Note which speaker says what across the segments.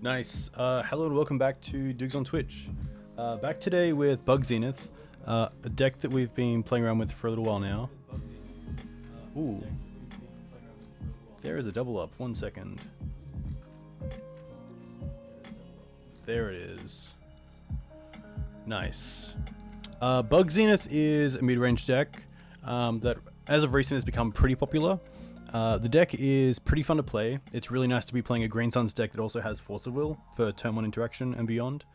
Speaker 1: Nice. Hello and welcome back to Dugs on Twitch. Back today with BUG Zenith, a deck that we've been playing around with for a little while now. Ooh. There is a double up. 1 second. There it is. Nice. BUG Zenith is a mid-range deck that, as of recent, has become pretty popular. The deck is pretty fun to play. It's really nice to be playing a Green Suns deck that also has Force of Will for turn 1 interaction and beyond.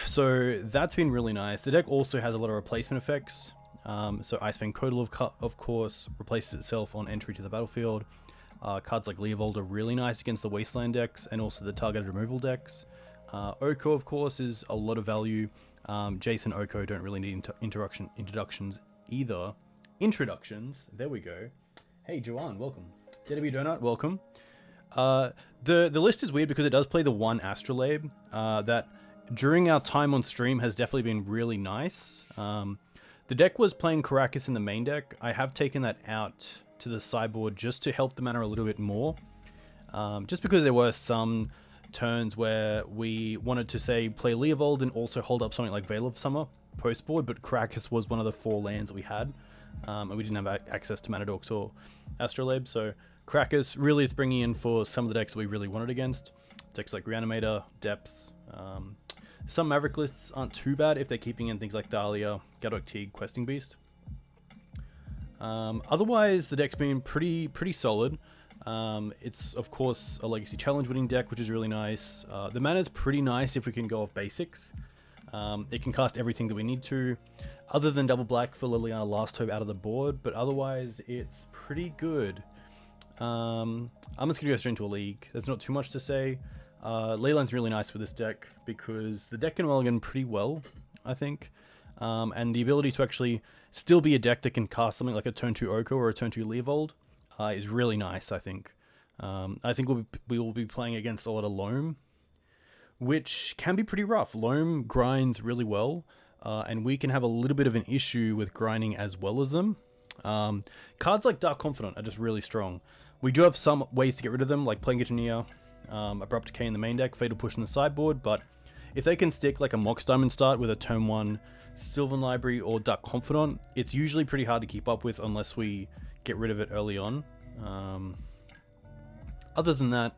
Speaker 1: So that's been really nice. The deck also has a lot of replacement effects. So Ice-Fang Coatl, of course, replaces itself on entry to the battlefield. Cards like Leovold are really nice against the Wasteland decks and also the targeted removal decks. Oko, of course, is a lot of value. Jace and Oko don't really need introductions either. Introductions, there we go. Hey Joanne, welcome. DW Donut, welcome. The list is weird because it does play the one Astrolabe that during our time on stream has definitely been really nice. The deck was playing Karakas in the main deck. I have taken that out to the sideboard just to help the mana a little bit more. Just because there were some turns where we wanted to say play Leovold and also hold up something like Veil of Summer post board, but Karakas was one of the 4 lands that we had. And we didn't have access to Mana Dorks or Astrolabe, so Karakas really is bringing in for some of the decks that we really wanted against. Decks like Reanimator, Depths. Some Maverick lists aren't too bad if they're keeping in things like Dahlia, Gadok Teague, Questing Beast. Otherwise, the deck's been pretty solid. It's, of course, a Legacy Challenge winning deck, which is really nice. The mana's pretty nice if we can go off basics. It can cast everything that we need to, other than double black for Liliana Last Hope out of the board, but otherwise it's pretty good. I'm just going to go straight into a league. There's not too much to say. Leyland's really nice for this deck because the deck can mulligan pretty well, I think. And the ability to actually still be a deck that can cast something like a turn 2 Oko or a turn 2 Leovold is really nice, I think. I think we will be playing against a lot of Loam, which can be pretty rough. Loam grinds really well, and we can have a little bit of an issue with grinding as well as them. Cards like Dark Confidant are just really strong. We do have some ways to get rid of them, like Plague Engineer, Abrupt Decay in the main deck, Fatal Push in the sideboard, but if they can stick like a Mox Diamond start with a turn 1 Sylvan Library or Dark Confidant, it's usually pretty hard to keep up with unless we get rid of it early on. Other than that,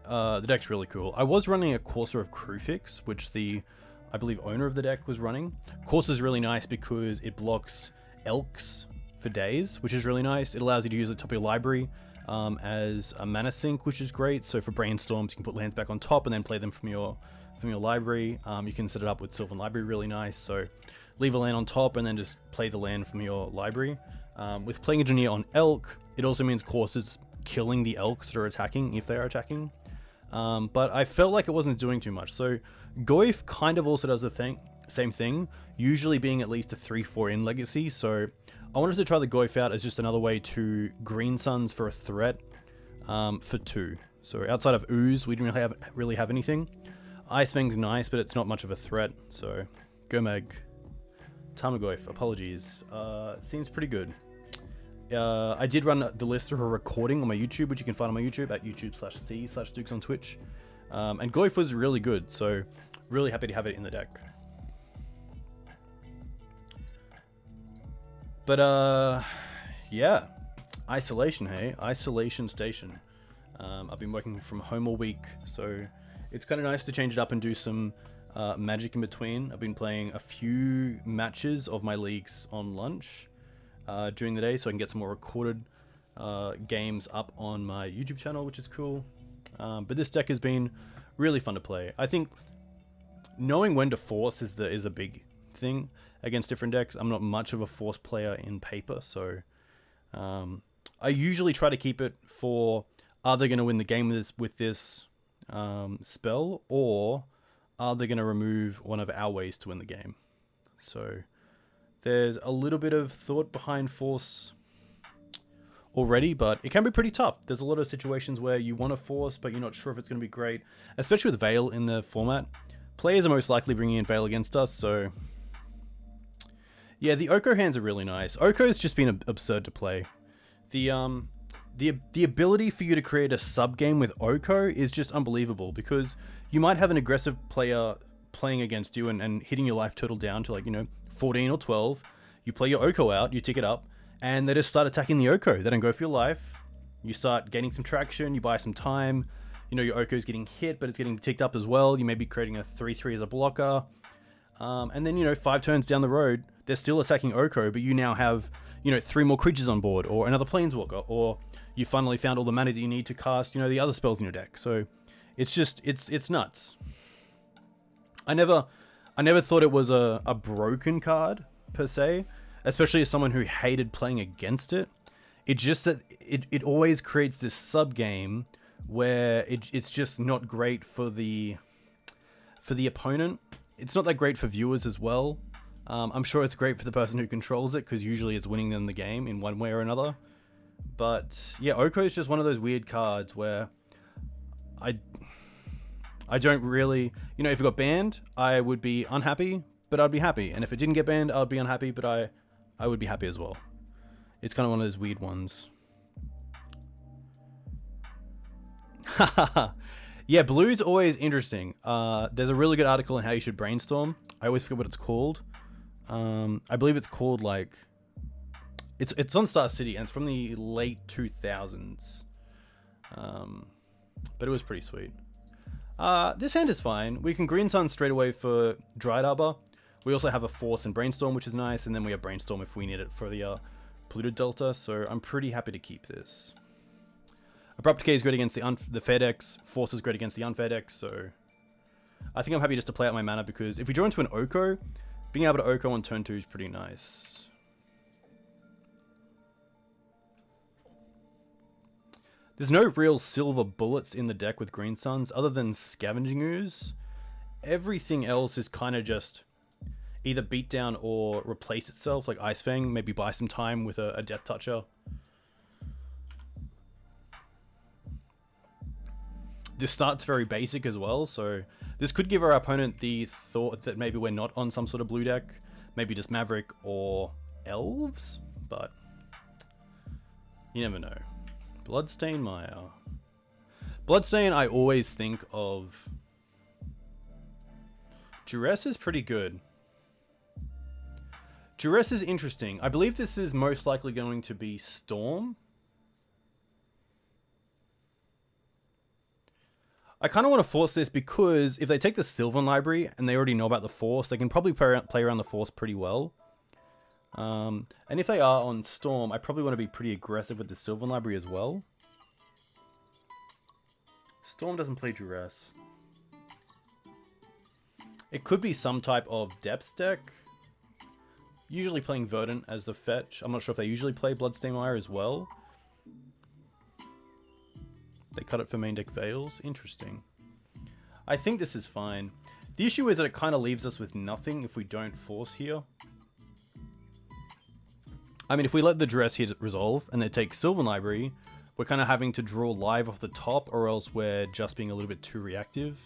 Speaker 1: the deck's really cool. I was running a Courser of Kruphix, which I believe, owner of the deck was running. Courser's really nice because it blocks Elks for days, which is really nice. It allows you to use the top of your library as a mana sink, which is great. So for Brainstorms, you can put lands back on top and then play them from your library. You can set it up with Sylvan Library really nice. So leave a land on top and then just play the land from your library. With Plague Engineer on Elk, it also means Courser's killing the Elks that are attacking if they are attacking. But I felt like it wasn't doing too much. So Goyf kind of also does the same thing, usually being at least a 3-4 in Legacy. So I wanted to try the Goyf out as just another way to Green Suns for a threat for 2. So outside of Ooze, we didn't really have anything. Ice-Fang's nice, but it's not much of a threat. So Gomeg, Tarmogoyf, apologies. Seems pretty good. I did run the list through a recording on my YouTube, which you can find on my YouTube at youtube.com/c/Dukes on Twitch. And Goyf was really good, so really happy to have it in the deck. But yeah, isolation, hey? Isolation Station. I've been working from home all week, so it's kind of nice to change it up and do some magic in between. I've been playing a few matches of my leagues on lunch during the day, so I can get some more recorded games up on my YouTube channel, which is cool. But this deck has been really fun to play. I think knowing when to force is a big thing against different decks. I'm not much of a force player in paper, so I usually try to keep it for, are they going to win the game with this spell, or are they going to remove one of our ways to win the game? So there's a little bit of thought behind force already, but it can be pretty tough. There's a lot of situations where you want to force, but you're not sure if it's going to be great, especially with Veil in the format. Players are most likely bringing in Veil against us, so yeah, the Oko hands are really nice. Oko's just been absurd to play. The the ability for you to create a sub game with Oko is just unbelievable, because you might have an aggressive player playing against you and hitting your life total down to, like, you know, 14 or 12. You play your Oko out, you tick it up, and they just start attacking the Oko. They don't go for your life. You start gaining some traction, you buy some time. You know, your Oko's getting hit, but it's getting ticked up as well. You may be creating a 3/3 as a blocker. And then, you know, 5 turns down the road, they're still attacking Oko, but you now have, you know, 3 more creatures on board, or another Planeswalker, or you finally found all the mana that you need to cast, you know, the other spells in your deck. So it's just, it's nuts. I never thought it was a broken card, per se, especially as someone who hated playing against it. It's just that it always creates this sub-game where it's just not great for the opponent. It's not that great for viewers as well. I'm sure it's great for the person who controls it, because usually it's winning them the game in one way or another. But yeah, Oko is just one of those weird cards where I don't really, you know, if it got banned, I would be unhappy, but I'd be happy. And if it didn't get banned, I'd be unhappy, but I would be happy as well. It's kind of one of those weird ones. Yeah, blue's always interesting. There's a really good article on how you should brainstorm. I always forget what it's called. I believe it's called, like, it's on Star City, and it's from the late 2000s. But it was pretty sweet. This hand is fine. We can Green Sun straight away for Dryad Arbor. We also have a Force and Brainstorm, which is nice, and then we have Brainstorm if we need it for the Polluted Delta, so I'm pretty happy to keep this. Abrupt Decay is great against the fair decks. Force is great against the unfair decks, so I think I'm happy just to play out my mana, because if we draw into an Oko, being able to Oko on turn 2 is pretty nice. There's no real silver bullets in the deck with Green Suns other than Scavenging Ooze. Everything else is kind of just either beat down or replace itself, like Ice-Fang, maybe buy some time with a Death Toucher. This starts very basic as well, so this could give our opponent the thought that maybe we're not on some sort of blue deck, maybe just Maverick or Elves, but you never know. Bloodstain Maya. Bloodstain, I always think of. Duress is pretty good. Duress is interesting. I believe this is most likely going to be Storm. I kind of want to force this, because if they take the Sylvan Library and they already know about the Force, they can probably play around the Force pretty well. And if they are on Storm, I probably want to be pretty aggressive with the Sylvan Library as well. Storm doesn't play Duress. It could be some type of Depths deck. Usually playing Verdant as the fetch. I'm not sure if they usually play Bloodstain Mire as well. They cut it for main deck Veils. Interesting. I think this is fine. The issue is that it kind of leaves us with nothing if we don't force here. I mean, if we let the Duress here resolve and they take Sylvan Library, we're kind of having to draw live off the top, or else we're just being a little bit too reactive.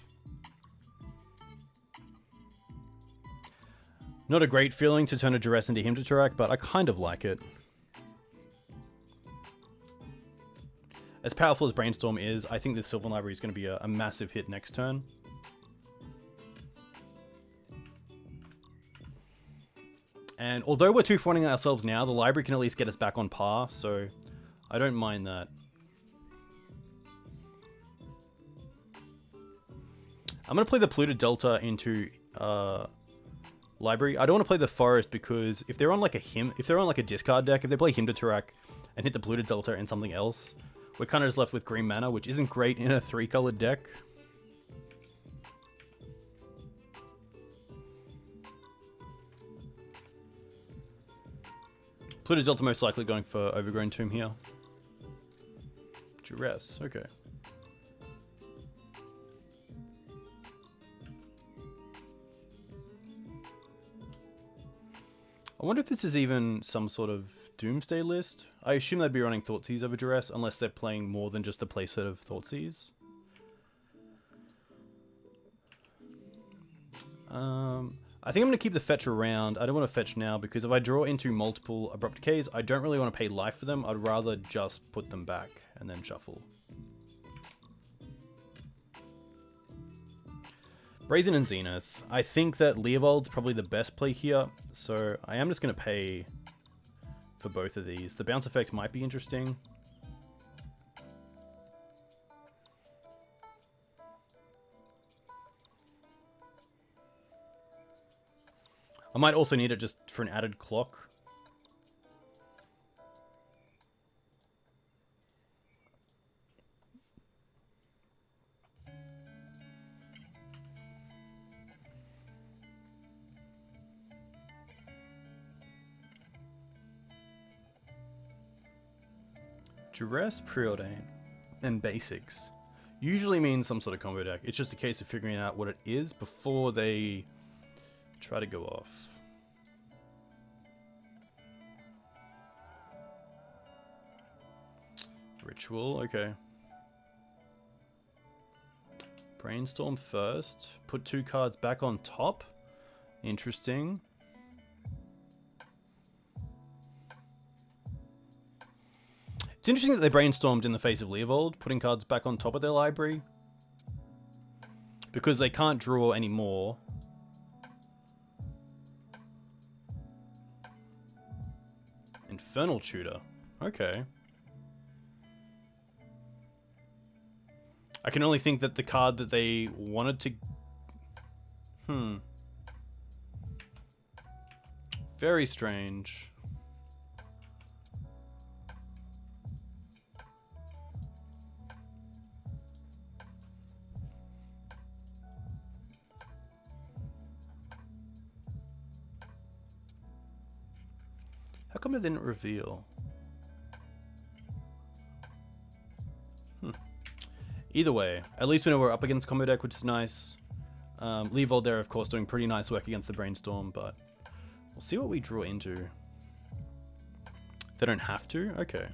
Speaker 1: Not a great feeling to turn a Duress into Him to Tarak, but I kind of like it. As powerful as Brainstorm is, I think this Sylvan Library is going to be a massive hit next turn. And although we're 2-4ing ourselves now, the library can at least get us back on par, so I don't mind that. I'm going to play the Polluted Delta into library. I don't want to play the Forest, because if they're on like a discard deck, if they play Him to Tarak and hit the Polluted Delta and something else, we're kind of just left with green mana, which isn't great in a 3-colored deck. Polluted Delta most likely going for Overgrown Tomb here. Duress, okay. I wonder if this is even some sort of Doomsday list. I assume they'd be running Thoughtseize over Duress, unless they're playing more than just the playset of Thoughtseize. I think I'm going to keep the fetch around. I don't want to fetch now because if I draw into multiple Abrupt Decays, I don't really want to pay life for them. I'd rather just put them back and then shuffle. Brazen and Zenith. I think that Leovold's probably the best play here, so I am just going to pay for both of these. The bounce effect might be interesting. I might also need it just for an added clock. Duress, Preordain, and Basics usually means some sort of combo deck. It's just a case of figuring out what it is before they try to go off. Ritual, okay. Brainstorm first. Put 2 cards back on top. Interesting. It's interesting that they brainstormed in the face of Leovold, putting cards back on top of their library. Because they can't draw anymore. Infernal Tutor. Okay. I can only think that the card that they wanted to... Very strange. How come it didn't reveal? Either way, at least we know we're up against combo deck, which is nice. Leovold there, of course, doing pretty nice work against the Brainstorm, but we'll see what we draw into. They don't have to? Okay.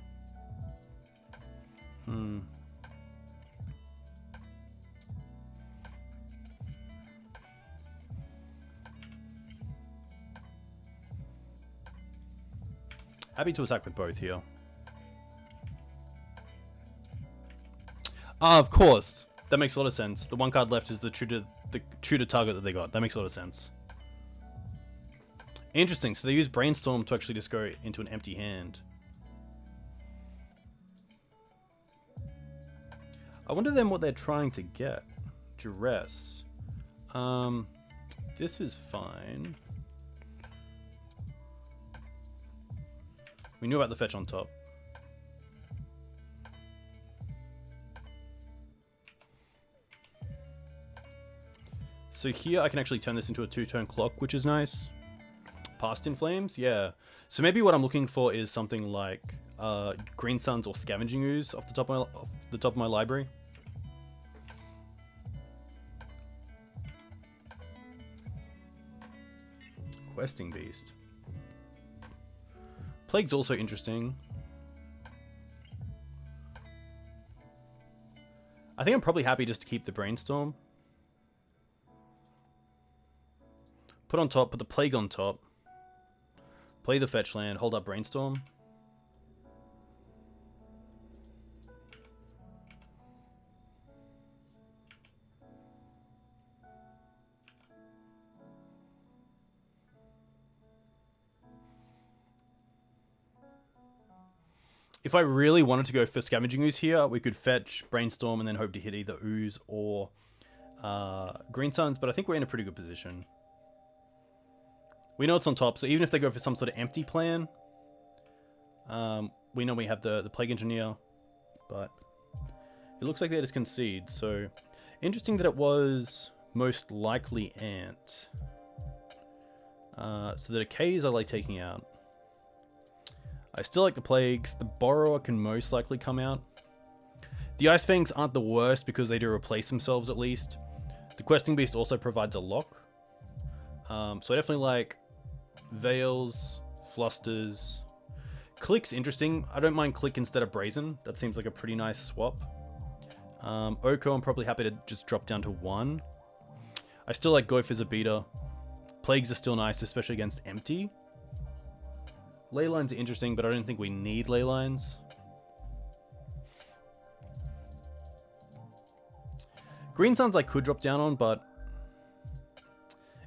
Speaker 1: Happy to attack with both here. Ah, of course. That makes a lot of sense. The one card left is the tutor target that they got. That makes a lot of sense. Interesting. So they use Brainstorm to actually just go into an empty hand. I wonder then what they're trying to get. Duress. This is fine. We knew about the fetch on top. So here I can actually turn this into a 2-turn clock, which is nice. Past in Flames, yeah. So maybe what I'm looking for is something like Green Suns or Scavenging Ooze off the top of my library. Questing Beast. Plague's also interesting. I think I'm probably happy just to keep the Brainstorm. Put on top, put the Plague on top. Play the fetch land, hold up Brainstorm. If I really wanted to go for Scavenging Ooze here, we could fetch Brainstorm and then hope to hit either Ooze or Green Suns, but I think we're in a pretty good position. We know it's on top, so even if they go for some sort of empty plan, we know we have the Plague Engineer, but it looks like they just concede, so interesting that it was most likely Ant. So the Decays are like taking out. I still like the Plagues. The Borrower can most likely come out. The Ice-Fangs aren't the worst because they do replace themselves at least. The Questing Beast also provides a lock. So I definitely like Veils, Flusters. Click's interesting. I don't mind Click instead of Brazen. That seems like a pretty nice swap. Oko, I'm probably happy to just drop down to 1. I still like Goyf as a beater. Plagues are still nice, especially against empty. Leylines are interesting, but I don't think we need Leylines. Green Suns I could drop down on, but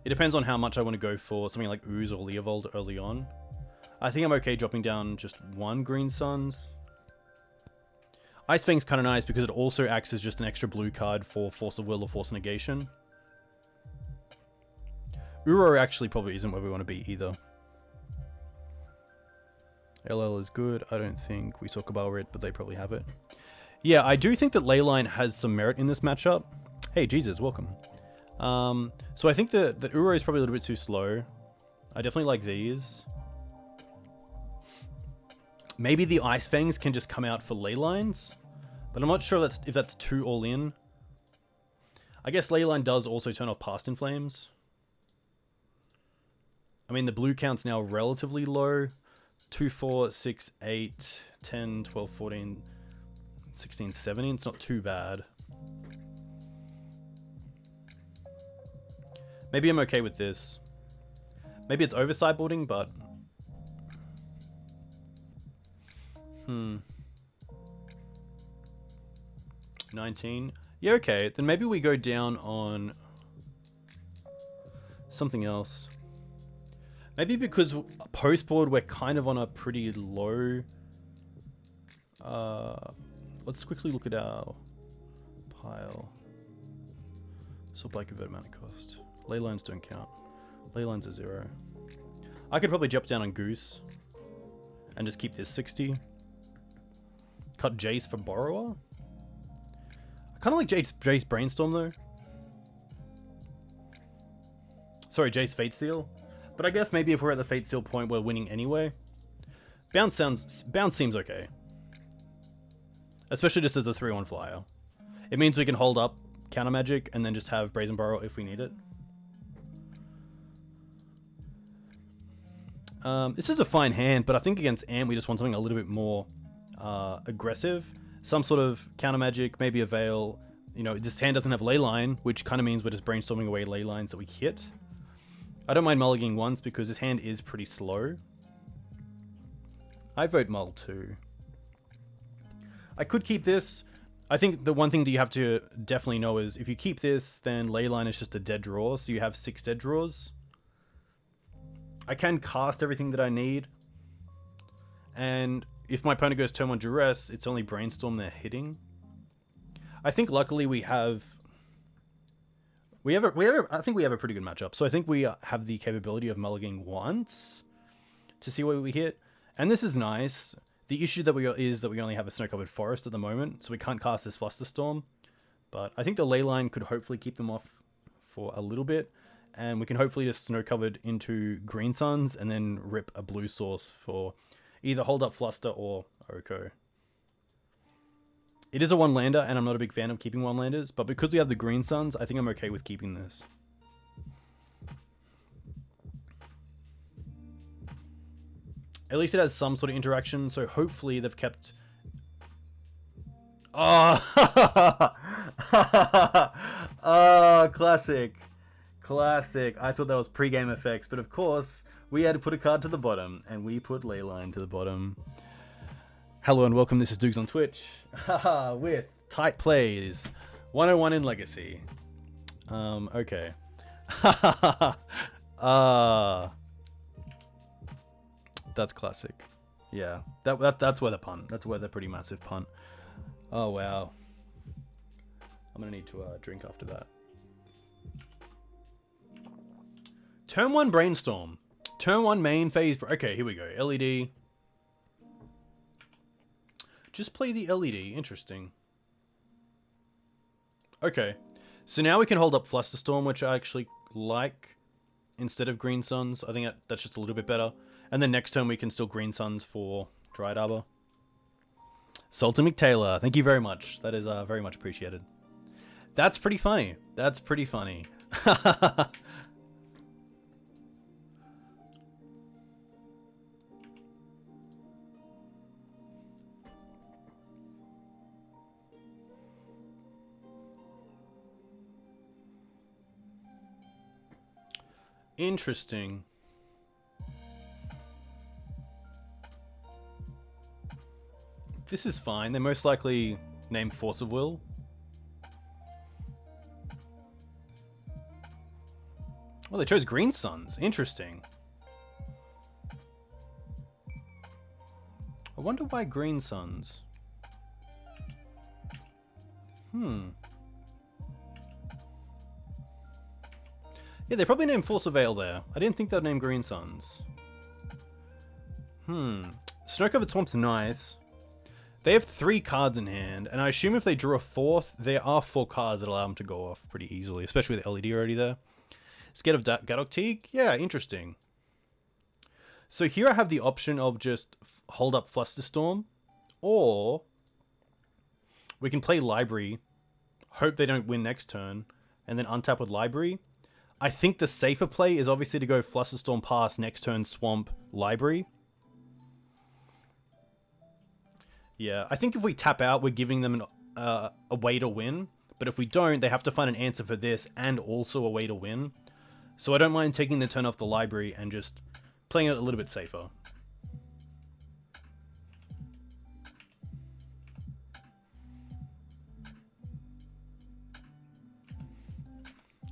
Speaker 1: it depends on how much I want to go for something like Ooze or Leovold early on. I think I'm okay dropping down just one Green Suns. Ice-Fang's kind of nice because it also acts as just an extra blue card for Force of Will or Force of Negation. Uro actually probably isn't where we want to be either. LL is good. I don't think we saw Cabal Red, but they probably have it. Yeah, I do think that Leyline has some merit in this matchup. Hey, Jesus, welcome. So I think that Uro is probably a little bit too slow. I definitely like these. Maybe the Ice-Fangs can just come out for Leylines, but I'm not sure if that's too all-in. I guess Leyline does also turn off Past in Flames. I mean, the blue count's now relatively low. 2, 4, 6, 8, 10, 12, 14, 16, 17. It's not too bad. Maybe I'm okay with this. Maybe it's over sideboarding, but... 19. Yeah, okay. Then maybe we go down on something else. Maybe because post-board we're kind of on a pretty low... let's quickly look at our pile. Sort by convert mana cost. Leylines don't count. Leylines are 0. I could probably jump down on Goose and just keep this 60. Cut Jace for Borrower. I kind of like Jace Brainstorm though. Sorry, Jace Fate Seal. But I guess maybe if we're at the Fate Seal point, we're winning anyway. Bounce seems okay. Especially just as a 3-1 flyer. It means we can hold up counter magic and then just have Brazen Borrower if we need it. This is a fine hand, but I think against Ant we just want something a little bit more aggressive. Some sort of counter magic, maybe a Veil. You know, this hand doesn't have Leyline, which kind of means we're just brainstorming away Leylines that we hit. I don't mind mulliganing once because this hand is pretty slow. I vote mull too. I could keep this. I think the one thing that you have to definitely know is if you keep this, then Leyline is just a dead draw, so you have 6 dead draws. I can cast everything that I need. And if my opponent goes turn 1 Duress, it's only Brainstorm they're hitting. I think luckily I think we have a pretty good matchup. So I think we have the capability of mulliganing once to see what we hit. And this is nice. The issue is that we only have a snow-covered forest at the moment, so we can't cast this Flusterstorm. But I think the Leyline could hopefully keep them off for a little bit. And we can hopefully just snow-covered into Green Suns and then rip a blue source for either Hold Up Fluster or Oko. It is a one-lander, and I'm not a big fan of keeping one-landers, but because we have the Green Suns, I think I'm okay with keeping this. At least it has some sort of interaction, so hopefully they've kept... Oh! Oh, classic. Classic. I thought that was pre-game effects, but of course, we had to put a card to the bottom, and we put Leyline to the bottom. Hello and welcome, this is Dukes on Twitch. Haha, with Tight Plays. 101 in Legacy. Okay. That's classic. Yeah, that's where the punt. That's where the pretty massive punt. Oh wow. I'm gonna need to drink after that. Turn 1 Brainstorm. Turn 1 main phase. Okay, here we go. LED. Just play the LED. Interesting. Okay. So now we can hold up Flusterstorm, which I actually like instead of Green Suns. I think that's just a little bit better. And then next turn we can still Green Suns for Dryad Arbor. Sultan McTaylor, thank you very much. That is very much appreciated. That's pretty funny. That's pretty funny. Interesting. This is fine. They most likely name Force of Will. Oh, they chose Green Suns. Interesting. I wonder why Green Suns. Yeah, they probably named Force of Veil there. I didn't think they'd name Green Suns. Snow-Covered Swamp's nice. They have 3 cards in hand, and I assume if they drew a 4th, there are 4 cards that allow them to go off pretty easily, especially with the LED already there. Scared of Gadok Teague? Yeah, interesting. So here I have the option of just hold up Flusterstorm, or we can play Library, hope they don't win next turn, and then untap with Library. I think the safer play is obviously to go Flusterstorm pass, next turn Swamp, Library. Yeah, I think if we tap out, we're giving them a way to win. But if we don't, they have to find an answer for this and also a way to win. So I don't mind taking the turn off the Library and just playing it a little bit safer.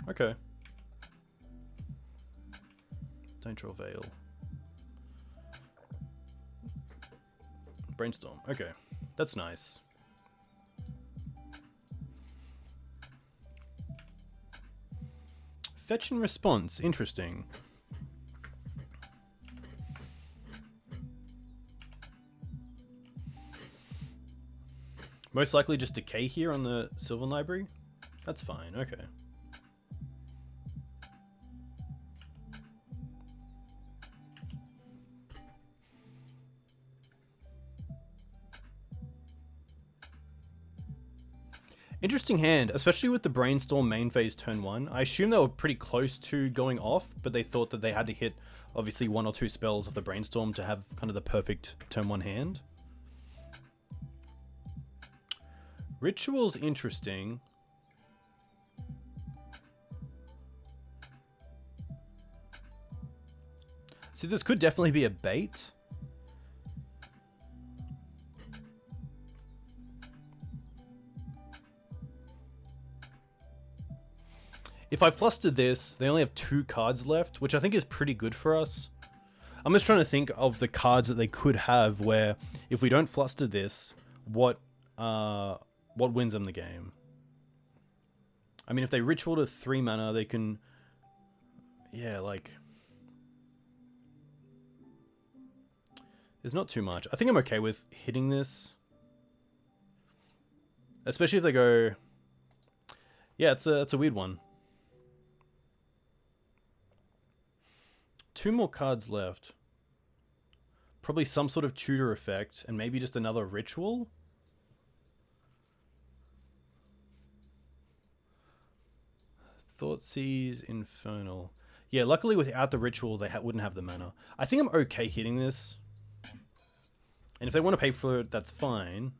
Speaker 1: Okay. Don't draw Veil. Brainstorm. Okay. That's nice. Fetch and response. Interesting. Most likely just Decay here on the Sylvan Library. That's fine. Okay. Interesting hand, especially with the Brainstorm main phase turn 1. I assume they were pretty close to going off, but they thought that they had to hit obviously 1 or 2 spells of the Brainstorm to have kind of the perfect turn 1 hand. Ritual's interesting. See, this could definitely be a bait. If I flustered this, they only have 2 cards left, which I think is pretty good for us. I'm just trying to think of the cards that they could have where if we don't fluster this, what wins them the game? I mean, if they ritual to 3 mana, they can... Yeah, like... There's not too much. I think I'm okay with hitting this. Especially if they go... Yeah, it's a weird one. 2 more cards left. Probably some sort of tutor effect, and maybe just another ritual? Thoughtseize, Infernal. Yeah, luckily without the ritual, they wouldn't have the mana. I think I'm okay hitting this. And if they want to pay for it, that's fine.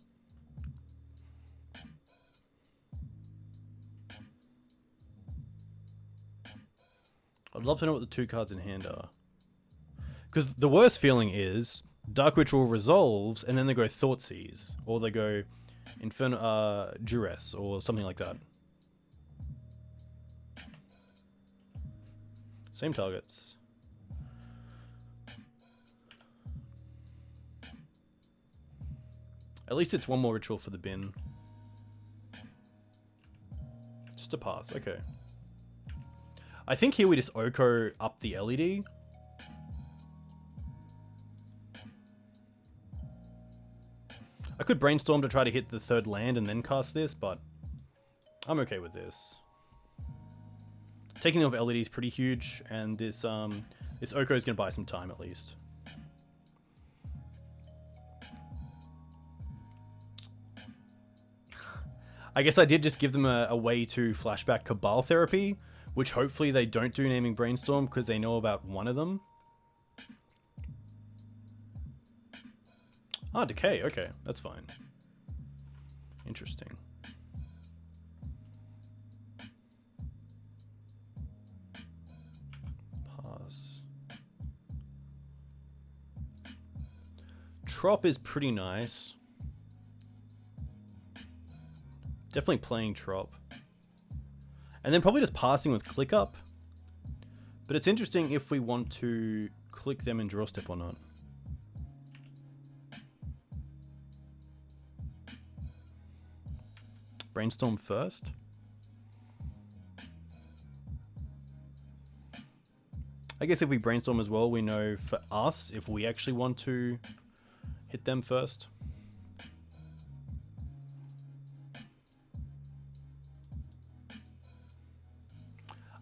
Speaker 1: I'd love to know what the 2 cards in hand are. Because the worst feeling is Dark Ritual resolves and then they go Thoughtseize. Or they go Duress or something like that. Same targets. At least it's 1 more ritual for the bin. Just a pass, okay. I think here we just Oko up the LED. I could Brainstorm to try to hit the 3rd land and then cast this, but I'm okay with this. Taking off LED is pretty huge, and this Oko is going to buy some time at least. I guess I did just give them a way to flashback Cabal Therapy, which hopefully they don't do naming Brainstorm because they know about one of them. Ah, Decay. Okay, that's fine. Interesting. Trop is pretty nice. Definitely playing Trop. And then probably just passing with Click Up. But it's interesting if we want to click them in draw step or not. Brainstorm first. I guess if we brainstorm as well, we know for us if we actually want to hit them first.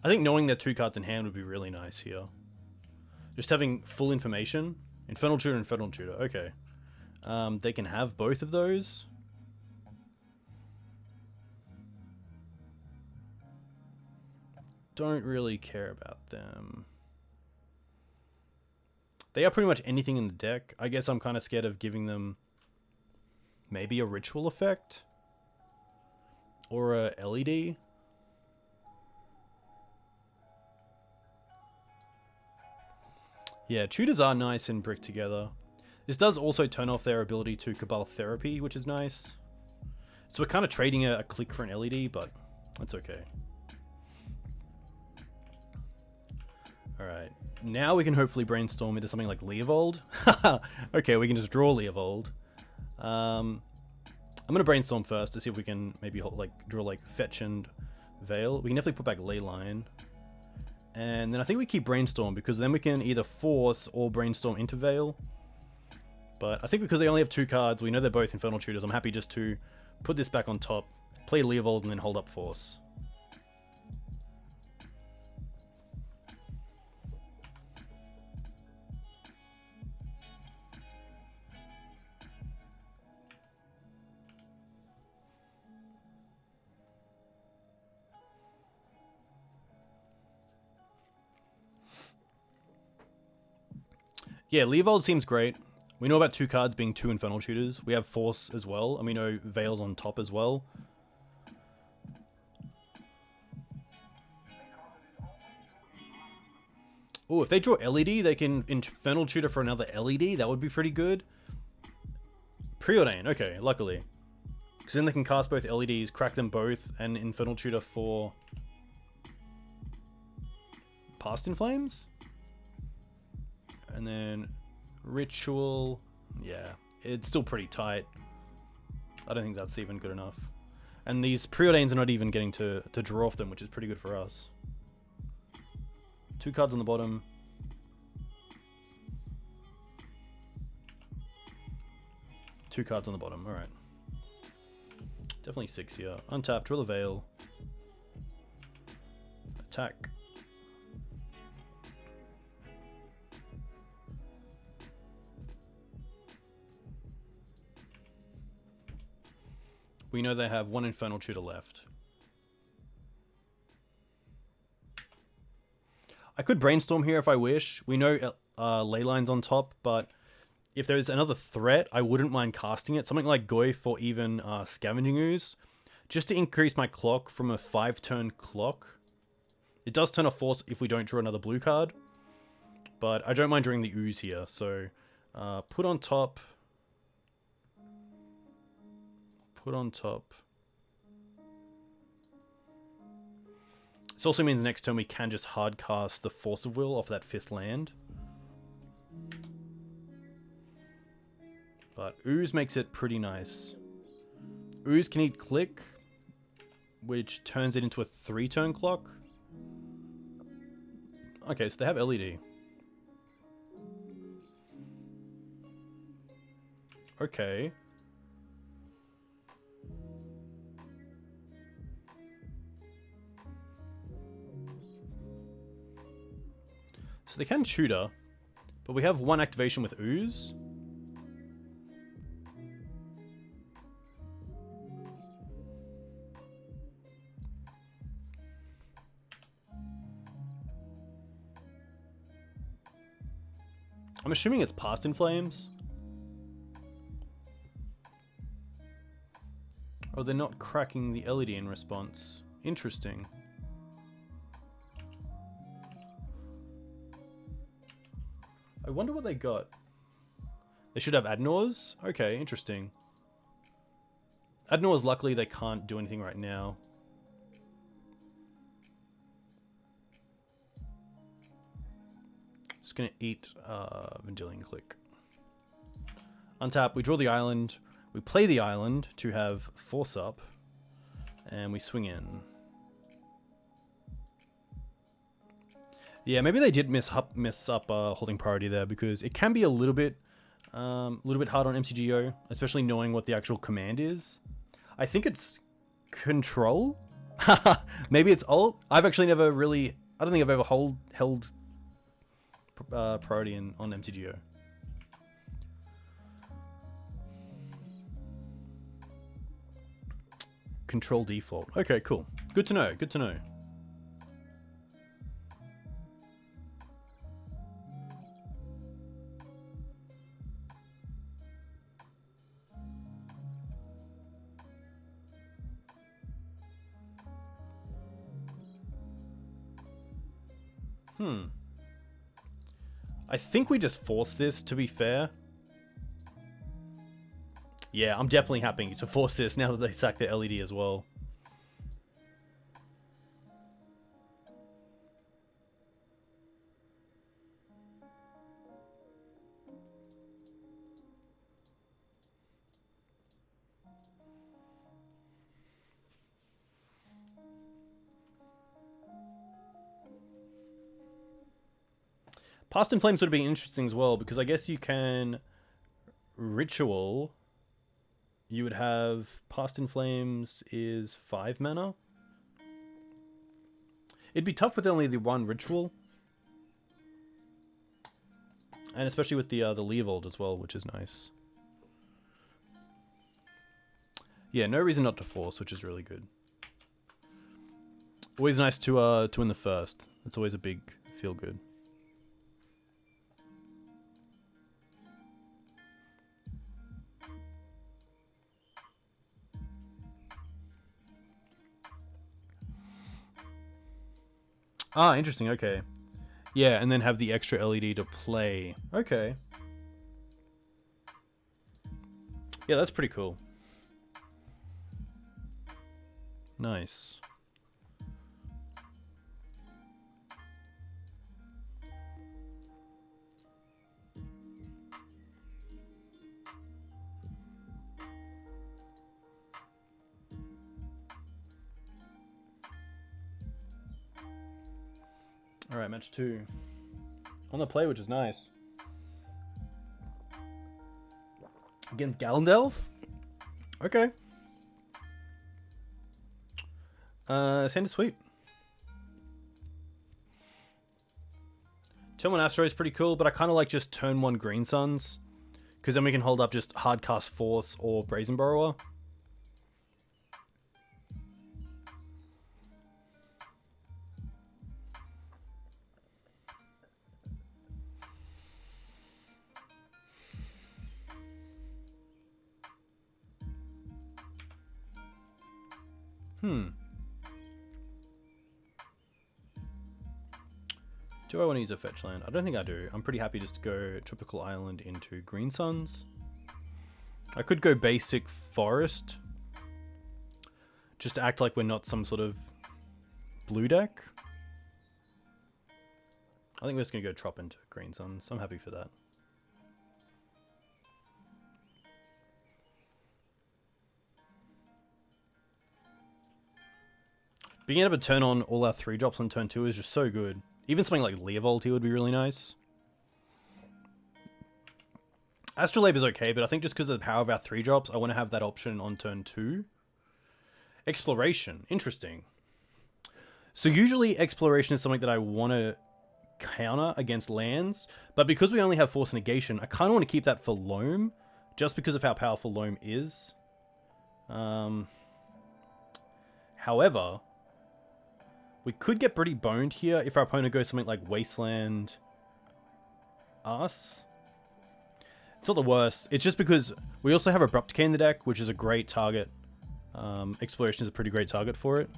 Speaker 1: I think knowing their 2 cards in hand would be really nice here. Just having full information. Infernal Tutor, Infernal Tutor. Okay. They can have both of those. Don't really care about them. They are pretty much anything in the deck. I guess I'm kind of scared of giving them maybe a ritual effect. Or a LED. Yeah, tutors are nice in Brick Together. This does also turn off their ability to Cabal Therapy, which is nice. So we're kind of trading a click for an LED, but that's okay. Alright, now we can hopefully brainstorm into something like Leovold. Okay, we can just draw Leovold. I'm going to brainstorm first to see if we can maybe draw like Fetch and Veil. We can definitely put back Leyline. And then I think we keep Brainstorm because then we can either force or Brainstorm into Veil. But I think because they only have 2 cards, we know they're both Infernal Tutors, I'm happy just to put this back on top, play Leovold, and then hold up Force. Yeah, Leovold seems great. We know about 2 cards being 2 Infernal Tutors. We have Force as well, and we know Veil's on top as well. Oh, if they draw LED, they can Infernal Tutor for another LED. That would be pretty good. Preordain, okay, luckily. Because then they can cast both LEDs, crack them both, and Infernal Tutor for Past in Flames? And then Ritual, yeah, it's still pretty tight. I don't think that's even good enough. And these Preordains are not even getting to draw off them, which is pretty good for us. 2 cards on the bottom. Two cards on the bottom, alright. Definitely 6 here. Untap, Drill a Veil. Attack. We know they have 1 Infernal Tutor left. I could Brainstorm here if I wish. We know Leyline's on top, but if there's another threat, I wouldn't mind casting it. Something like Goyf or even Scavenging Ooze. Just to increase my clock from a 5-turn clock. It does turn off Force if we don't draw another blue card. But I don't mind drawing the Ooze here. So put on top. Put on top. This also means next turn we can just hard cast the Force of Will off that 5th land. But Ooze makes it pretty nice. Ooze can eat Click, which turns it into a 3-turn clock. Okay, so they have LED. Okay. So they can tutor, but we have 1 activation with Ooze. I'm assuming it's Past in Flames. Oh, they're not cracking the LED in response. Interesting. I wonder what they got. They should have Adnors. Okay, interesting. Adnors, luckily, they can't do anything right now. Just gonna eat Vendilion Click. Untap, we draw the island. We play the island to have Force up. And we swing in. Yeah, maybe they did miss up holding priority there, because it can be a little bit hard on MTGO, especially knowing what the actual command is. I think it's control. Maybe it's alt. I've actually never really. I don't think I've ever held priority on MTGO. Control default. Okay, cool. Good to know. Good to know. I think we just force this, to be fair. Yeah, I'm definitely happy to force this now that they sack the LED as well. Past in Flames would have been interesting as well, because I guess you can ritual. You would have Past in Flames is 5 mana. It'd be tough with only the one ritual, and especially with the Leovold as well, which is nice. Yeah, no reason not to force, which is really good. Always nice to win the first. It's always a big feel good. Ah, interesting. Okay. Yeah, and then have the extra LED to play. Okay. Yeah, that's pretty cool. Nice. Alright, match 2. On the play, which is nice. Against Galandelf? Okay. Send a sweep. Turn 1 Astro is pretty cool, but I kind of like just turn 1 Green Suns, because then we can hold up just Hardcast Force or Brazen Borrower. Do I want to use a fetch land? I don't think I do. I'm pretty happy just to go Tropical Island into Green Suns. I could go basic Forest, just to act like we're not some sort of blue deck. I think we're just going to go Trop into Green Suns. I'm happy for that. Being able to turn on all our 3-drops on turn 2 is just so good. Even something like Leovold here would be really nice. Astrolabe is okay, but I think just because of the power of our 3-drops, I want to have that option on turn 2. Exploration. Interesting. So usually Exploration is something that I want to counter against lands, but because we only have Force of Negation, I kind of want to keep that for Loam, just because of how powerful Loam is. However, we could get pretty boned here if our opponent goes something like Wasteland us. It's not the worst. It's just because we also have Abrupt Decay in the deck, which is a great target. Exploration is a pretty great target for it.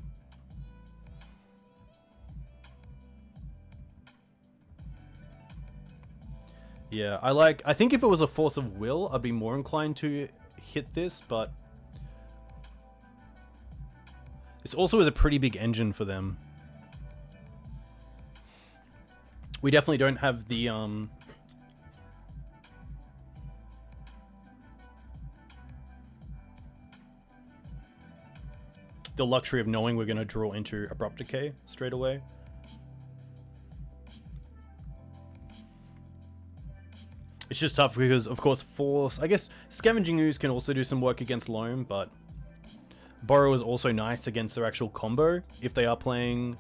Speaker 1: Yeah, I think if it was a Force of Will, I'd be more inclined to hit this, but this also is a pretty big engine for them. We definitely don't have the luxury of knowing we're going to draw into Abrupt Decay straight away. It's just tough because, of course, Force... I guess Scavenging Ooze can also do some work against Loam, but Borrow is also nice against their actual combo if they are playing...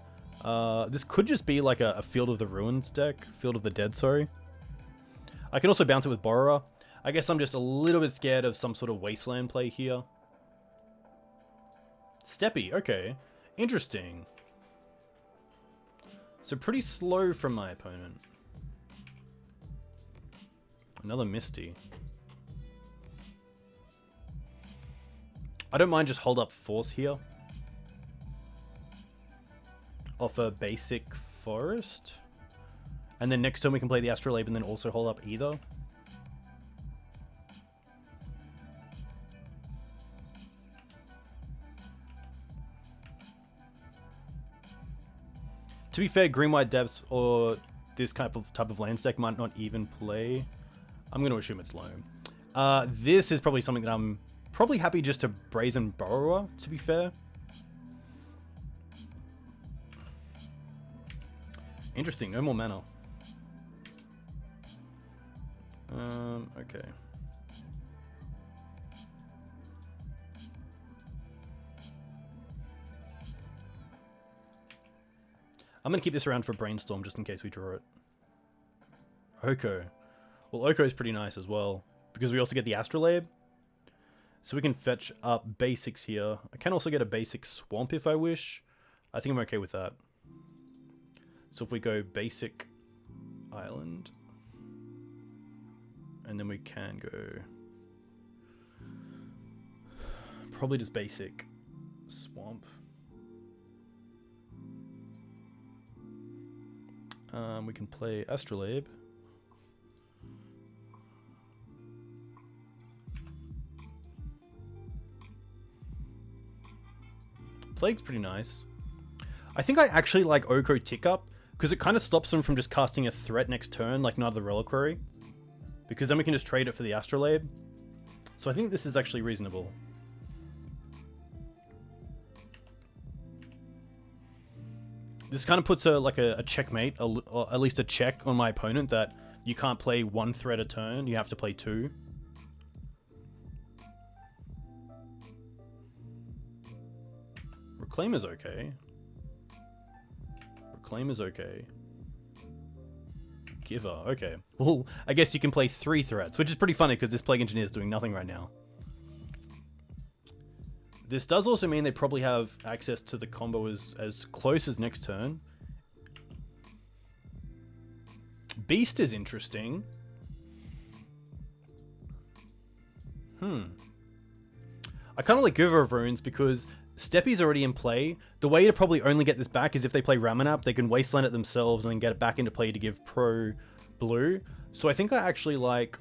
Speaker 1: this could just be like a Field of the Ruins deck. Field of the Dead, sorry. I can also bounce it with Borrower. I guess I'm just a little bit scared of some sort of Wasteland play here. Steppy, okay. Interesting. So pretty slow from my opponent. Another Misty. I don't mind just hold up Force here. Offer basic Forest. And then next turn we can play the Astrolabe and then also hold up either. To be fair, green-white depths or this type of land stack might not even play. I'm going to assume it's low. This is probably something that I'm probably happy just to Brazen Borrower, to be fair. Interesting, no more mana. Okay. I'm going to keep this around for Brainstorm just in case we draw it. Oko. Well, Oko is pretty nice as well, because we also get the Astrolabe. So we can fetch up basics here. I can also get a basic Swamp if I wish. I think I'm okay with that. So if we go basic Island, and then we can go probably just basic Swamp. We can play Astrolabe. Plague's pretty nice. I think I actually like Oko Tick Up, because it kind of stops them from just casting a threat next turn, like Night of the Reliquary. Because then we can just trade it for the Astrolabe. So I think this is actually reasonable. This kind of puts a checkmate, or at least a check on my opponent that you can't play one threat a turn, you have to play two. Reclaim is okay. Reclaim is okay. Giver, okay. Well, I guess you can play 3 threats, which is pretty funny because this Plague Engineer is doing nothing right now. This does also mean they probably have access to the combo as close as next turn. Beast is interesting. I kind of like Giver of Runes because Steppy's already in play. The way to probably only get this back is if they play Ramanap, they can Wasteland it themselves and then get it back into play to give pro blue. So I think I actually like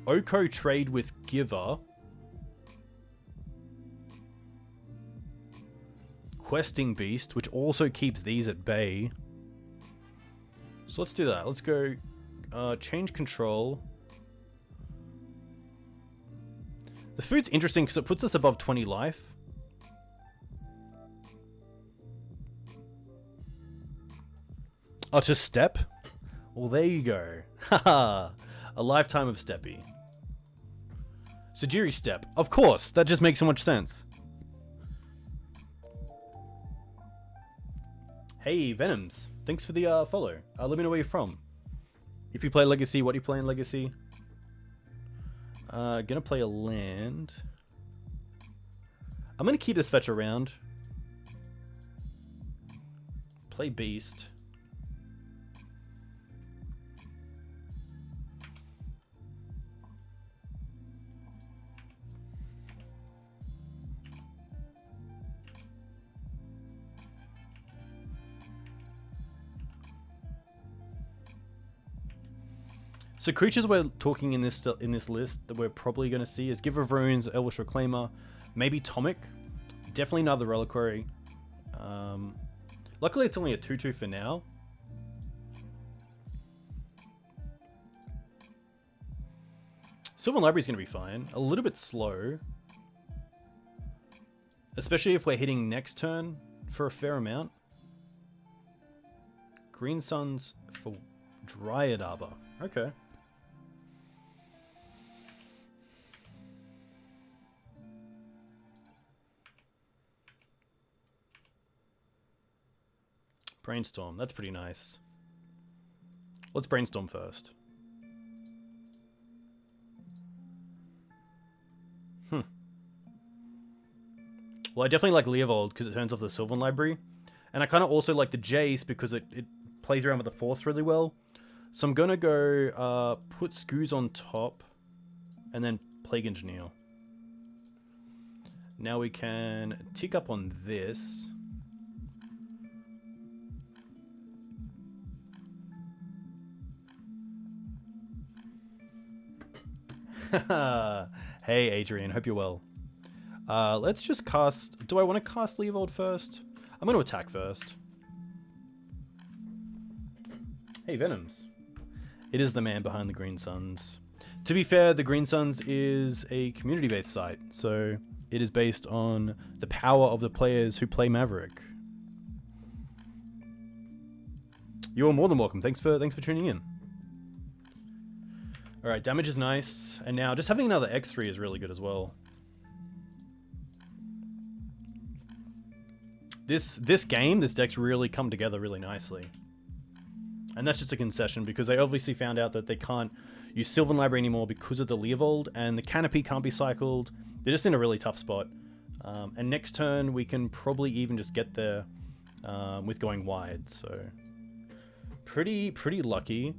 Speaker 1: Oko trade with Giver. Questing Beast, which also keeps these at bay. So let's do that. Let's go change control. The food's interesting because it puts us above 20 life. Oh, to step? Well, there you go. Haha. A lifetime of Steppy. Sajiri Step. Of course, that just makes so much sense. Hey, Venoms. Thanks for the follow. Let me know where you're from. If you play Legacy, what do you play in Legacy? Gonna play a land. I'm gonna keep this fetch around. Play Beast. So creatures we're talking in this list that we're probably going to see is Giver of Runes, Elvish Reclaimer, maybe Tomic, definitely another Reliquary. Luckily it's only a 2/2 for now. Sylvan Library is going to be fine. A little bit slow. Especially if we're hitting next turn for a fair amount. Green Suns for Dryad Arbor. Okay. Brainstorm. That's pretty nice. Let's Brainstorm first. Well, I definitely like Leovold because it turns off the Sylvan Library. And I kind of also like the Jace because it plays around with the Force really well. So I'm going to go put Scooze on top and then Plague Engineer. Now we can tick up on this. Hey, Adrian. Hope you're well. Let's just cast... Do I want to cast Leovold first? I'm going to attack first. Hey, Venoms. It is the man behind the Green Suns. To be fair, the Green Suns is a community-based site, so it is based on the power of the players who play Maverick. You're more than welcome. Thanks for tuning in. Alright, damage is nice. And now just having another X3 is really good as well. This deck's really come together really nicely. And that's just a concession because they obviously found out that they can't use Sylvan Library anymore because of the Leovold, and the Canopy can't be cycled. They're just in a really tough spot. And next turn we can probably even just get there with going wide. So pretty lucky.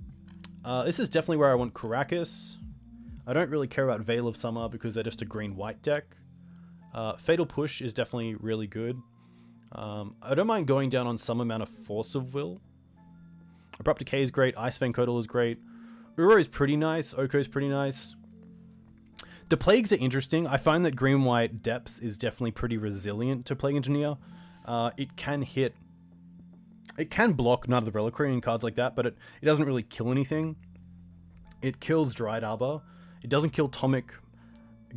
Speaker 1: This is definitely where I want Karakas. I don't really care about Veil of Summer because they're just a green-white deck. Fatal Push is definitely really good. I don't mind going down on some amount of Force of Will. Abrupt Decay is great. Ice-Fang Coatl is great. Uro is pretty nice. Oko is pretty nice. The Plagues are interesting. I find that green-white Depths is definitely pretty resilient to Plague Engineer. It can hit... It can block Night of the Reliquary and cards like that, but it doesn't really kill anything. It kills Dryad Arbor. It doesn't kill Tomic,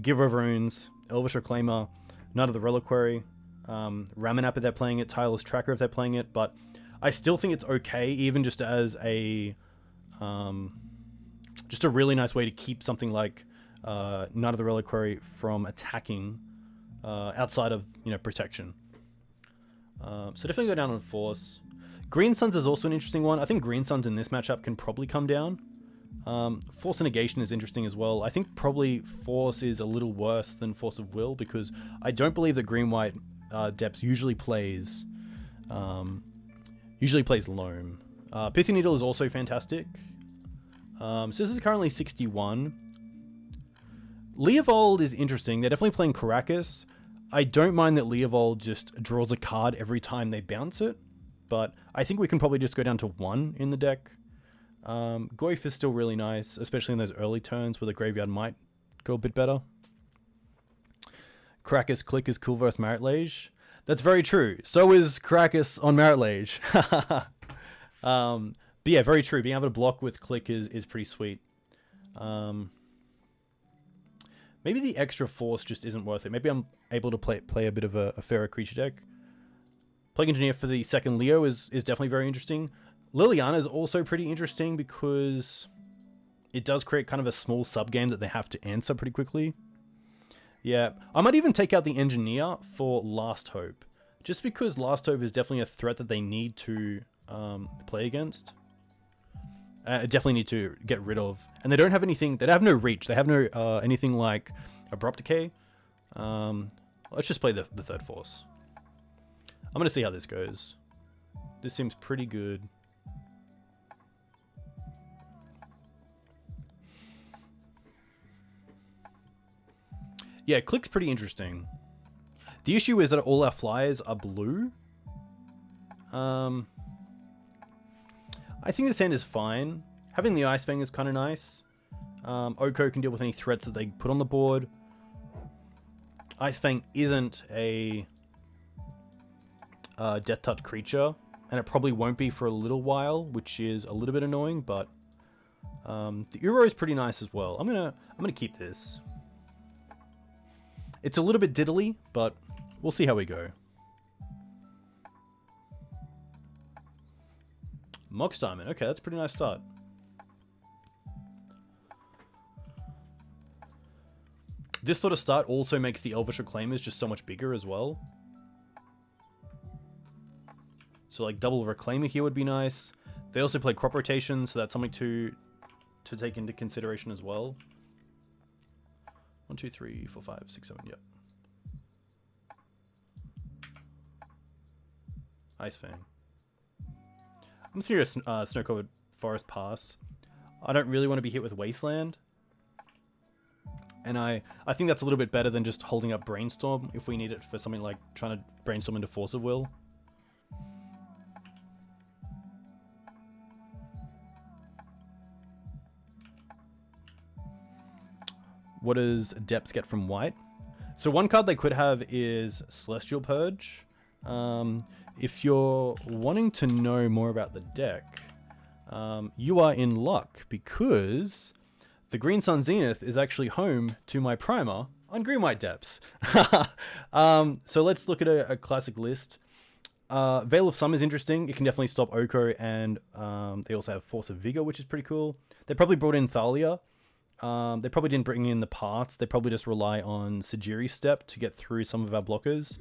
Speaker 1: Giver of Runes, Elvish Reclaimer, Night of the Reliquary, Ramanap if they're playing it, Tireless Tracker if they're playing it, but I still think it's okay, even just as a really nice way to keep something like Night of the Reliquary from attacking outside of, protection. So definitely go down on Force. Green Suns is also an interesting one. I think Green Suns in this matchup can probably come down. Force of Negation is interesting as well. I think probably Force is a little worse than Force of Will because I don't believe that green-white Depths usually plays Loam. Pithy Needle is also fantastic. So this is currently 61. Leovold is interesting. They're definitely playing Karakas. I don't mind that Leovold just draws a card every time they bounce it, but I think we can probably just go down to 1 in the deck. Goyf is still really nice, especially in those early turns where the graveyard might go a bit better. Karakas Click is cool versus Marit Lage. That's very true. So is Karakas on Marit Lage. But yeah, very true. Being able to block with Click is pretty sweet. Maybe the extra Force just isn't worth it. Maybe I'm able to play a bit of a fairer creature deck. Plague Engineer for the second Leo is definitely very interesting. Liliana is also pretty interesting because it does create kind of a small sub-game that they have to answer pretty quickly. Yeah, I might even take out the Engineer for Last Hope. Just because Last Hope is definitely a threat that they need to play against. Definitely need to get rid of. And they don't have anything, they have no reach. They have no anything like Abrupt Decay. Let's just play the third Force. I'm going to see how this goes. This seems pretty good. Yeah, Click's pretty interesting. The issue is that all our flyers are blue. I think this hand is fine. Having the Ice-Fang is kind of nice. Oko can deal with any threats that they put on the board. Ice-Fang isn't a Death Touch creature, and it probably won't be for a little while, which is a little bit annoying, but the Uro is pretty nice as well. I'm gonna keep this. It's a little bit diddly, but we'll see how we go. Mox Diamond. Okay, that's a pretty nice start. This sort of start also makes the Elvish Reclaimers just so much bigger as well. So like double Reclaimer here would be nice. They also play crop rotation, so that's something to take into consideration as well. 1, 2, 3, 4, 5, 6, 7, yep. Ice-Fang. I'm serious, Snow-Covered Forest pass. I don't really want to be hit with Wasteland. And I think that's a little bit better than just holding up Brainstorm if we need it for something like trying to Brainstorm into Force of Will. What does Depths get from white? So one card they could have is Celestial Purge. If you're wanting to know more about the deck, you are in luck because the Green Sun Zenith is actually home to my primer on Green White Depths. So let's look at a classic list. Veil of Summer is interesting. It can definitely stop Oko, and they also have Force of Vigor, which is pretty cool. They probably brought in Thalia. They probably didn't bring in the parts. They probably just rely on Sajiri Step to get through some of our blockers.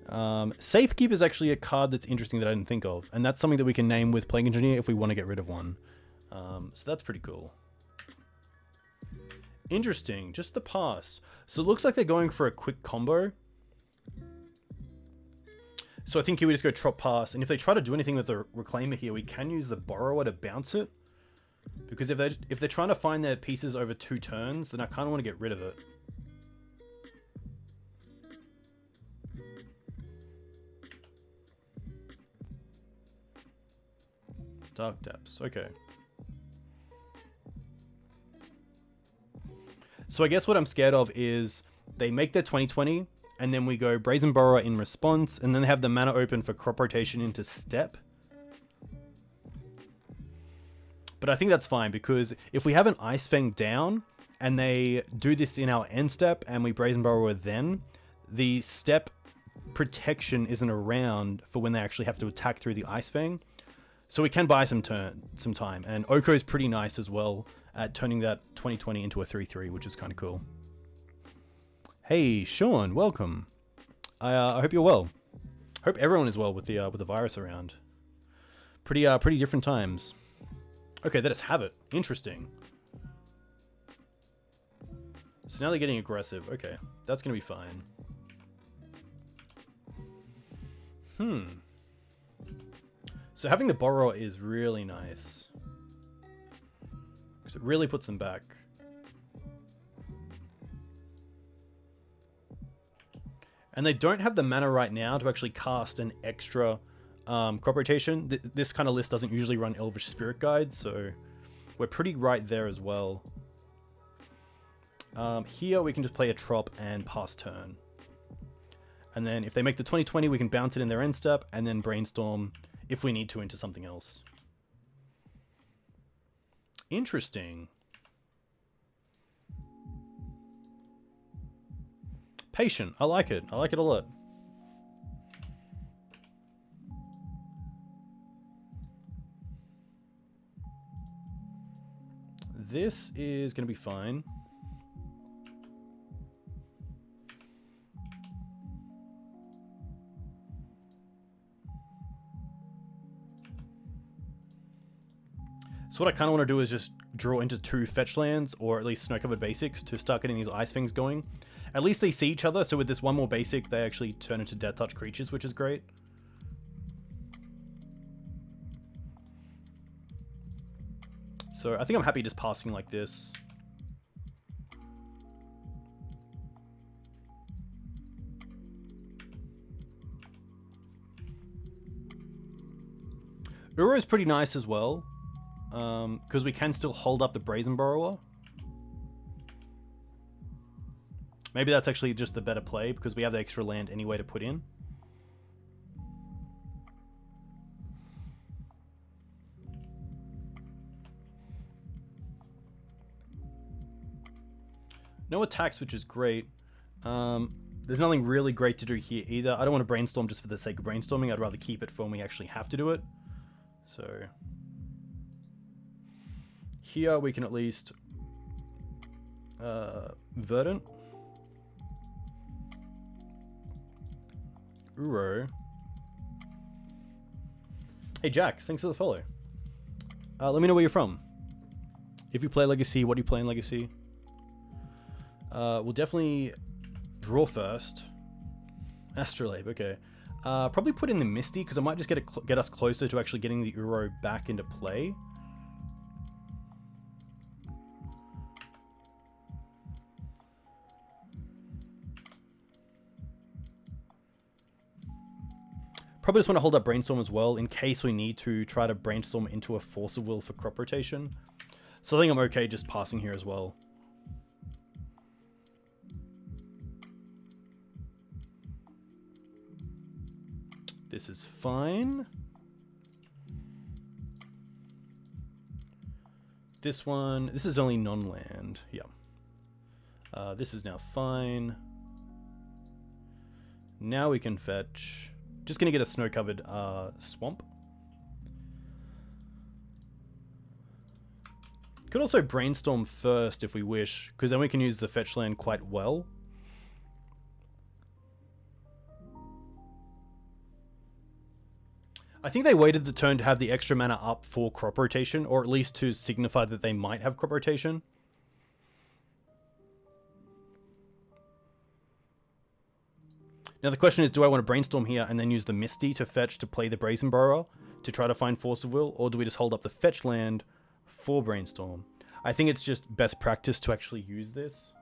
Speaker 1: Safekeep is actually a card that's interesting that I didn't think of, and that's something that we can name with Plague Engineer if we want to get rid of one. So that's pretty cool. Interesting, just the pass. So it looks like they're going for a quick combo. So I think here we just go Trop Pass, and if they try to do anything with the Reclaimer here, we can use the Borrower to bounce it. Because if they're trying to find their pieces over 2 turns, then I kind of want to get rid of it. Dark Depths, okay. So I guess what I'm scared of is they make their 20/20, and then we go Brazen Borrower in response, and then they have the mana open for crop rotation into Step. But I think that's fine, because if we have an Ice-Fang down, and they do this in our end step, and we Brazen Borrower then, the Step protection isn't around for when they actually have to attack through the Ice-Fang. So we can buy some time, and Oko is pretty nice as well at turning that 20/20 into a 3/3, which is kind of cool. Hey, Sean, welcome. I hope you're well. Hope everyone is well with the virus around. Pretty different times. Okay, let us have it. Interesting. So now they're getting aggressive. Okay, that's gonna be fine. So having the Borrower is really nice, because it really puts them back. And they don't have the mana right now to actually cast an extra crop rotation. This kind of list doesn't usually run Elvish Spirit Guide, so we're pretty right there as well. Here we can just play a Trop and pass turn. And then if they make the 20/20, we can bounce it in their end step, and then Brainstorm if we need to into something else. Interesting. Patient. I like it. I like it a lot. This is going to be fine. So what I kind of want to do is just draw into 2 fetch lands, or at least snow-covered basics, to start getting these Ice-Fangs going. At least they see each other, so with this one more basic, they actually turn into Death Touch creatures, which is great. So I think I'm happy just passing like this. Uro is pretty nice as well. because we can still hold up the Brazen Borrower. Maybe that's actually just the better play because we have the extra land anyway to put in. No attacks, which is great. There's nothing really great to do here either. I don't want to brainstorm just for the sake of brainstorming. I'd rather keep it for when we actually have to do it. So here we can at least Verdant. Uro. Hey Jax, thanks for the follow. Let me know where you're from. If you play Legacy, what do you play in Legacy? We'll definitely draw first. Astrolabe, okay. Probably put in the Misty, because it might just get us closer to actually getting the Uro back into play. Probably just want to hold up Brainstorm as well, in case we need to try to Brainstorm into a Force of Will for crop rotation. So I think I'm okay just passing here as well. This is fine. This one, this is only non-land. Yeah. This is now fine. Now we can fetch. Just gonna get a snow-covered swamp. Could also Brainstorm first if we wish, because then we can use the fetch land quite well. I think they waited the turn to have the extra mana up for crop rotation, or at least to signify that they might have crop rotation. Now the question is, do I want to Brainstorm here and then use the Misty to fetch to play the Brazen Borrower to try to find Force of Will, or do we just hold up the fetch land for Brainstorm? I think it's just best practice to actually use this.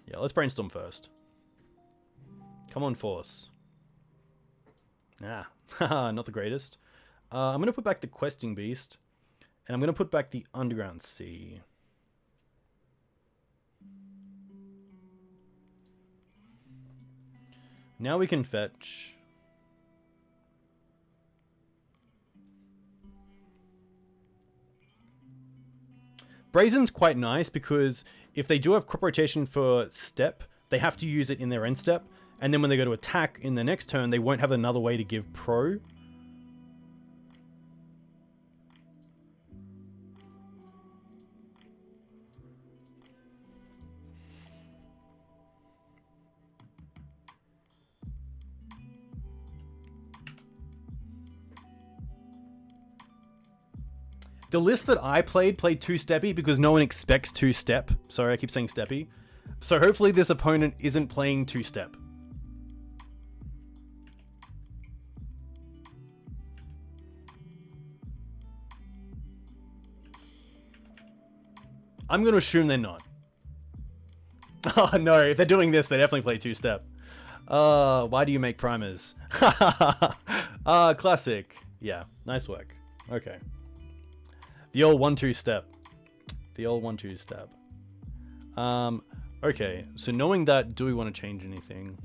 Speaker 1: Yeah, let's Brainstorm first. Come on, Force. Nah, not the greatest. I'm going to put back the Questing Beast, and I'm going to put back the Underground Sea. Now we can fetch. Brazen's quite nice because if they do have crop rotation for step, they have to use it in their end step. And then when they go to attack in the next turn, they won't have another way to give pro. The list that I played two-steppy because no one expects two-step. Sorry, I keep saying steppy. So hopefully this opponent isn't playing two-step. I'm going to assume they're not. Oh no, if they're doing this, they definitely play two-step. Why do you make primers? Classic. Yeah, nice work. Okay. The old 1-2 step. The old 1-2 step. Okay, so knowing that, do we want to change anything?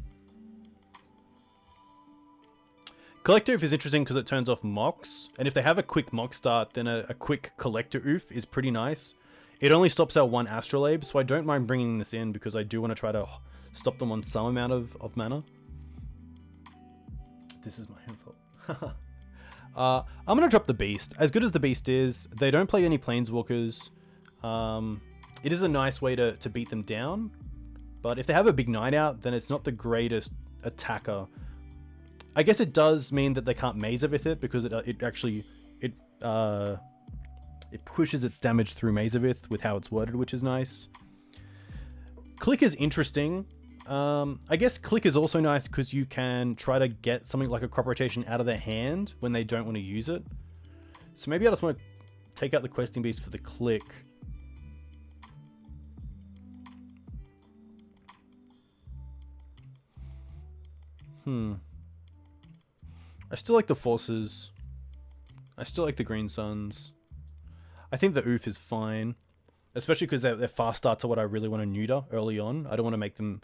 Speaker 1: Collector Ouphe is interesting because it turns off mocks, and if they have a quick mock start, then a quick Collector Ouphe is pretty nice. It only stops our one Astrolabe, so I don't mind bringing this in because I do want to try to stop them on some amount of mana. This is my info. I'm going to drop the Beast. As good as the Beast is, they don't play any Planeswalkers. It is a nice way to beat them down. But if they have a big Night Out, then it's not the greatest attacker. I guess it does mean that they can't Maze with it because it actually pushes its damage through Mazavith with how it's worded, which is nice. Click is interesting. I guess Click is also nice because you can try to get something like a crop rotation out of their hand when they don't want to use it. So maybe I just want to take out the Questing Beast for the Click. I still like the Forces. I still like the Green Suns. I think the Ouphe is fine. Especially because their fast starts are what I really want to neuter early on. I don't want to make them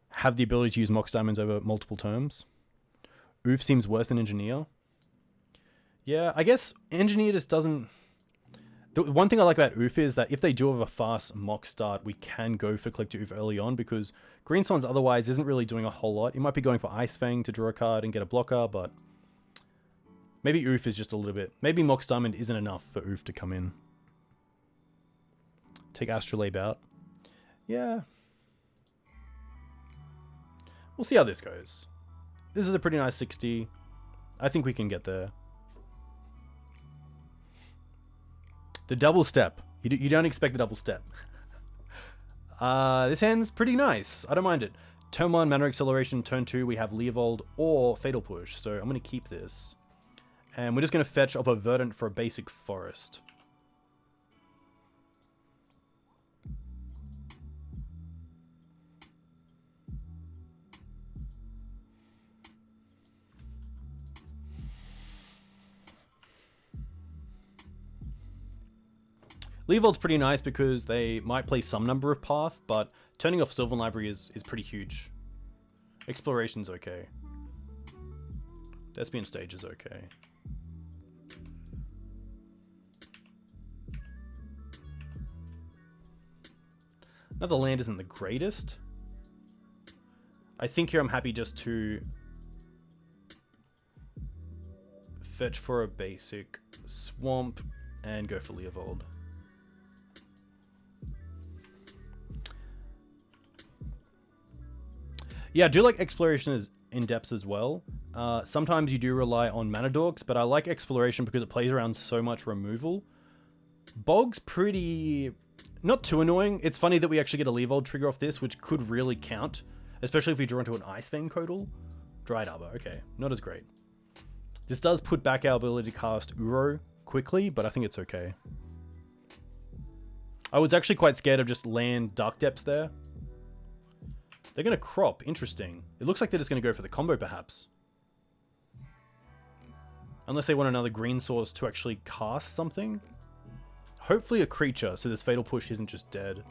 Speaker 1: have the ability to use Mox Diamonds over multiple terms. Ouphe seems worse than Engineer. Yeah, I guess Engineer just doesn't... The one thing I like about Ouphe is that if they do have a fast Mox start, we can go for Collector Ouphe early on, because Green Suns otherwise isn't really doing a whole lot. You might be going for Ice-Fang to draw a card and get a blocker, but maybe Ouphe is just a little bit... Maybe Mox Diamond isn't enough for Ouphe to come in. Take Astrolabe out. Yeah. We'll see how this goes. This is a pretty nice 60. I think we can get there. The double step. You don't expect the double step. This hand's pretty nice. I don't mind it. Turn 1, Mana Acceleration. Turn 2, we have Leovold or Fatal Push. So I'm going to keep this. And we're just going to fetch up a Verdant for a basic forest. Leovold's pretty nice because they might play some number of path, but turning off Sylvan Library is pretty huge. Exploration's okay. Thespian Stage is okay. Another land isn't the greatest. I think here I'm happy just to fetch for a basic swamp and go for Leovold. Yeah, I do like Exploration in depths as well. Sometimes you do rely on Mana Dorks, but I like Exploration because it plays around so much removal. Bog's pretty... not too annoying. It's funny that we actually get a Leovold trigger off this, which could really count. Especially if we draw into an Ice-Fang Coatl. Dryad Arbor, okay. Not as great. This does put back our ability to cast Uro quickly, but I think it's okay. I was actually quite scared of just land Dark Depths there. They're going to crop. Interesting. It looks like they're just going to go for the combo, perhaps. Unless they want another green source to actually cast something. Hopefully a creature, so this Fatal Push isn't just dead.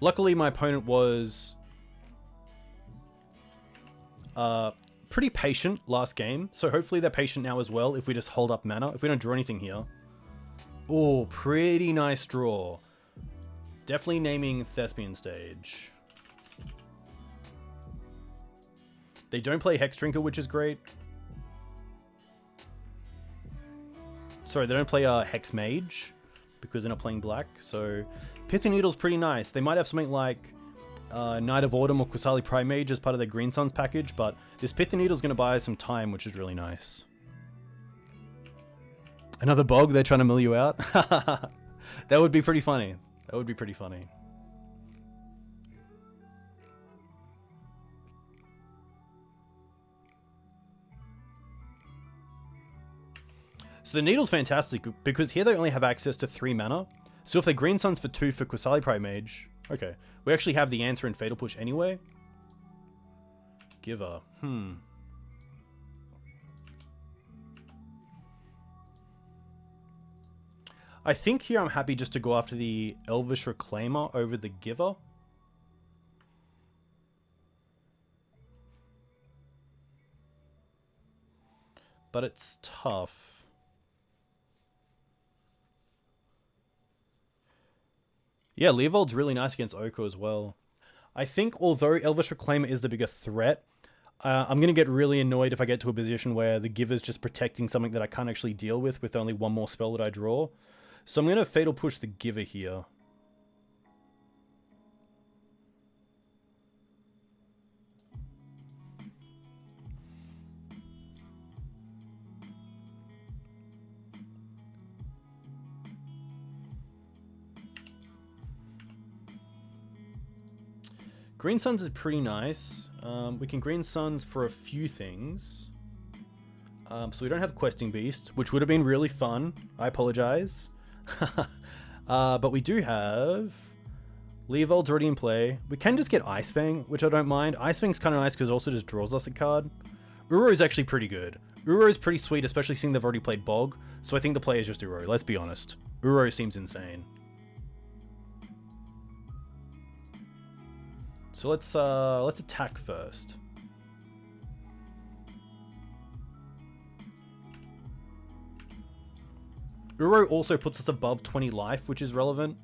Speaker 1: Luckily, my opponent was... pretty patient last game, so hopefully they're patient now as well if we just hold up mana, if we don't draw anything here. Oh, pretty nice draw. Definitely naming Thespian Stage. They don't play Hex Drinker, which is great. Sorry, they don't play Hex Mage, because they're not playing black, so... Pithy Needle's pretty nice. They might have something like... Knight of Autumn or Qasali Primage as part of their Green Suns package, but this Pithy Needle's going to buy us some time, which is really nice. Another bog, they're trying to mill you out? That would be pretty funny. That would be pretty funny. So the Needle's fantastic, because here they only have access to 3 mana. So if they're Green Suns for 2 for Qasali Primage... Okay, we actually have the answer in Fatal Push anyway. Giver. I think here I'm happy just to go after the Elvish Reclaimer over the Giver. But it's tough. Yeah, Leovold's really nice against Oko as well. I think although Elvish Reclaimer is the bigger threat, I'm going to get really annoyed if I get to a position where the Giver's just protecting something that I can't actually deal with only one more spell that I draw. So I'm going to Fatal Push the Giver here. Green Suns is pretty nice. We can Green Suns for a few things. So we don't have Questing Beast, which would have been really fun. I apologize. But we do have Leovold's already in play. We can just get Ice-Fang, which I don't mind. Ice-Fang's kind of nice because it also just draws us a card. Uro is actually pretty good. Uro is pretty sweet, especially seeing they've already played Bog. So I think the play is just Uro, let's be honest. Uro seems insane. So let's attack first. Uro also puts us above 20 life, which is relevant.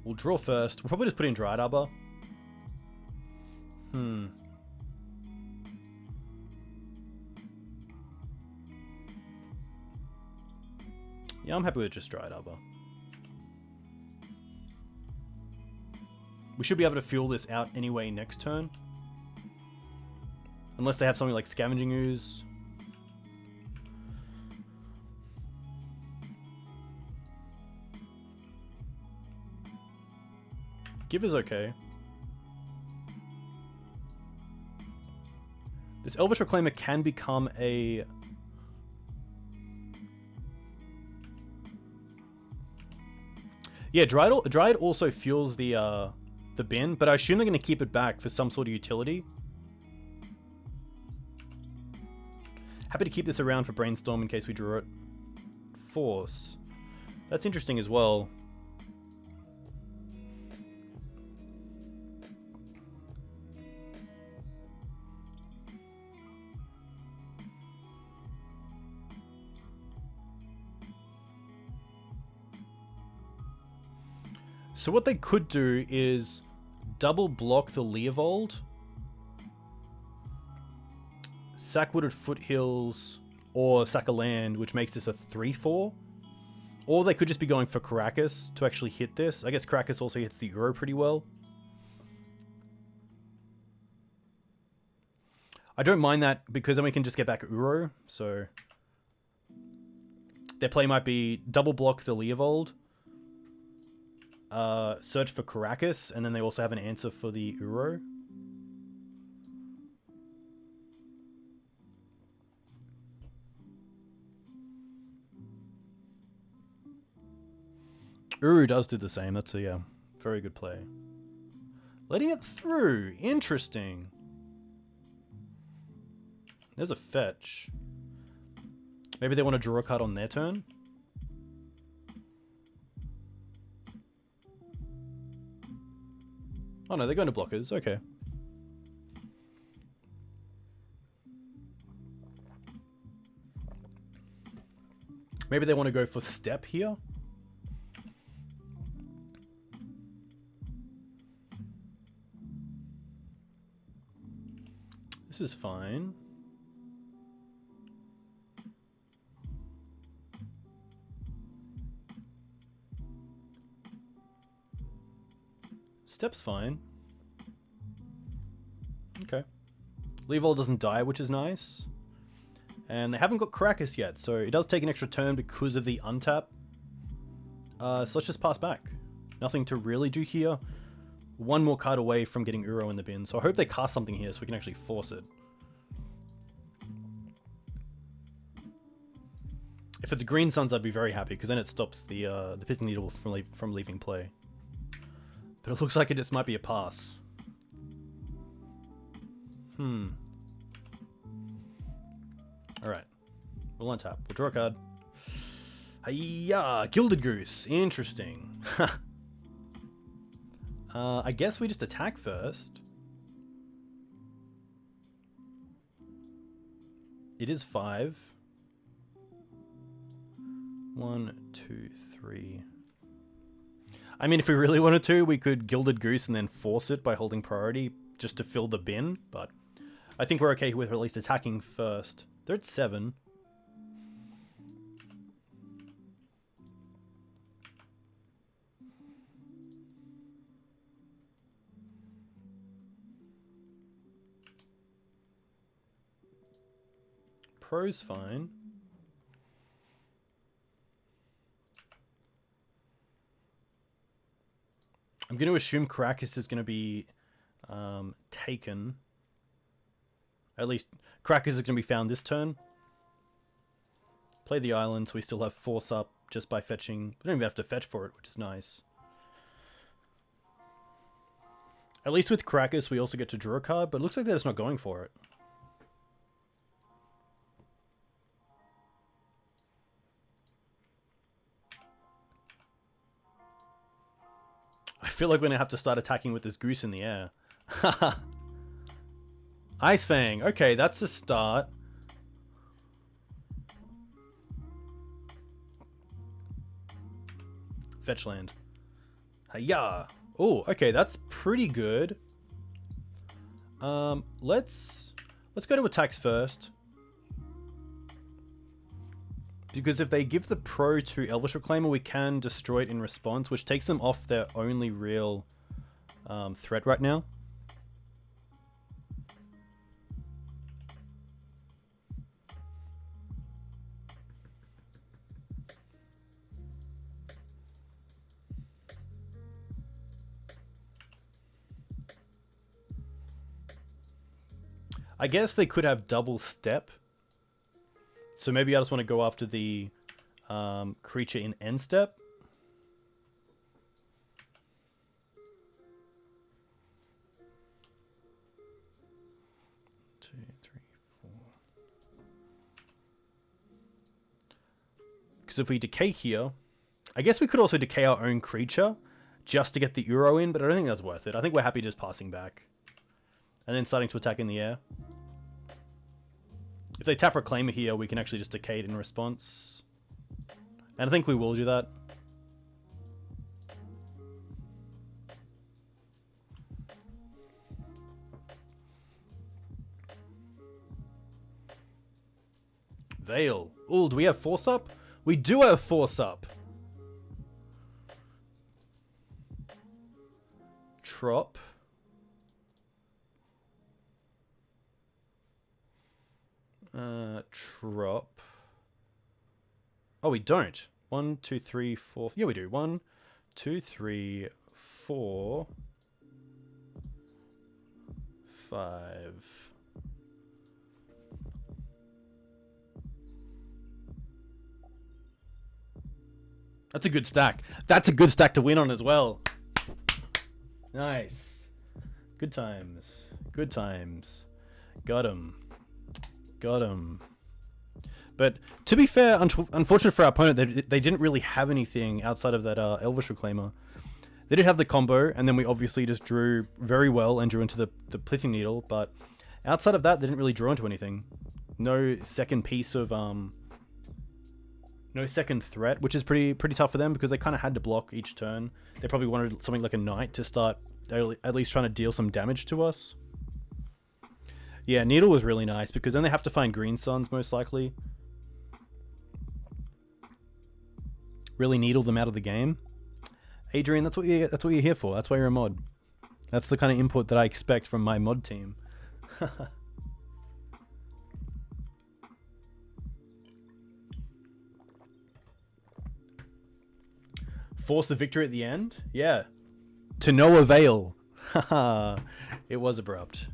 Speaker 1: We'll draw first. We'll probably just put in Dryad Arbor. Yeah, I'm happy with just Dryad Arbor. We should be able to fuel this out anyway next turn. Unless they have something like Scavenging Ooze. Give is okay. This Elvish Reclaimer can become a... Yeah, Dryad also fuels the bin, but I assume they're going to keep it back for some sort of utility. Happy to keep this around for Brainstorm in case we draw it. Force. That's interesting as well. So what they could do is double block the Leovold, sack Wooded Foothills, or sack a land, which makes this a 3/4. Or they could just be going for Karakas to actually hit this. I guess Karakas also hits the Uro pretty well. I don't mind that because then we can just get back Uro. So their play might be double block the Leovold, search for Karakas, and then they also have an answer for the Uro. Uru does do the same. That's a very good play. Letting it through. Interesting. There's a fetch. Maybe they want to draw a card on their turn. Oh no, they're going to blockers. Okay. Maybe they want to go for step here. This is fine. Step's fine. Okay. Leovold doesn't die, which is nice. And they haven't got Karakas yet, so it does take an extra turn because of the untap. So let's just pass back. Nothing to really do here. One more card away from getting Uro in the bin, so I hope they cast something here so we can actually force it. If it's Green Suns, I'd be very happy, because then it stops the Pithing Needle from leaving play. But it looks like it just might be a pass. Alright. We'll untap. We'll draw a card. Hiya! Gilded Goose. Interesting. I guess we just attack first. It is 5. 1, 2, 3. I mean, if we really wanted to, we could Gilded Goose and then force it by holding priority just to fill the bin, but I think we're okay with at least attacking first. They're at 7. Pro's fine. going to assume Karakas is going to be taken. At least Karakas is going to be found this turn. Play the island, so we still have force up just by fetching. We don't even have to fetch for it, which is nice. At least with Karakas, we also get to draw a card, but it looks like they're just not going for it. I feel like we're going to have to start attacking with this goose in the air. Ice-Fang. Okay, that's a start. Fetch land. Hiya! Oh, okay, that's pretty good. Let's go to attacks first. Because if they give the pro to Elvish Reclaimer, we can destroy it in response, which takes them off their only real threat right now. I guess they could have double step. So maybe I just want to go after the creature in end step. Two, three, four. Because if we decay here, I guess we could also decay our own creature just to get the Euro in, but I don't think that's worth it. I think we're happy just passing back. And then starting to attack in the air. If they tap Reclaimer here, we can actually just decay it in response. And I think we will do that. Veil. Ooh, do we have force up? We do have force up. Trop. Trop. Oh, we don't. 1, 2, 3, 4. Yeah, we do. 1, 2, 3, 4, 5. That's a good stack. That's a good stack to win on as well. Nice. Good times. Good times. Got him. Got him. But to be fair, unfortunate for our opponent, they didn't really have anything outside of that Elvish Reclaimer. They did have the combo, and then we obviously just drew very well and drew into the Plithing Needle, but outside of that, they didn't really draw into anything. No second piece of... no second threat, which is pretty tough for them because they kind of had to block each turn. They probably wanted something like a Knight to start at least trying to deal some damage to us. Yeah, Needle was really nice because then they have to find Green Suns most likely. Really needle them out of the game. Adrian, that's what you're here for. That's why you're a mod. That's the kind of input that I expect from my mod team. Force the victory at the end? Yeah. To no avail. Haha. It was abrupt.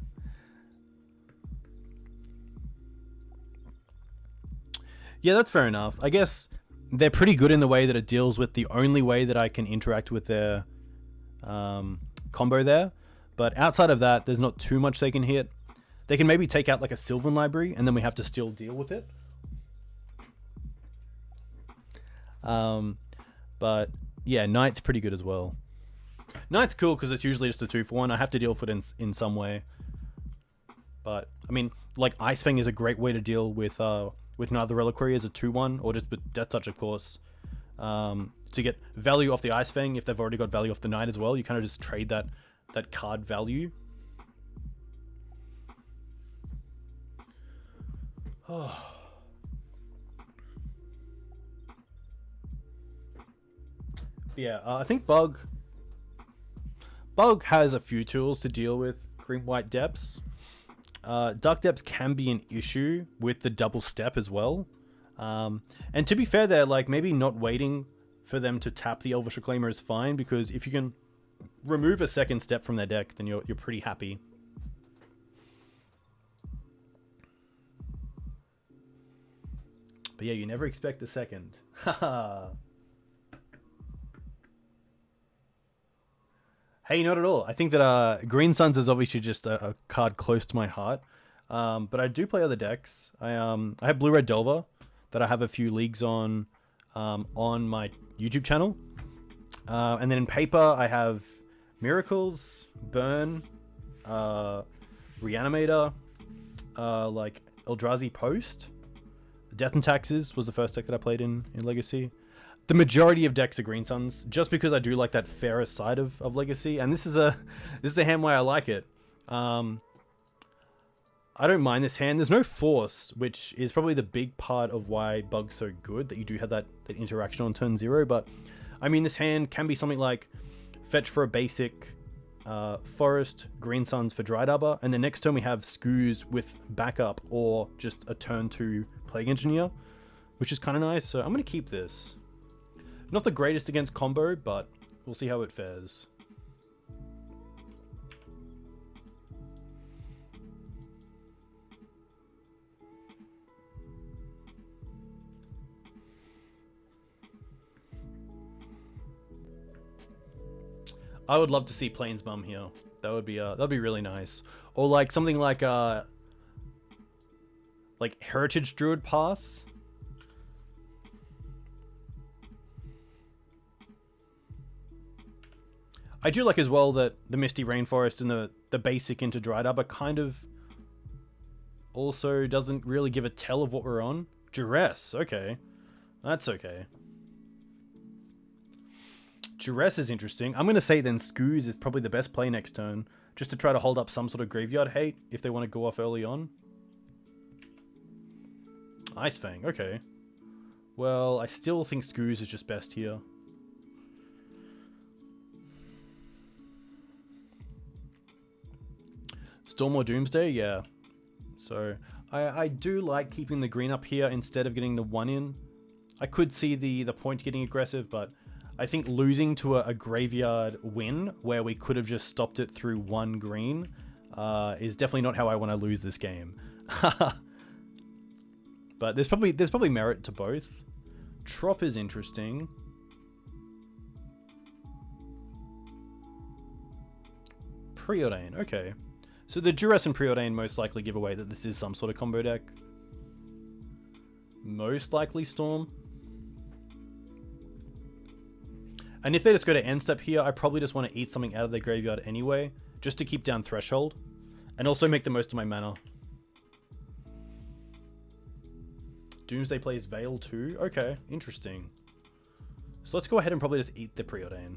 Speaker 1: Yeah, that's fair enough. I guess they're pretty good in the way that it deals with the only way that I can interact with their combo there. But outside of that, there's not too much they can hit. They can maybe take out like a Sylvan Library, and then we have to still deal with it. But yeah, Knight's pretty good as well. Knight's cool because it's usually just a 2-for-1. I have to deal with it in some way. But, I mean, like Ice-Fang is a great way to deal with neither Reliquary as a 2-1, or just with Death Touch, of course. To get value off the Ice-Fang, if they've already got value off the Knight as well, you kind of just trade that card value. Oh. Yeah, I think BUG has a few tools to deal with green-white depths. Dark depths can be an issue with the double step as well. And to be fair, they're like maybe not waiting for them to tap the Elvish Reclaimer is fine, because if you can remove a second step from their deck, then you're pretty happy. But yeah, you never expect the second. Haha. Hey, not at all. I think that Green Suns is obviously just a card close to my heart. But I do play other decks. I have Blue Red Delver that I have a few leagues on my YouTube channel. And then in paper, I have Miracles, Burn, Reanimator, like Eldrazi Post. Death and Taxes was the first deck that I played in Legacy. The majority of decks are Green Suns, just because I do like that fairer side of Legacy, and this is a hand why I like it. I don't mind this hand. There's no force, which is probably the big part of why Bug's so good, that you do have that interaction on turn 0, but I mean, this hand can be something like fetch for a basic, Forest, Green Suns for Dryad Arbor, and the next turn we have Scooze with backup, or just a turn 2 Plague Engineer, which is kind of nice, so I'm going to keep this. Not the greatest against combo, but we'll see how it fares. I would love to see Plains Mum here. That would be really nice. Or like something like Heritage Druid Pass. I do like as well that the Misty Rainforest and the basic into Dryad Arbor kind of also doesn't really give a tell of what we're on. Duress, okay. That's okay. Duress is interesting. I'm going to say then Scooze is probably the best play next turn, just to try to hold up some sort of graveyard hate if they want to go off early on. Ice-Fang, okay. Well, I still think Scooze is just best here. Storm or Doomsday, yeah. So I do like keeping the green up here instead of getting the 1 in. I could see the point getting aggressive, but I think losing to a graveyard win where we could have just stopped it through 1 green is definitely not how I want to lose this game. But there's probably merit to both. Trop is interesting. Preordain, okay. So the Duress and Preordain most likely give away that this is some sort of combo deck. Most likely Storm. And if they just go to end step here, I probably just want to eat something out of their graveyard anyway, just to keep down Threshold, and also make the most of my mana. Doomsday plays Veil too? Okay, interesting. So let's go ahead and probably just eat the Preordain.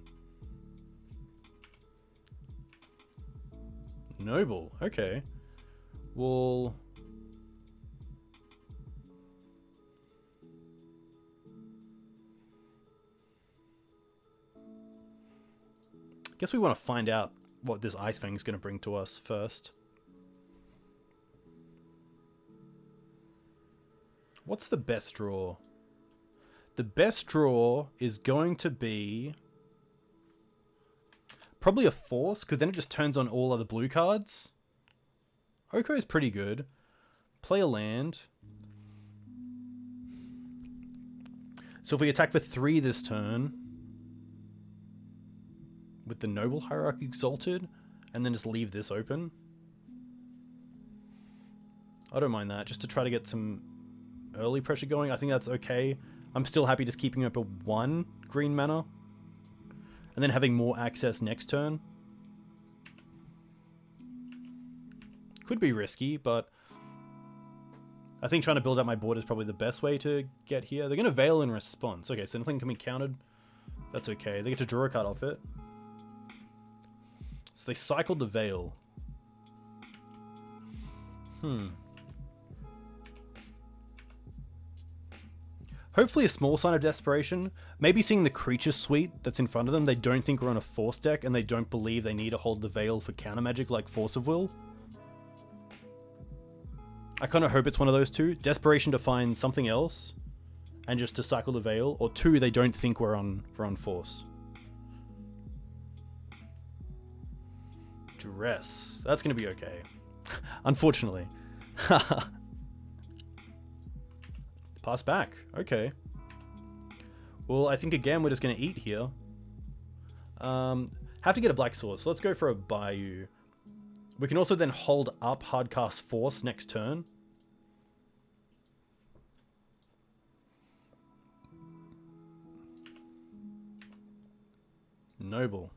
Speaker 1: Noble, okay. Well... guess we want to find out what this Ice-Fang is going to bring to us first. What's the best draw? The best draw is going to be probably a Force, because then it just turns on all other blue cards. Oko is pretty good. Play a land. So if we attack for 3 this turn, with the Noble Hierarch Exalted, and then just leave this open. I don't mind that, just to try to get some early pressure going. I think that's okay. I'm still happy just keeping up a 1 green mana, and then having more access next turn. Could be risky, but I think trying to build up my board is probably the best way to get here. They're going to Veil in response. Okay, so nothing can be countered. That's okay. They get to draw a card off it. So they cycled the Veil. Hopefully a small sign of desperation. Maybe seeing the creature suite that's in front of them. They don't think we're on a Force deck, and they don't believe they need to hold the Veil for counter magic like Force of Will. I kind of hope it's one of those two. Desperation to find something else, and just to cycle the Veil. Or 2, they don't think we're on Force. Dress. That's going to be okay. Unfortunately. Pass back. Okay. Well, I think again we're just going to eat here. Have to get a black source. So let's go for a Bayou. We can also then hold up Hardcast Force next turn. Noble.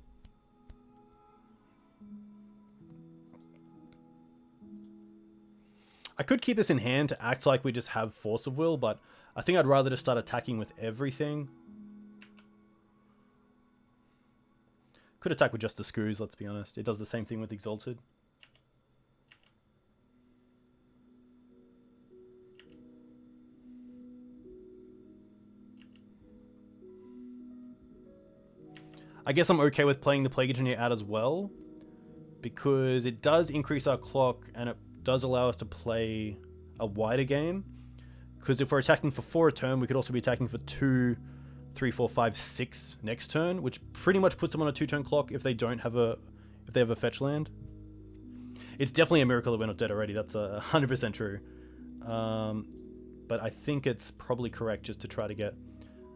Speaker 1: I could keep this in hand to act like we just have Force of Will, but I think I'd rather just start attacking with everything. Could attack with just the Screws, let's be honest. It does the same thing with Exalted. I guess I'm okay with playing the Plague Engineer out as well, because it does increase our clock and it does allow us to play a wider game. Because if we're attacking for 4 a turn, we could also be attacking for 2, 3, 4, 5, 6 next turn, which pretty much puts them on a 2-turn clock if they don't have a fetch land. It's definitely a miracle that we're not dead already. That's 100% true. But I think it's probably correct just to try to get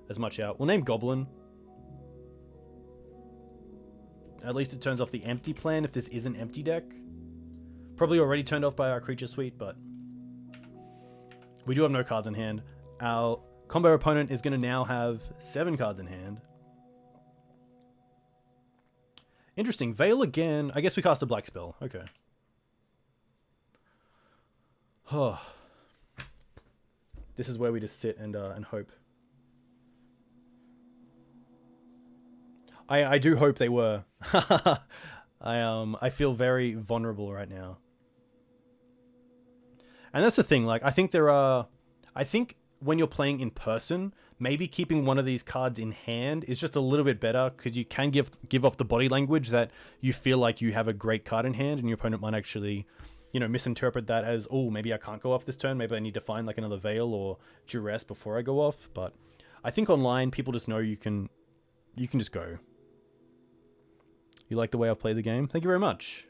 Speaker 1: as much out. We'll name Goblin. At least it turns off the empty plan if this is an empty deck. Probably already turned off by our creature suite, but we do have no cards in hand. Our combo opponent is going to now have 7 cards in hand. Interesting. Veil again. I guess we cast a black spell. Okay. Oh. This is where we just sit and hope. I do hope they were. I feel very vulnerable right now. And that's the thing, like, I think when you're playing in person, maybe keeping one of these cards in hand is just a little bit better, because you can give off the body language that you feel like you have a great card in hand, and your opponent might actually, you know, misinterpret that as, oh, maybe I can't go off this turn, maybe I need to find like another Veil or Duress before I go off. But I think online people just know you can just go. You like the way I've played the game? Thank you very much.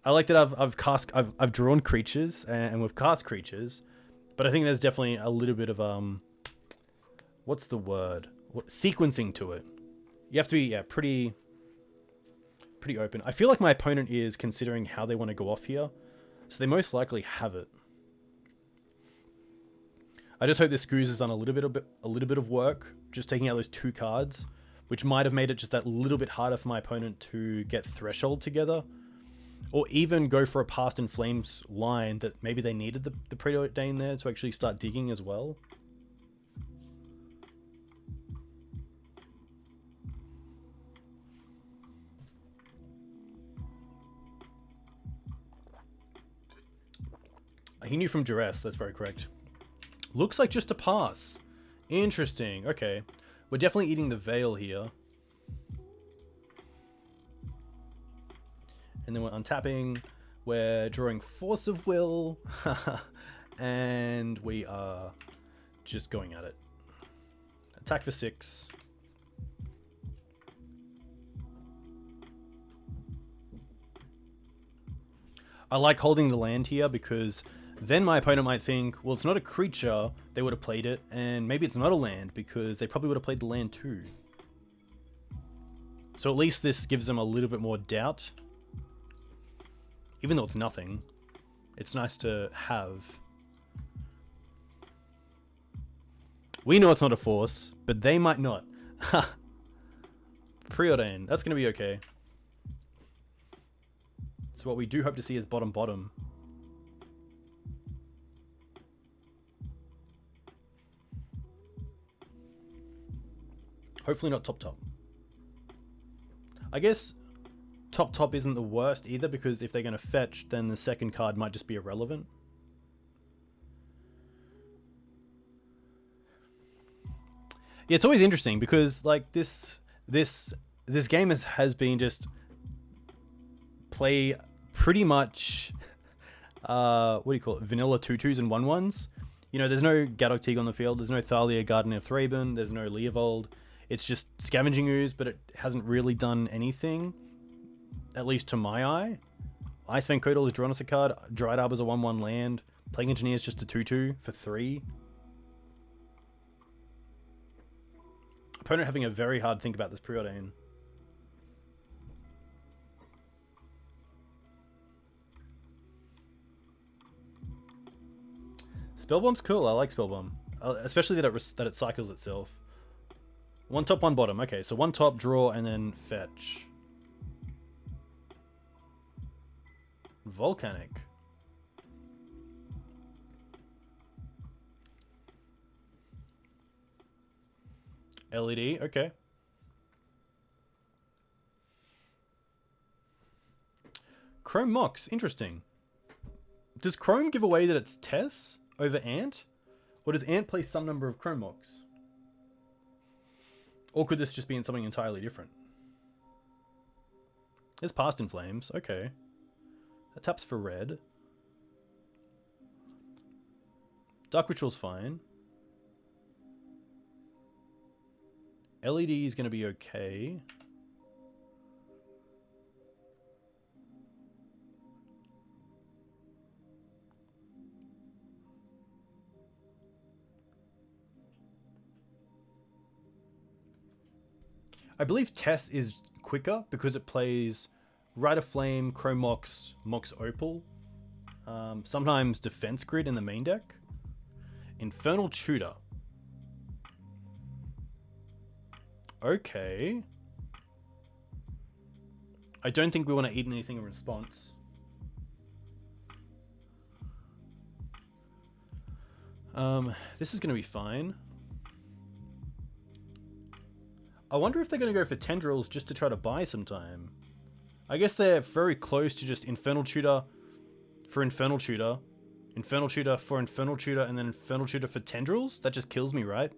Speaker 1: I like that I've drawn creatures and we've cast creatures, but I think there's definitely a little bit of what's the word? Sequencing to it. You have to be pretty open. I feel like my opponent is considering how they want to go off here, so they most likely have it. I just hope this Screws has done a little bit of work, just taking out those 2 cards, which might have made it just that little bit harder for my opponent to get Threshold together. Or even go for a Past in Flames line that maybe they needed the Preordain there to actually start digging as well. He knew from Duress, that's very correct. Looks like just a pass. Interesting, okay. We're definitely eating the Veil here. And then we're untapping. We're drawing Force of Will. And we are just going at it. Attack for 6. I like holding the land here because then my opponent might think, well, it's not a creature, they would have played it, and maybe it's not a land because they probably would have played the land too. So at least this gives them a little bit more doubt. Even though it's nothing, it's nice to have. We know it's not a force, but they might not. Preordain, that's going to be okay. So what we do hope to see is bottom. Hopefully not top. I guess top isn't the worst either, because if they're going to fetch, then the second card might just be irrelevant. Yeah, it's always interesting because like this game has been just play pretty much what do you call it? Vanilla 2/2s and 1/1s. You know, there's no Gadok Teeg on the field, there's no Thalia, Garden of Thraben, there's no Leovold. It's just Scavenging Ooze, but it hasn't really done anything. at least to my eye. Ice-Fang Coatl is drawn as a card. Dryad Arbor is a 1/1 land. Plague Engineer is just a 2/2 for 3. Opponent having a very hard think about this Preordain. Spellbomb's cool. I like Spellbomb, especially that it cycles itself. 1 top, 1 bottom. Okay, so 1 top, draw, and then fetch. Volcanic. LED, okay. Chrome Mox, interesting. Does Chrome give away that it's Tess over Ant? Or does Ant play some number of Chrome Mox? Or could this just be in something entirely different? It's Past in Flames, okay. That taps for red. Dark Ritual's fine. LED is going to be okay. I believe Tess is quicker because it plays Rite of Flame, Chrome Mox, Mox Opal. Sometimes Defense Grid in the main deck. Infernal Tutor. Okay. I don't think we want to eat anything in response. This is going to be fine. I wonder if they're going to go for Tendrils just to try to buy some time. I guess they're very close to just Infernal Tutor for Infernal Tutor, Infernal Tutor for Infernal Tutor, and then Infernal Tutor for Tendrils? That just kills me, right?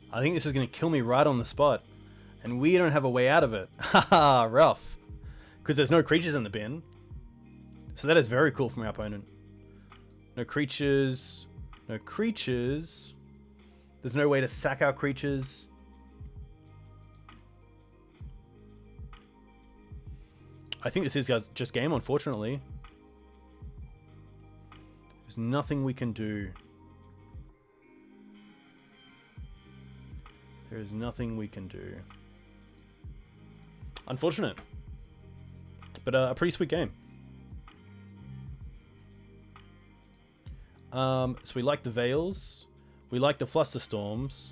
Speaker 1: I think this is going to kill me right on the spot. And we don't have a way out of it. Haha, rough. Because there's no creatures in the bin. So that is very cool from our opponent. No creatures. No creatures. There's no way to sack our creatures. I think this is just game, unfortunately. There's nothing we can do. There is nothing we can do. Unfortunate. But a pretty sweet game. So we like the Veils. We like the Flusterstorms.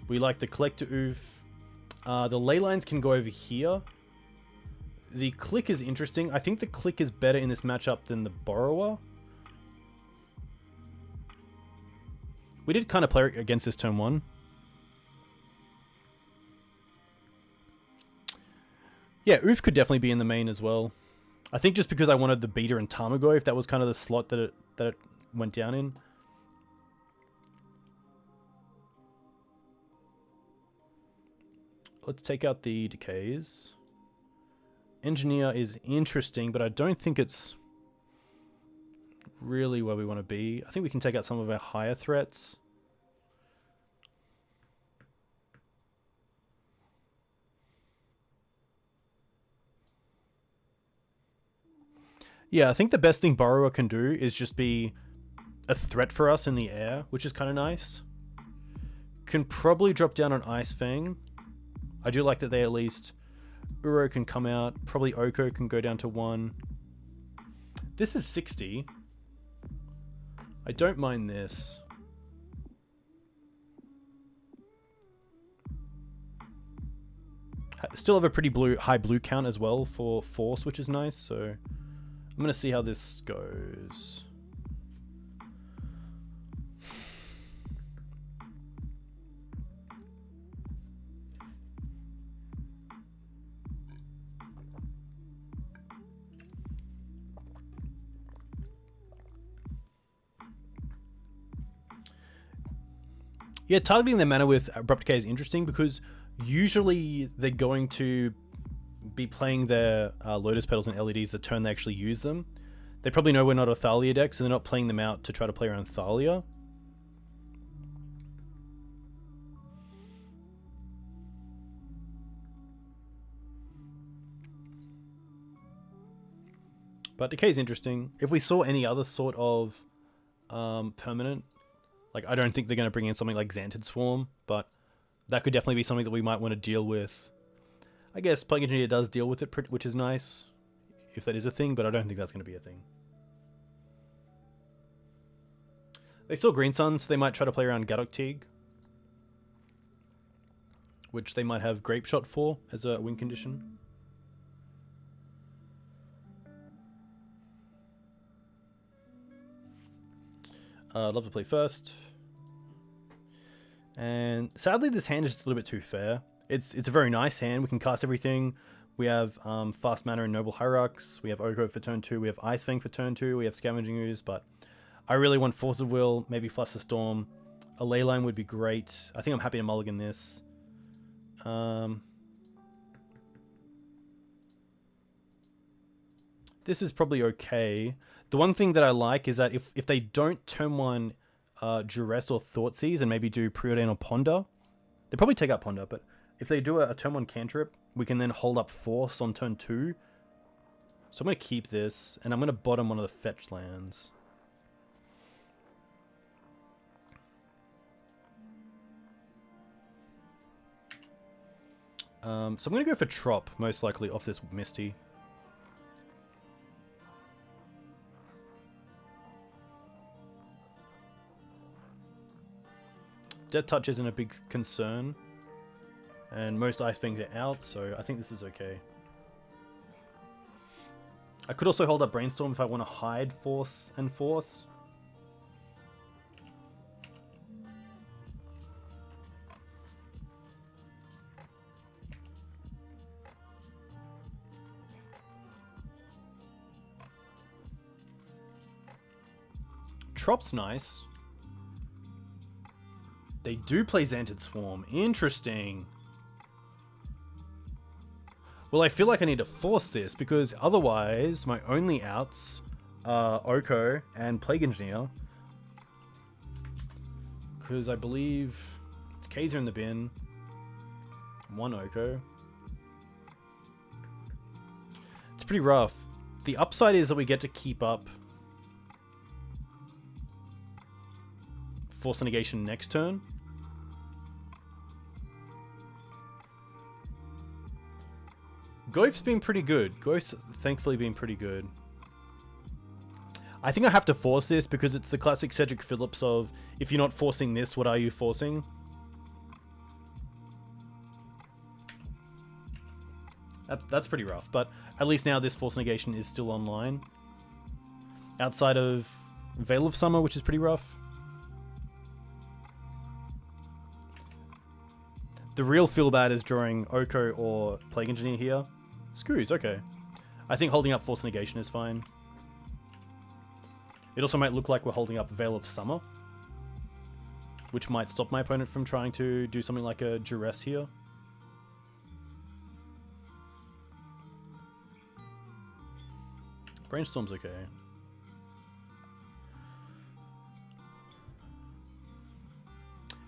Speaker 1: We like the Collector Ouphe. The ley lines can go over here. The Click is interesting. I think the Click is better in this matchup than the Borrower. We did kind of play against this turn 1. Yeah, Ouphe could definitely be in the main as well. I think just because I wanted the Beater and Tarmogoyf, that was kind of the slot that it went down in. Let's take out the Decays. Engineer is interesting, but I don't think it's really where we want to be. I think we can take out some of our higher threats. Yeah, I think the best thing Borrower can do is just be a threat for us in the air, which is kind of nice. Can probably drop down on Ice-Fang. I do like that they at least... Uro can come out. Probably Oko can go down to 1. This is 60. I don't mind this. Still have a pretty high blue count as well for Force, which is nice, so... I'm going to see how this goes. Yeah, targeting their mana with Abrupt Decay is interesting because usually they're going to be playing their Lotus Petals and LEDs the turn they actually use them. They probably know we're not a Thalia deck, so they're not playing them out to try to play around Thalia. But Decay is interesting. If we saw any other sort of permanent, like I don't think they're going to bring in something like Xanted Swarm, but that could definitely be something that we might want to deal with. I guess Plague Engineer does deal with it, which is nice, if that is a thing, but I don't think that's going to be a thing. They saw Green Sun, so they might try to play around Gadok Teague, which they might have Grape Shot for as a win condition. I'd love to play first. And sadly, this hand is just a little bit too fair. It's a very nice hand. We can cast everything. We have Fast Mana and Noble Hierarchs. We have Aggro for turn 2. We have Ice-Fang for turn 2. We have Scavenging Ooze, but I really want Force of Will, maybe Flusterstorm. A Leyline would be great. I think I'm happy to mulligan this. This is probably okay. The one thing that I like is that if they don't turn 1 Duress or Thoughtseize and maybe do Preordain or Ponder, they probably take out Ponder, but if they do a turn 1 cantrip, we can then hold up Force on turn 2. So I'm going to keep this, and I'm going to bottom one of the fetch lands. So I'm going to go for Trop, most likely, off this Misty. Death Touch isn't a big concern. And most Ice-Fangs are out, so I think this is okay. I could also hold up Brainstorm if I want to hide Force and Force. Trop's nice. They do play Xanted Swarm. Interesting. Well, I feel like I need to force this because otherwise my only outs are Oko and Plague Engineer. Because I believe K's are in the bin. 1 Oko. It's pretty rough. The upside is that we get to keep up Force of Negation next turn. Goyf's been pretty good. Goyf's thankfully been pretty good. I think I have to force this because it's the classic Cedric Phillips of, if you're not forcing this, what are you forcing? That's pretty rough, but at least now this Force Negation is still online. Outside of Veil of Summer, which is pretty rough. The real feel bad is drawing Oko or Plague Engineer here. Screws, okay. I think holding up Force Negation is fine. It also might look like we're holding up Veil of Summer, which might stop my opponent from trying to do something like a Duress here. Brainstorm's okay.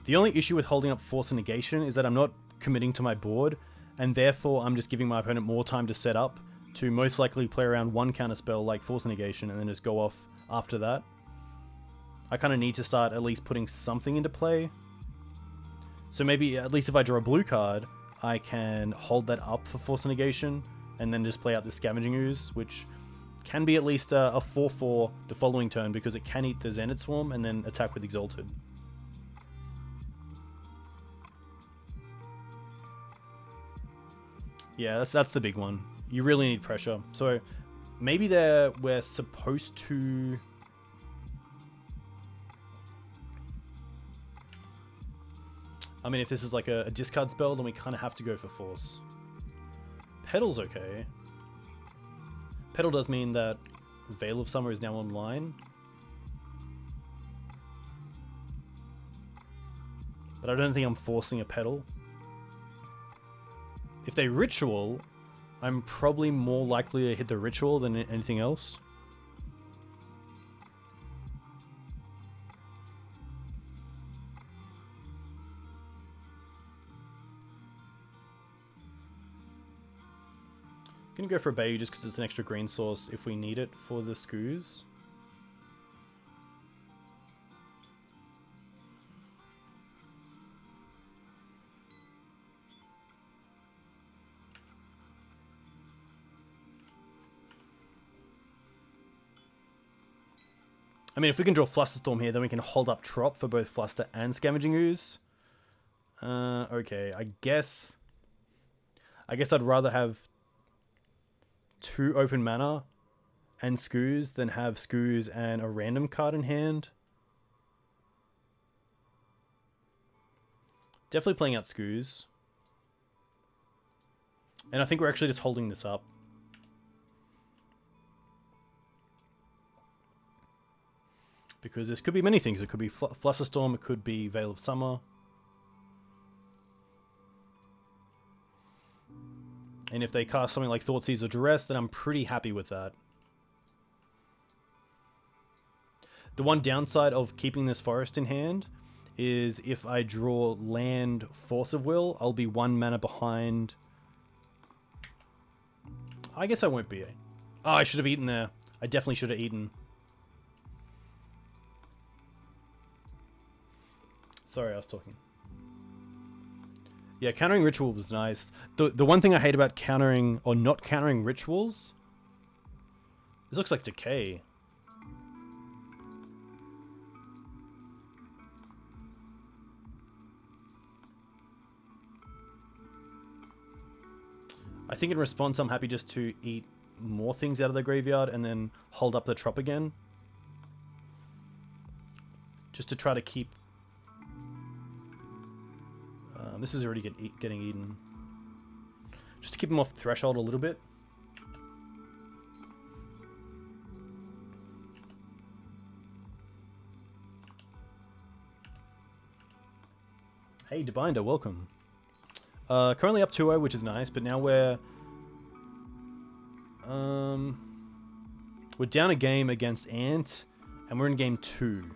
Speaker 1: The only issue with holding up Force of Negation is that I'm not committing to my board, and therefore I'm just giving my opponent more time to set up to most likely play around 1 counterspell like Force of Negation and then just go off after that. I kind of need to start at least putting something into play. So maybe at least if I draw a blue card, I can hold that up for Force of Negation and then just play out the Scavenging Ooze, which can be at least a 4/4 the following turn because it can eat the Zenith Swarm and then attack with Exalted. Yeah, that's the big one. You really need pressure. So maybe we're supposed to... I mean, if this is like a discard spell, then we kind of have to go for Force. Petal's okay. Petal does mean that Veil of Summer is now online. But I don't think I'm forcing a Petal. If they Ritual, I'm probably more likely to hit the Ritual than anything else. Gonna go for a Bayou just because it's an extra green source if we need it for the Scoos. I mean, if we can draw Flusterstorm here, then we can hold up Trop for both Fluster and Scavenging Ooze. Okay, I guess I'd rather have 2 open mana and Scoos than have Scoos and a random card in hand. Definitely playing out Scoos. And I think we're actually just holding this up. Because this could be many things. It could be Flusterstorm, it could be Veil of Summer. And if they cast something like Thoughtseize or Duress, then I'm pretty happy with that. The one downside of keeping this forest in hand is if I draw land Force of Will, I'll be 1 mana behind. I guess I won't be. Oh, I should have eaten there. I definitely should have eaten. Sorry, I was talking. Yeah, countering Ritual was nice. The one thing I hate about countering or not countering Rituals... This looks like Decay. I think in response I'm happy just to eat more things out of the graveyard and then hold up the Trop again. Just to try to keep... this is already getting eaten. Just to keep him off threshold a little bit. Hey, Debinder, welcome. Currently up 2-0, which is nice, but now we're down a game against Ant, and we're in game 2.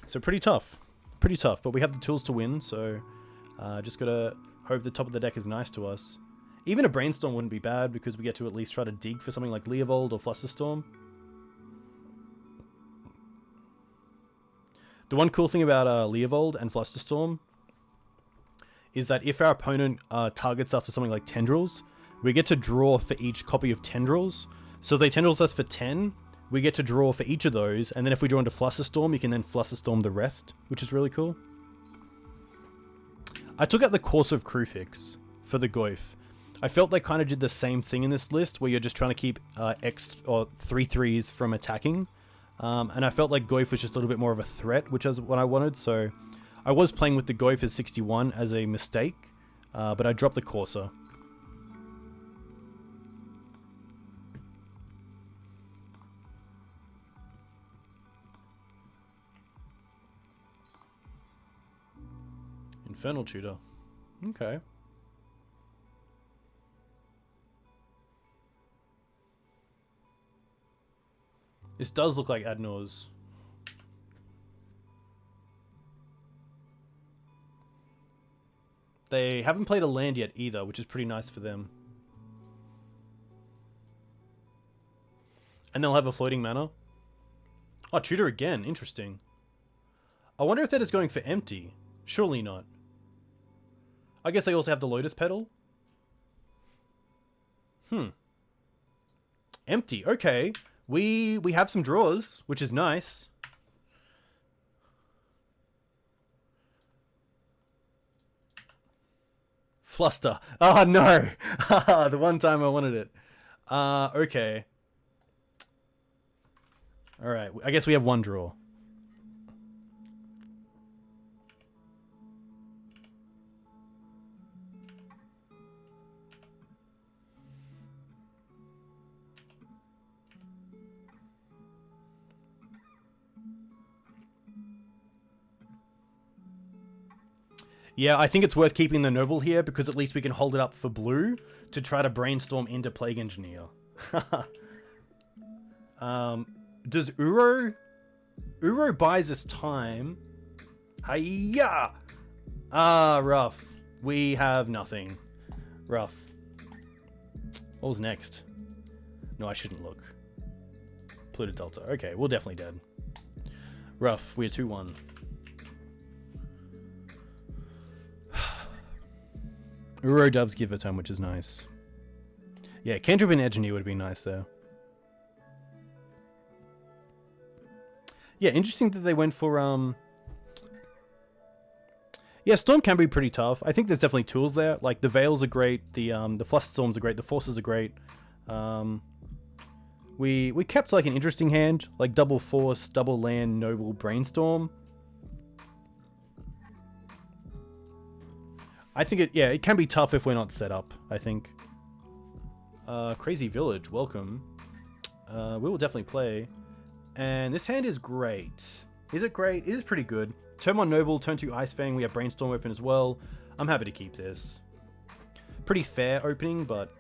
Speaker 1: So pretty tough, but we have the tools to win, so just gotta hope the top of the deck is nice to us. Even a Brainstorm wouldn't be bad, because we get to at least try to dig for something like Leovold or Flusterstorm. The one cool thing about Leovold and Flusterstorm is that if our opponent targets us with something like Tendrils, we get to draw for each copy of Tendrils. So if they Tendrils us for 10, we get to draw for each of those, and then if we draw into Flusterstorm, you can then Flusterstorm the rest, which is really cool. I took out the Force of Negation for the Goyf. I felt they kind of did the same thing in this list, where you're just trying to keep 3/3s from attacking. And I felt like Goyf was just a little bit more of a threat, which is what I wanted, so I was playing with the Goyf as 61 as a mistake, but I dropped the Corsair. Infernal Tutor. Okay. This does look like Adnor's. They haven't played a land yet either, which is pretty nice for them. And they'll have a floating mana. Oh, Tutor again. Interesting. I wonder if they're just going for empty. Surely not. I guess they also have the Lotus Petal. Empty. Okay. We have some draws, which is nice. Fluster. Oh, no. The one time I wanted it. Okay. Alright. I guess we have one draw. Yeah, I think it's worth keeping the Noble here because at least we can hold it up for blue to try to brainstorm into Plague Engineer. Does Uro buys us time? Hiya! Ah, rough. We have nothing. Rough. What was next? No, I shouldn't look. Polluted Delta. Okay, we're definitely dead. Rough. We're 2-1. Uro does give a time, which is nice. Yeah, Cantrip and Engineer would be nice, though. Yeah, interesting that they went for, Yeah, Storm can be pretty tough. I think there's definitely tools there. Like, the Veils are great. The Flusterstorms are great. The Forces are great. We kept, like, an interesting hand. Like, double Force, double Land, Noble, Brainstorm. I think it can be tough if we're not set up, I think. Crazy Village, welcome. We will definitely play. And this hand is great. Is it great? It is pretty good. Turn 1 Noble, turn 2 Ice-Fang. We have Brainstorm open as well. I'm happy to keep this. Pretty fair opening, but...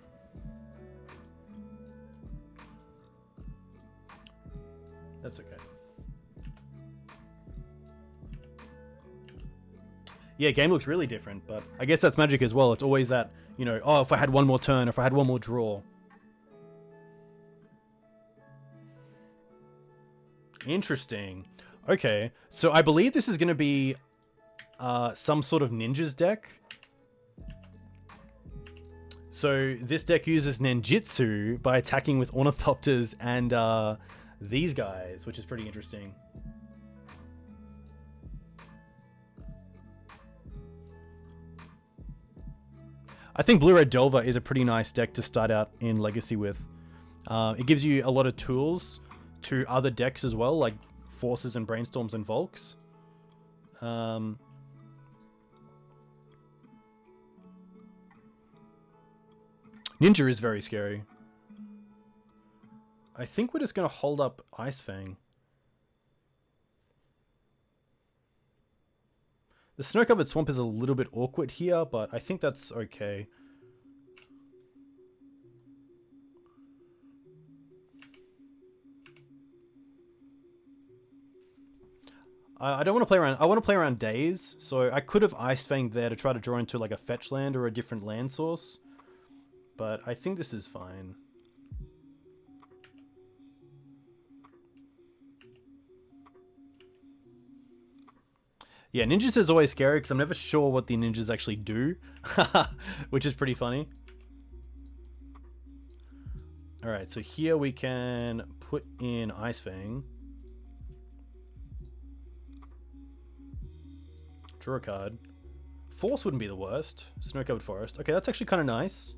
Speaker 1: that's okay. Yeah, game looks really different, but I guess that's Magic as well. It's always that, you know, oh, if I had one more turn, if I had one more draw. Interesting. Okay, so I believe this is going to be some sort of ninjas deck. So this deck uses Ninjutsu by attacking with Ornithopters and these guys, which is pretty interesting. I think Blue-Red Delver is a pretty nice deck to start out in Legacy with. It gives you a lot of tools to other decks as well, like Forces and Brainstorms and Volks. Ninja is very scary. I think we're just going to hold up Ice-Fang. The Snow-Covered Swamp is a little bit awkward here, but I think that's okay. I don't want to play around. I want to play around Days, so I could have Ice-Fang there to try to draw into like a fetch land or a different land source. But I think this is fine. Yeah, ninjas is always scary because I'm never sure what the ninjas actually do, which is pretty funny. All right, so here we can put in Ice-Fang. Draw a card. Force wouldn't be the worst. Snow-Covered Forest. Okay, that's actually kind of nice.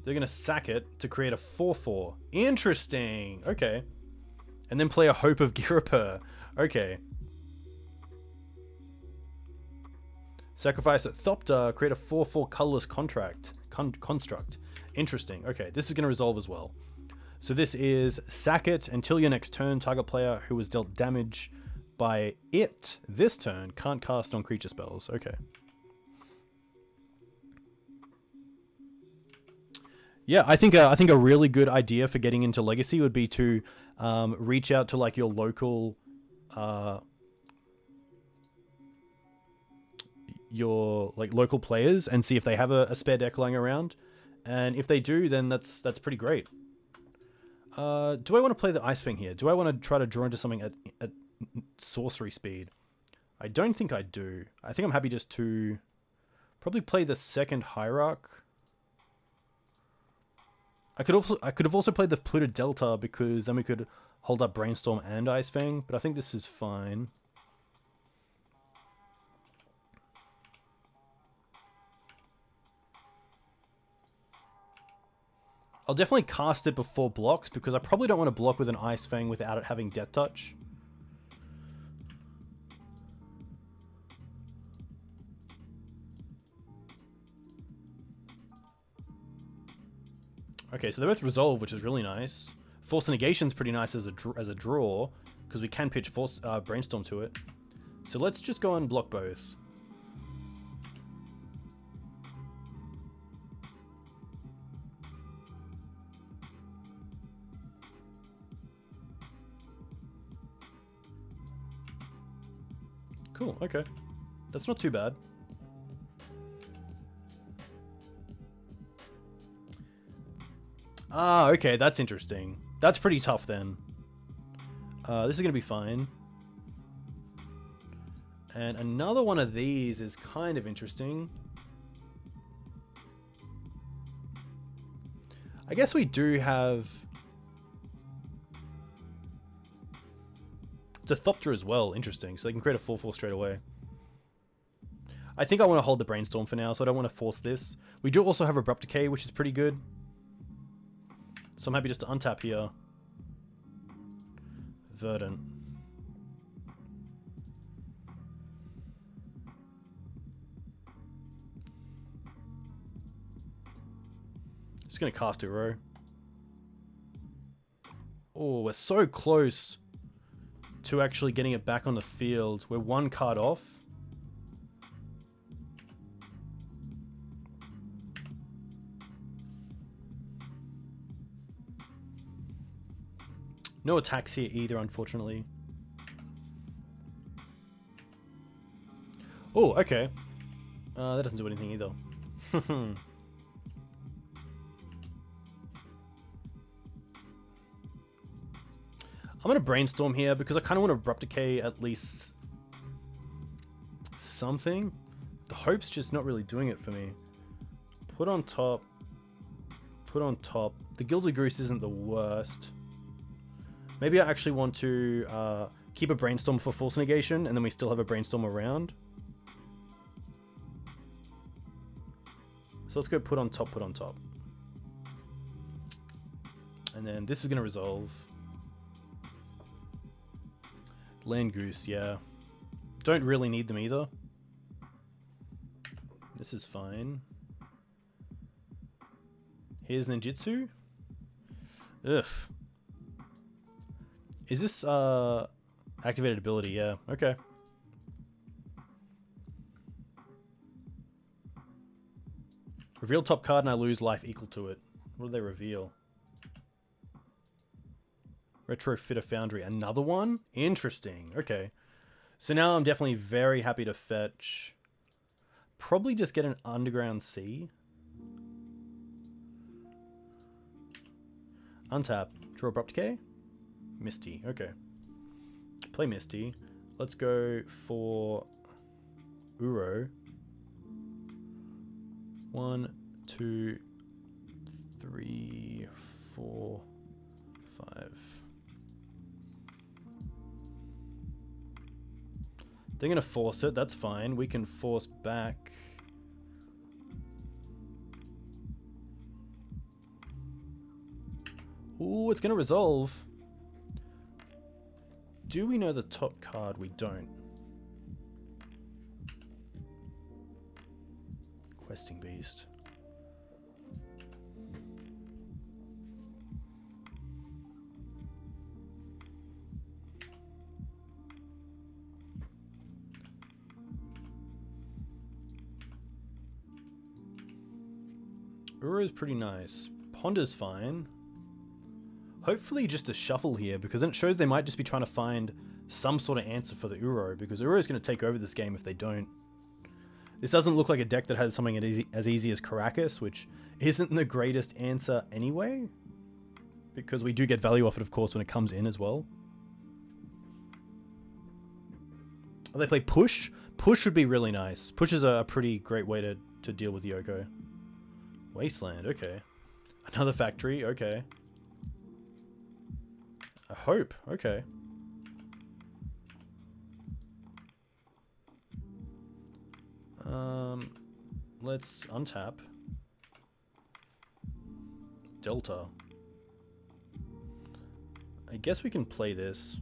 Speaker 1: They're going to sack it to create a 4/4. Interesting. Okay. And then play a Hope of Girapur. Okay. Sacrifice a Thopter, create a 4/4 colorless construct. Interesting. Okay, this is going to resolve as well. So this is sack it until your next turn. Target player who was dealt damage by it this turn can't cast non-creature spells. Okay. Yeah, I think a really good idea for getting into Legacy would be to reach out to like your local local players and see if they have a spare deck lying around, and if they do, then that's pretty great. Do I want to play the Ice-Fang here? Do I want to try to draw into something at sorcery speed? I don't think I do. I think I'm happy just to probably play the second Hierarch. I could have also played the Polluted Delta because then we could hold up Brainstorm and Ice-Fang, but I think this is fine. I'll definitely cast it before blocks because I probably don't want to block with an Ice-Fang without it having Death Touch. Okay, so they're both resolve, which is really nice. Force of Negation is pretty nice as a draw because we can pitch Brainstorm to it. So let's just go and block both. Cool, okay. That's not too bad. Ah, okay, that's interesting. That's pretty tough then. This is going to be fine. And another one of these is kind of interesting. I guess we do have... It's a Thopter as well. Interesting. So they can create a 4/4 straight away. I think I want to hold the Brainstorm for now, so I don't want to force this. We do also have Abrupt Decay, which is pretty good. So I'm happy just to untap here. Verdant. Just going to cast Uro. Oh, we're so close to actually getting it back on the field. We're one card off. No attacks here either, unfortunately. Oh, okay. That doesn't do anything either. I'm going to Brainstorm here because I kind of want to Abrupt Decay at least something. The Hope's just not really doing it for me. Put on top. Put on top. The Gilded Goose isn't the worst. Maybe I actually want to keep a Brainstorm for Force Negation, and then we still have a Brainstorm around. So let's go put on top, put on top. And then this is going to resolve. Land Goose, yeah. Don't really need them either. This is fine. Here's Ninjutsu. Ugh. Is this activated ability? Yeah, okay. Reveal top card and I lose life equal to it. What do they reveal? Retrofitter Foundry. Another one? Interesting. Okay. So now I'm definitely very happy to fetch. Probably just get an Underground Sea. Untap. Draw Abrupt Decay. Misty. Okay. Play Misty. Let's go for Uro. 1, 2, 3, 4, 5. They're going to force it. That's fine. We can force back. Ooh, it's going to resolve. Do we know the top card? We don't. Questing Beast. Uro's pretty nice. Ponder's fine. Hopefully just a shuffle here, because then it shows they might just be trying to find some sort of answer for the Uro, because Uro's going to take over this game if they don't. This doesn't look like a deck that has something as easy as Karakas, which isn't the greatest answer anyway, because we do get value off it, of course, when it comes in as well. Oh, they play Push? Push would be really nice. Push is a pretty great way to deal with Yoko. Wasteland, okay. Another factory, okay. A Hope, okay. Let's untap. Delta. I guess we can play this.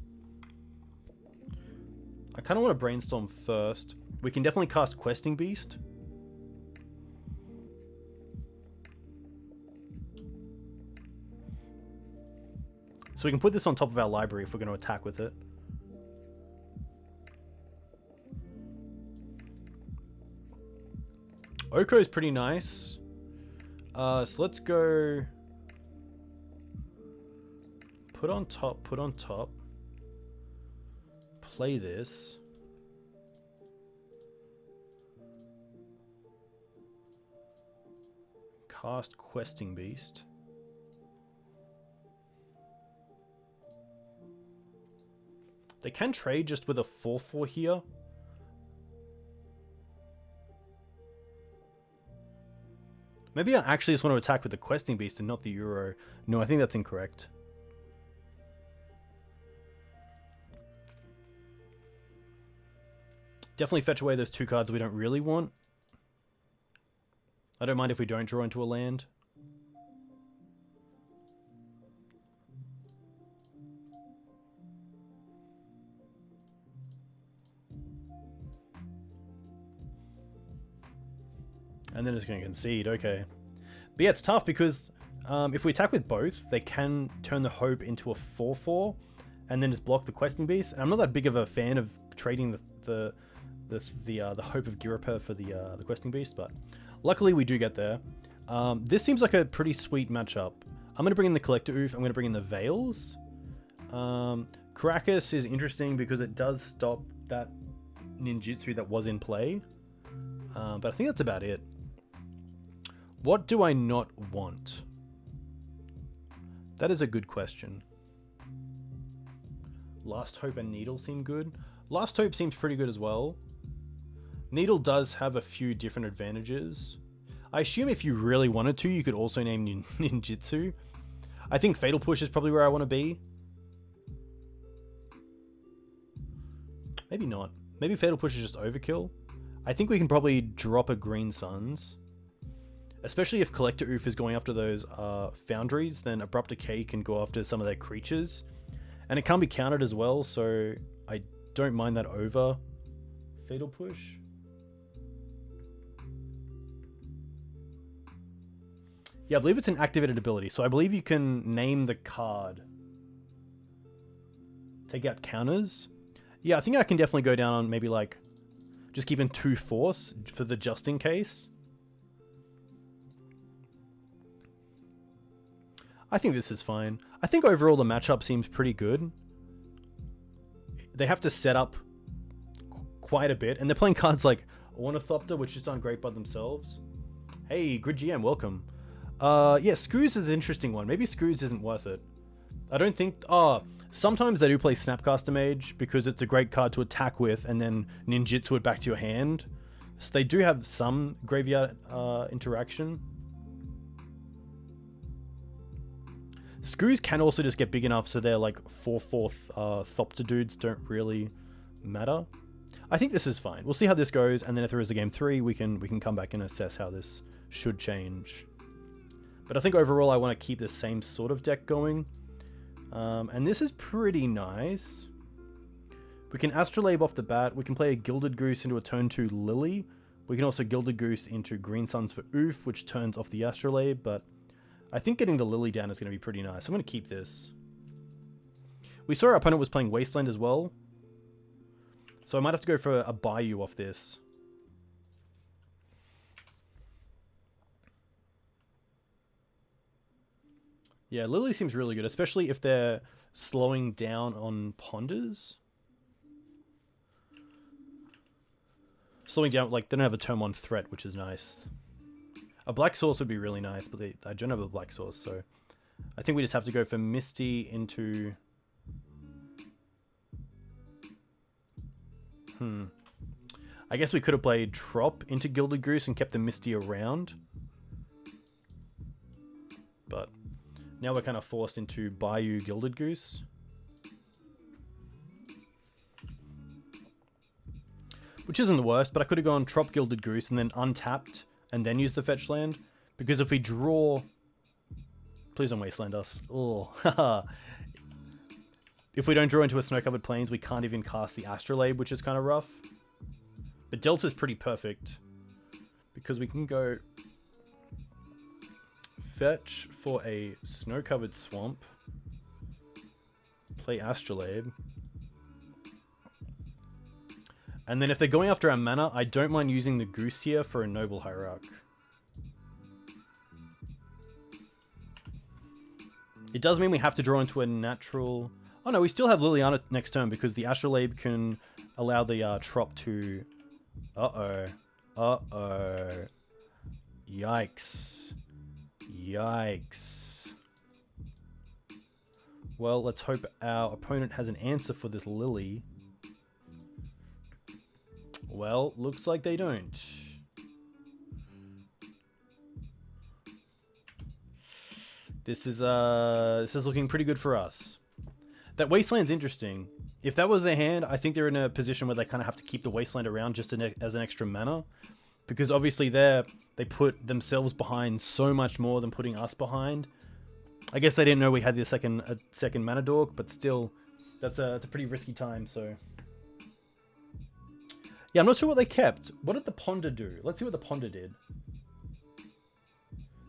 Speaker 1: I kind of want to Brainstorm first. We can definitely cast Questing Beast. So we can put this on top of our library if we're going to attack with it. Oko is pretty nice. So let's go... Put on top, put on top. Play this. cast Questing Beast. They can trade just with a 4/4 here. Maybe I actually just want to attack with the Questing Beast and not the Euro. No, I think that's incorrect. Definitely fetch away those 2 cards we don't really want. I don't mind if we don't draw into a land. And then it's going to concede, okay. But yeah, it's tough because if we attack with both, they can turn the Hope into a 4/4 and then just block the Questing Beast. And I'm not that big of a fan of trading the Hope of Girapur for the Questing Beast, but luckily we do get there. This seems like a pretty sweet matchup. I'm going to bring in the Collector Ouphe. I'm going to bring in the Veils. Karakas is interesting because it does stop that ninjutsu that was in play. But I think that's about it. What do I not want? That is a good question. Last Hope and Needle seem good. Last Hope seems pretty good as well. Needle does have a few different advantages. I assume if you really wanted to, you could also name ninjutsu. I think Fatal Push is probably where I want to be. Maybe not. Maybe Fatal Push is just overkill. I think we can probably drop a Green Suns. Especially if Collector Ouphe is going after those Foundries, then Abrupt Decay can go after some of their creatures. And it can be countered as well, so I don't mind that over Fatal Push. Yeah, I believe it's an activated ability, so I believe you can name the card. Take out counters. Yeah, I think I can definitely go down on maybe like just keeping 2 Force for the just in case. I think this is fine. I think overall the matchup seems pretty good. They have to set up quite a bit, and they're playing cards like Ornithopter, which just aren't great by themselves. Hey, Grid GM, welcome. Yeah, Screws is an interesting one. Maybe Screws isn't worth it. I don't think... sometimes they do play Snapcaster Mage because it's a great card to attack with and then ninjutsu it back to your hand. So they do have some graveyard interaction. Screws can also just get big enough so they're like 4/4 Thopter dudes don't really matter. I think this is fine. We'll see how this goes, and then if there is a game 3, we can come back and assess how this should change. But I think overall I want to keep the same sort of deck going. And this is pretty nice. We can Astrolabe off the bat. We can play a Gilded Goose into a turn 2 Lily. We can also Gilded Goose into Green Suns for Ouphe, which turns off the Astrolabe, but I think getting the Lily down is going to be pretty nice. I'm going to keep this. We saw our opponent was playing Wasteland as well, so I might have to go for a Bayou off this. Yeah, Lily seems really good, especially if they're slowing down on Ponders. Slowing down, like, they don't have a turn 1 threat, which is nice. A Black Source would be really nice, but I don't have a Black Source, so I think we just have to go for Misty into... I guess we could have played Trop into Gilded Goose and kept the Misty around. But now we're kind of forced into Bayou Gilded Goose. Which isn't the worst, but I could have gone Trop Gilded Goose and then untapped and then use the fetch land. Because if we draw... Please don't wasteland us. Oh, if we don't draw into a snow-covered plains, we can't even cast the Astrolabe, which is kind of rough. But Delta's pretty perfect. Because we can go... Fetch for a snow-covered swamp. Play Astrolabe. And then if they're going after our mana, I don't mind using the Goose here for a Noble Hierarch. It does mean we have to draw into a natural... Oh no, we still have Liliana next turn because the Astrolabe can allow the Trop to... Uh-oh. Uh-oh. Yikes. Yikes. Well, let's hope our opponent has an answer for this Lily. Well, looks like they don't. This is looking pretty good for us. That Wasteland's interesting. If that was their hand, I think they're in a position where they kind of have to keep the Wasteland around just as an extra mana. Because obviously they put themselves behind so much more than putting us behind. I guess they didn't know we had the second mana dork, but still, it's a pretty risky time, so... Yeah, I'm not sure what they kept. What did the Ponder do? Let's see what the Ponder did.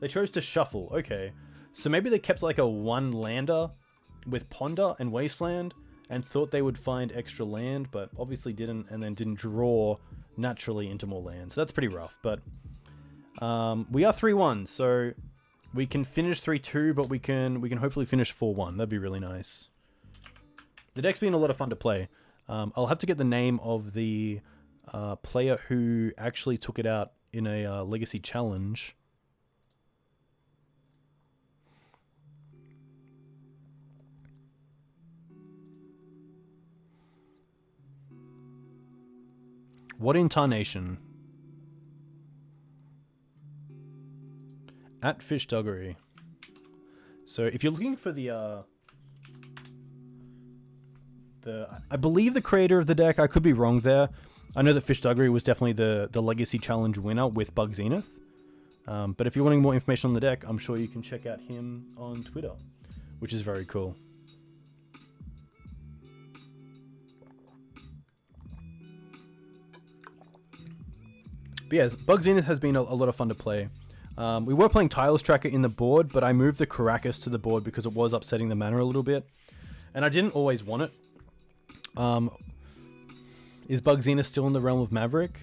Speaker 1: They chose to shuffle, okay. So maybe they kept like a 1-lander with Ponder and Wasteland and thought they would find extra land, but obviously didn't, and then didn't draw naturally into more land. So that's pretty rough, but we are 3-1, so we can finish 3-2, but we can hopefully finish 4-1. That'd be really nice. The deck's been a lot of fun to play. I'll have to get the name of the player who actually took it out in a Legacy challenge. What incarnation? At Fish Duggery. So if you're looking for I believe the creator of the deck, I could be wrong there. I know that Fish Duggery was definitely the Legacy Challenge winner with BUG Zenith. But if you're wanting more information on the deck, I'm sure you can check out him on Twitter, which is very cool. But yes, BUG Zenith has been a lot of fun to play. We were playing Tiles Tracker in the board, but I moved the Caracas to the board because it was upsetting the mana a little bit. And I didn't always want it. Is BUG Zenith still in the realm of Maverick?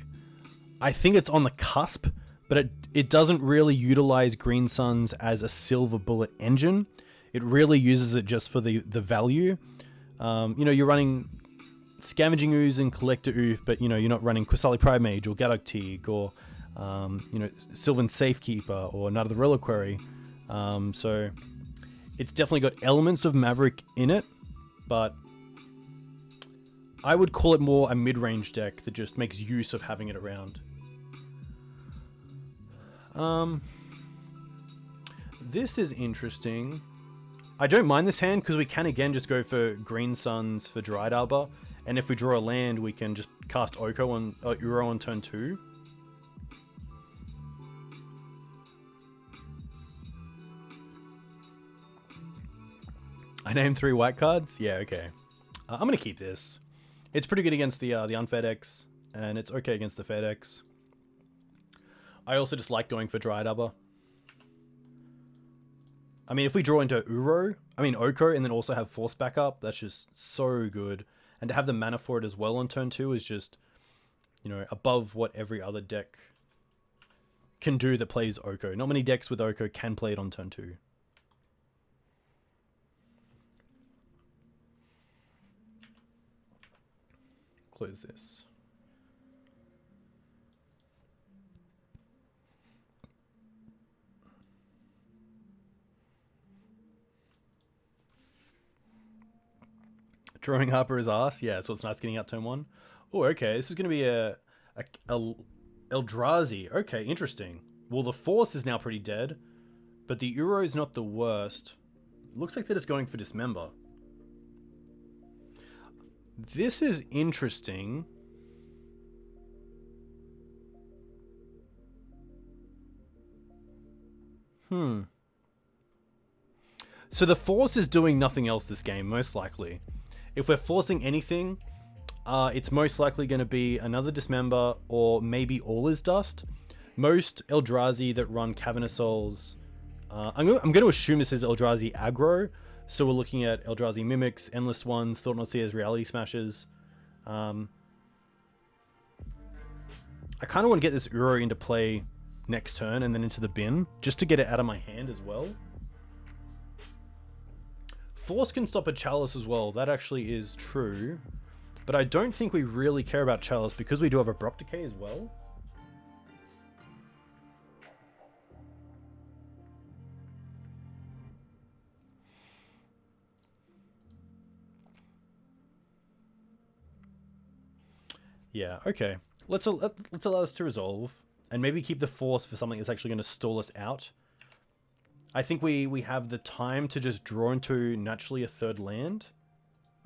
Speaker 1: I think it's on the cusp, but it doesn't really utilize Green Suns as a silver bullet engine. It really uses it just for the value. You know, you're running Scavenging Ooze and Collector Ouphe, but you know, you're not running Qasali Primate or Gadok or you know, Sylvan Safekeeper or Night of the Reliquary. So it's definitely got elements of Maverick in it, but I would call it more a mid-range deck that just makes use of having it around. This is interesting. I don't mind this hand because we can again just go for Green Suns for Dryad Arbor, and if we draw a land, we can just cast Oko on Uro on turn 2. I named 3 white cards? Yeah, okay. I'm going to keep this. It's pretty good against the unfair decks, and it's okay against the fair decks. I also just like going for Dryad Arbor. I mean, if we draw into Oko, and then also have Force backup, that's just so good. And to have the mana for it as well on turn 2 is just, you know, above what every other deck can do that plays Oko. Not many decks with Oko can play it on turn 2. Close this. Drawing Harper is ass. Yeah, so it's nice getting out turn 1. Oh, okay. This is going to be a Eldrazi. Okay, interesting. Well, the Force is now pretty dead, but the Uro is not the worst. Looks like they're just going for Dismember. This is interesting. So the Force is doing nothing else this game, most likely. If we're forcing anything, it's most likely going to be another Dismember or maybe All Is Dust. Most Eldrazi that run Cavernous Souls... I'm going to assume this is Eldrazi Aggro. So we're looking at Eldrazi Mimics, Endless Ones, Thought Not Seers, Reality Smashers. I kind of want to get this Uro into play next turn and then into the bin, just to get it out of my hand as well. Force can stop a Chalice as well, that actually is true. But I don't think we really care about Chalice because we do have Abrupt Decay as well. Yeah, okay. Let's allow us to resolve, and maybe keep the force for something that's actually going to stall us out. I think we have the time to just draw into naturally a third land.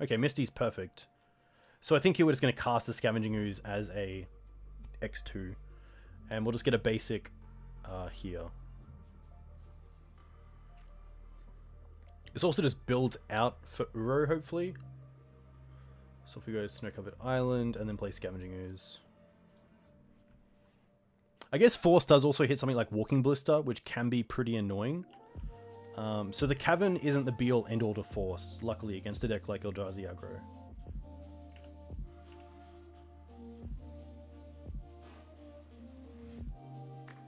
Speaker 1: Okay, Misty's perfect. So I think we're just going to cast the Scavenging Ooze as a X2, and we'll just get a basic here. This also just builds out for Uro, hopefully. So if we go Snow-Covered Island and then play Scavenging Ooze. I guess Force does also hit something like Walking Blister, which can be pretty annoying. So the Cavern isn't the be-all end-all to Force, luckily, against a deck like Eldrazi Aggro.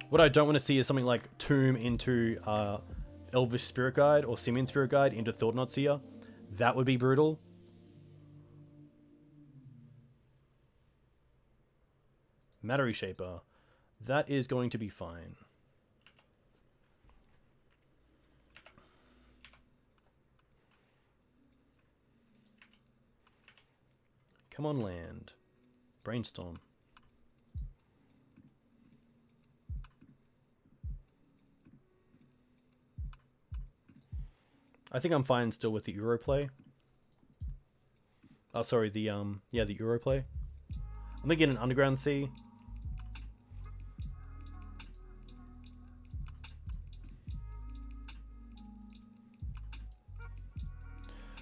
Speaker 1: What I don't want to see is something like Tomb into Elvish Spirit Guide or Simian Spirit Guide into Thought-Knot Seer. That would be brutal. Matter Reshaper. That is going to be fine. Come on, land. Brainstorm. I think I'm fine still with the Euro play. Oh, sorry, the Euro play. I'm gonna get an Underground Sea.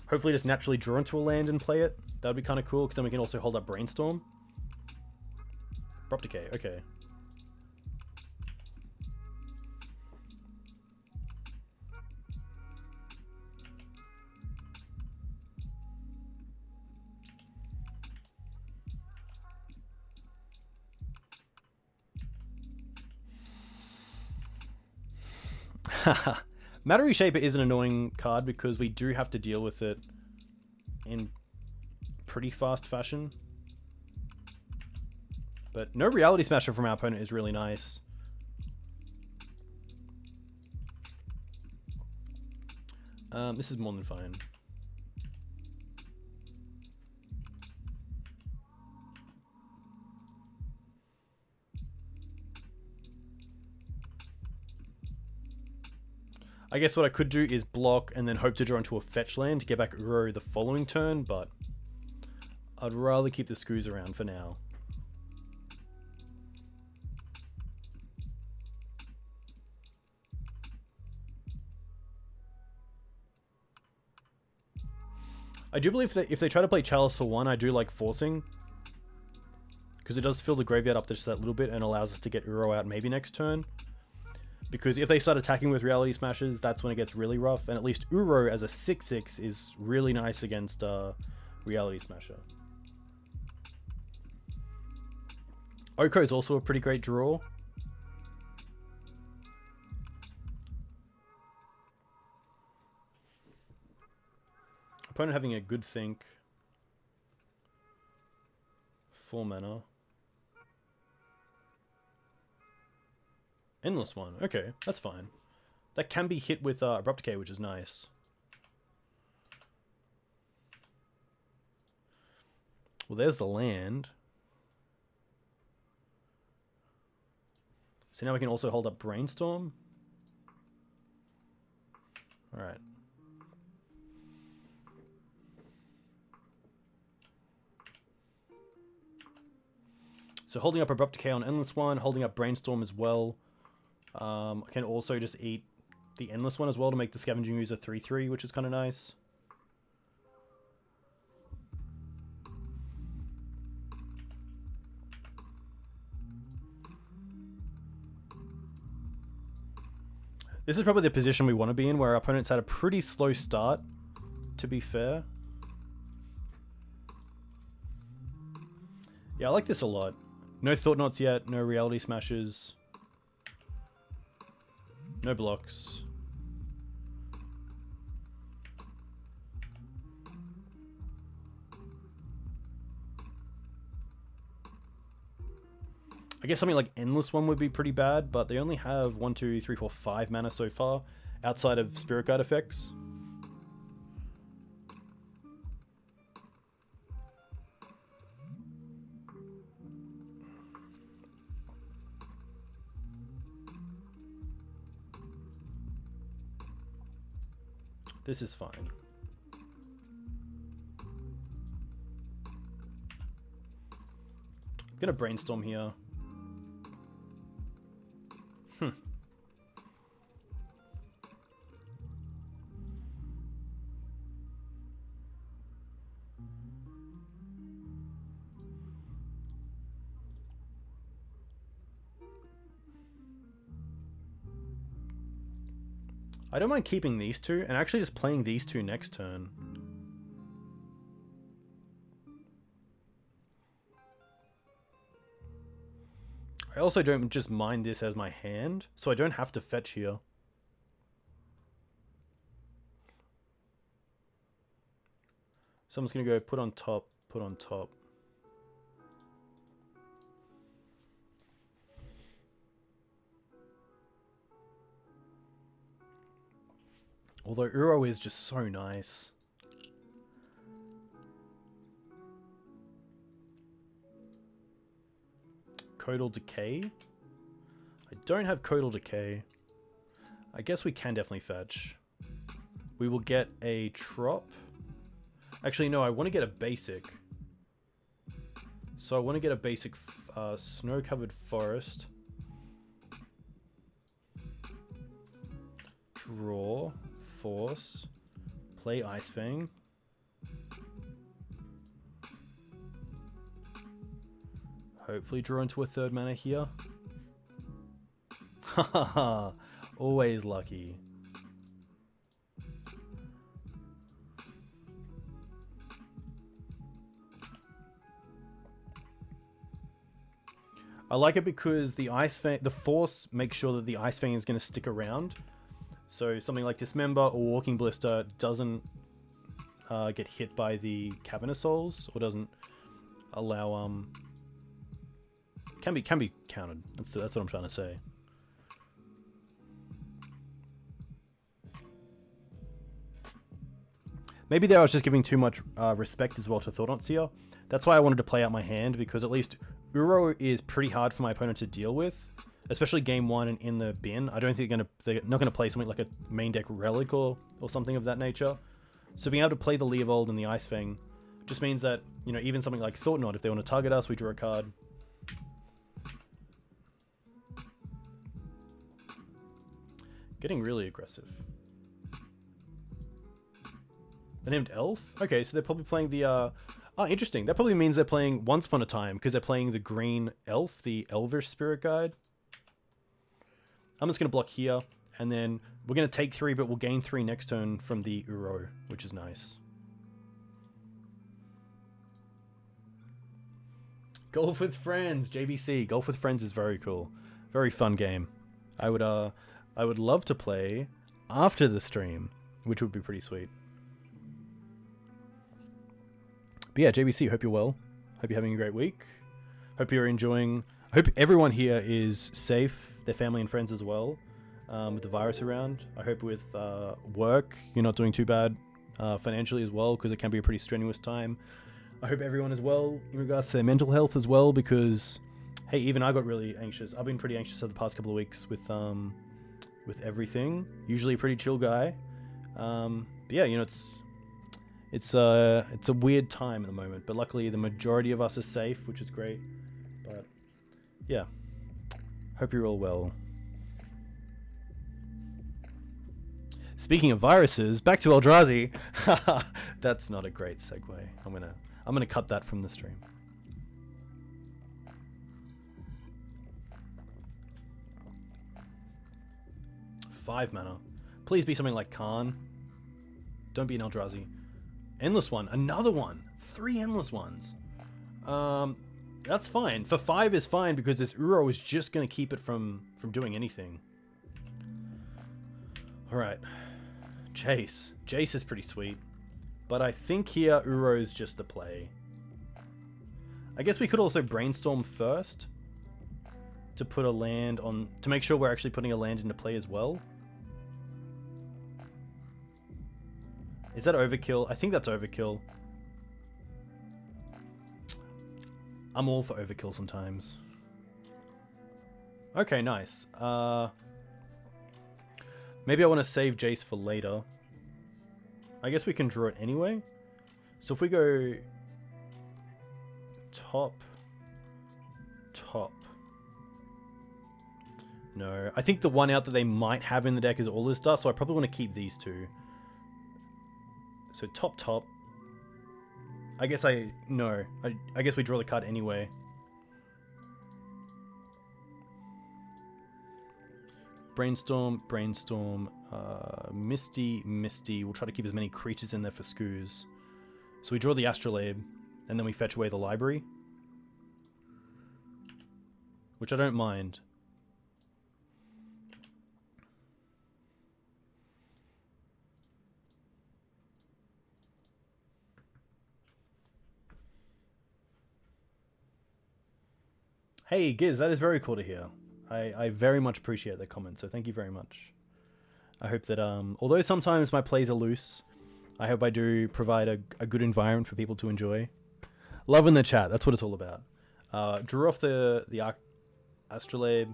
Speaker 1: Hopefully just naturally draw into a land and play it. That would be kind of cool, because then we can also hold up Brainstorm. Abrupt Decay, okay. Matter Reshaper is an annoying card because we do have to deal with it in pretty fast fashion. But no Reality Smasher from our opponent is really nice. This is more than fine. I guess what I could do is block and then hope to draw into a fetch land to get back Uro the following turn, but I'd rather keep the Screws around for now. I do believe that if they try to play Chalice for 1, I do like forcing, because it does fill the graveyard up just that little bit and allows us to get Uro out maybe next turn. Because if they start attacking with Reality Smashers, that's when it gets really rough. And at least Uro as a 6/6 is really nice against Reality Smasher. Oko is also a pretty great draw. Opponent having a good think. 4 mana. Endless one. Okay, that's fine. That can be hit with Abrupt Decay, which is nice. Well, there's the land. So now we can also hold up Brainstorm. Alright. So holding up Abrupt Decay on Endless one, holding up Brainstorm as well. I can also just eat the Endless one as well to make the Scavenging Ooze a 3/3, which is kind of nice. This is probably the position we want to be in, where our opponents had a pretty slow start, to be fair. Yeah, I like this a lot. No Thought-Knots yet, no Reality Smashers. No blocks. I guess something like Endless one would be pretty bad, but they only have 1, 2, 3, 4, 5 mana so far, outside of Spirit Guide effects. This is fine. I'm gonna brainstorm here. I don't mind keeping these two and actually just playing these two next turn. I also don't just mind this as my hand, so I don't have to fetch here. So I'm just going to go put on top, put on top. Although Uro is just so nice. Coatl Decay? I don't have Coatl Decay. I guess we can definitely fetch. We will get a Trop. Actually, no, I want to get a basic. So I want to get a basic snow-covered forest. Draw. Force. Play Ice-Fang. Hopefully draw into a third mana here. Haha, always lucky. I like it because the Force makes sure that the Ice-Fang is going to stick around. So something like Dismember or Walking Blister doesn't get hit by the Cavernous Souls, or doesn't allow can be countered. That's what I'm trying to say. Maybe there I was just giving too much respect as well to Thought-Seer. That's why I wanted to play out my hand, because at least Uro is pretty hard for my opponent to deal with, especially game one and in the bin. I don't think they're not gonna play something like a main deck Relic or something of that nature. So being able to play the Leovold and the Ice-Fang just means that, you know, even something like Thought-Knot, if they want to target us, we draw a card. Getting really aggressive. They're named Elf? Okay, so they're probably playing the, oh, interesting. That probably means they're playing Once Upon a Time, because they're playing the green elf, the Elvish Spirit Guide. I'm just going to block here, and then we're going to take 3, but we'll gain 3 next turn from the Uro, which is nice. Golf with Friends, JBC. Golf with Friends is very cool. Very fun game. I would love to play after the stream, which would be pretty sweet. But yeah, JBC, hope you're well. Hope you're having a great week. Hope you're enjoying... I hope everyone here is safe, their family and friends as well, with the virus around. I hope with work, you're not doing too bad financially as well, because it can be a pretty strenuous time. I hope everyone is well in regards to their mental health as well, because, hey, even I got really anxious. I've been pretty anxious over the past couple of weeks with everything. Usually a pretty chill guy. But yeah, you know, it's a weird time at the moment, but luckily the majority of us are safe, which is great. But yeah, hope you're all well. Speaking of viruses, back to Eldrazi. That's not a great segue. I'm gonna cut that from the stream. Five mana. Please be something like Khan. Don't be an Eldrazi. Endless one. Another one. 3 endless ones. That's fine. For 5 is fine, because this Uro is just going to keep it from doing anything. Alright. Jace. Jace is pretty sweet. But I think here Uro is just the play. I guess we could also Brainstorm first to put a land on... to make sure we're actually putting a land into play as well. Is that overkill? I think that's overkill. I'm all for overkill sometimes. Okay, nice. Maybe I want to save Jace for later. I guess we can draw it anyway. So if we go top. No, I think the one out that they might have in the deck is All This Dust, so I probably want to keep these two. So top. I guess I guess we draw the card anyway. Brainstorm, Misty. We'll try to keep as many creatures in there for Skoos. So we draw the Astrolabe, and then we fetch away the library. Which I don't mind. Hey, Giz, that is very cool to hear. I very much appreciate that comment, so thank you very much. I hope that, although sometimes my plays are loose, I hope I do provide a good environment for people to enjoy. Love in the chat, that's what it's all about. Drew off the Astrolabe.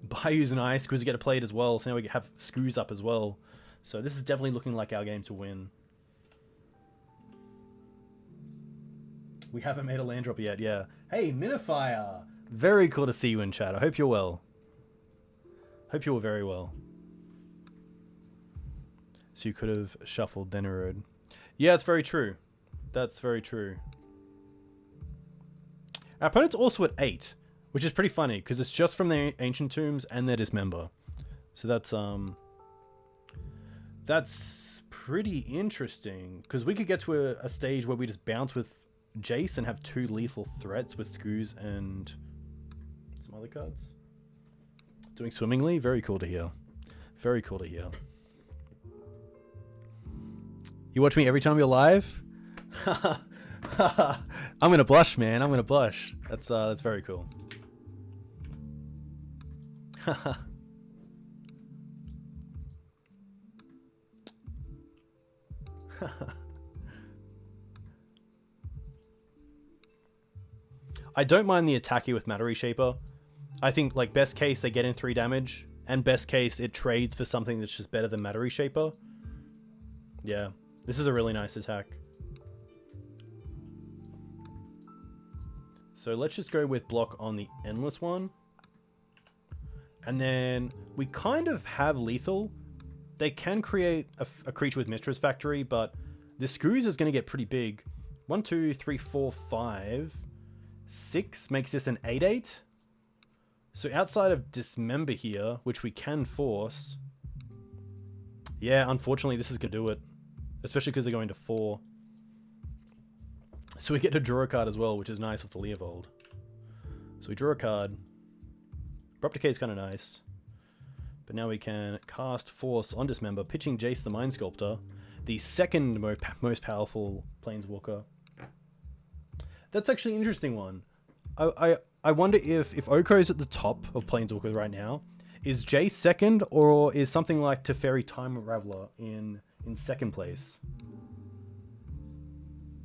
Speaker 1: Bayou's nice, because we get to play it as well, so now we have Skoos up as well. So this is definitely looking like our game to win. We haven't made a land drop yet, yeah. Hey, Minifier! Very cool to see you in chat. I hope you're well. Hope you're very well. So you could have shuffled then erode. Yeah, it's very true. That's very true. Our opponent's also at 8, which is pretty funny because it's just from the Ancient Tombs and their Dismember. So that's pretty interesting because we could get to a stage where we just bounce with Jace and have 2 lethal threats with Skoos and some other cards. Doing swimmingly, very cool to hear. Very cool to hear. You watch me every time you're live? I'm gonna blush, man. I'm gonna blush. That's very cool. I don't mind the attacky with Matter Reshaper. I think, like, best case, they get in 3 damage. And best case, it trades for something that's just better than Matter Reshaper. Yeah. This is a really nice attack. So let's just go with block on the Endless one. And then we kind of have lethal. They can create a creature with Mistress Factory, but the Skoos is going to get pretty big. 1, 2, 3, 4, 5... 6 makes this an 8/8. So outside of Dismember here, which we can force, yeah, unfortunately this is going to do it. Especially because they're going to 4. So we get to draw a card as well, which is nice with the Leovold. So we draw a card. Abrupt Decay is kind of nice. But now we can cast Force on Dismember, pitching Jace the Mind Sculptor, the second most powerful Planeswalker. That's actually an interesting one. I wonder if Oko's at the top of Planeswalkers right now, is Jace second, or is something like Teferi Time Raveler in second place?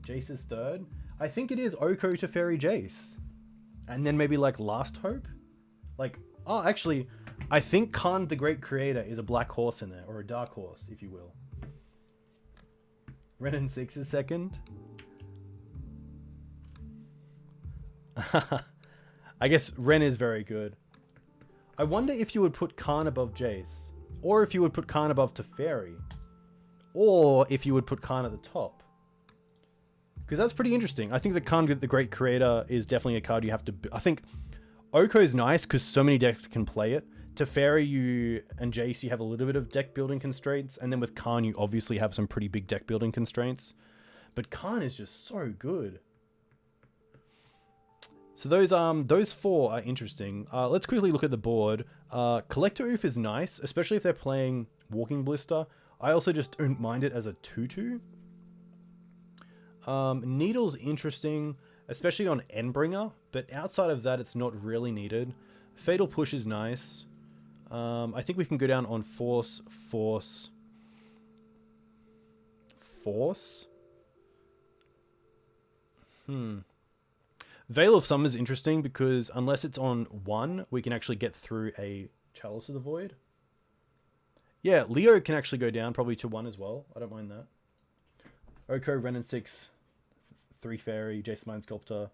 Speaker 1: Jace is third? I think it is Oko, Teferi, Jace. And then maybe like Last Hope? Like, oh, actually, I think Khan the Great Creator is a black horse in there, or a dark horse, if you will. Renin 6 is second. I guess Ren is very good. I wonder if you would put Khan above Jace, or if you would put Khan above Teferi, or if you would put Khan at the top. Because that's pretty interesting. I think that Khan the Great Creator is definitely a card you have to... I think Oko's nice because so many decks can play it. Teferi and Jace, you have a little bit of deck building constraints, and then with Khan, you obviously have some pretty big deck building constraints. But Khan is just so good. So those 4 are interesting. Let's quickly look at the board. Collector Ouphe is nice, especially if they're playing Walking Blister. I also just don't mind it as a 2/2. Needle's interesting, especially on Endbringer, but outside of that, it's not really needed. Fatal Push is nice. I think we can go down on Force. Veil of Summer is interesting because unless it's on 1, we can actually get through a Chalice of the Void. Yeah, Leo can actually go down probably to 1 as well. I don't mind that. Oko, Ren and 6, 3 Fairy, Jace, Mind Sculptor,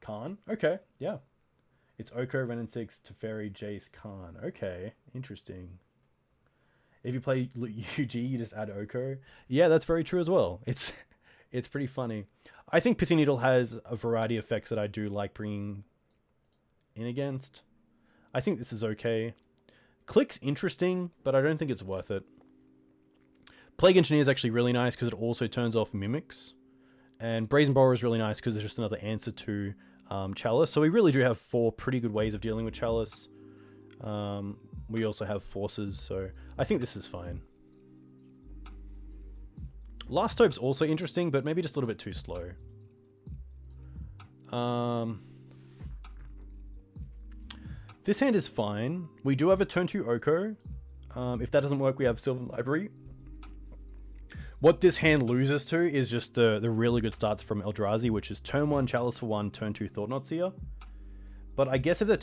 Speaker 1: Khan. Okay, yeah. It's Oko, Ren and 6, Teferi, Jace, Khan. Okay, interesting. If you play UG, you just add Oko. Yeah, that's very true as well. It's pretty funny. I think Pithy Needle has a variety of effects that I do like bringing in against. I think this is okay. Click's interesting, but I don't think it's worth it. Plague Engineer is actually really nice because it also turns off Mimics. And Brazen Borrower is really nice because it's just another answer to Chalice. So we really do have 4 pretty good ways of dealing with Chalice. We also have Forces, so I think this is fine. Last Hope's also interesting, but maybe just a little bit too slow. This hand is fine. We do have a turn 2 Oko. If that doesn't work, we have Sylvan Library. What this hand loses to is just the really good starts from Eldrazi, which is turn 1 Chalice for 1, turn 2 Thought-Knot Seer. But I guess if they're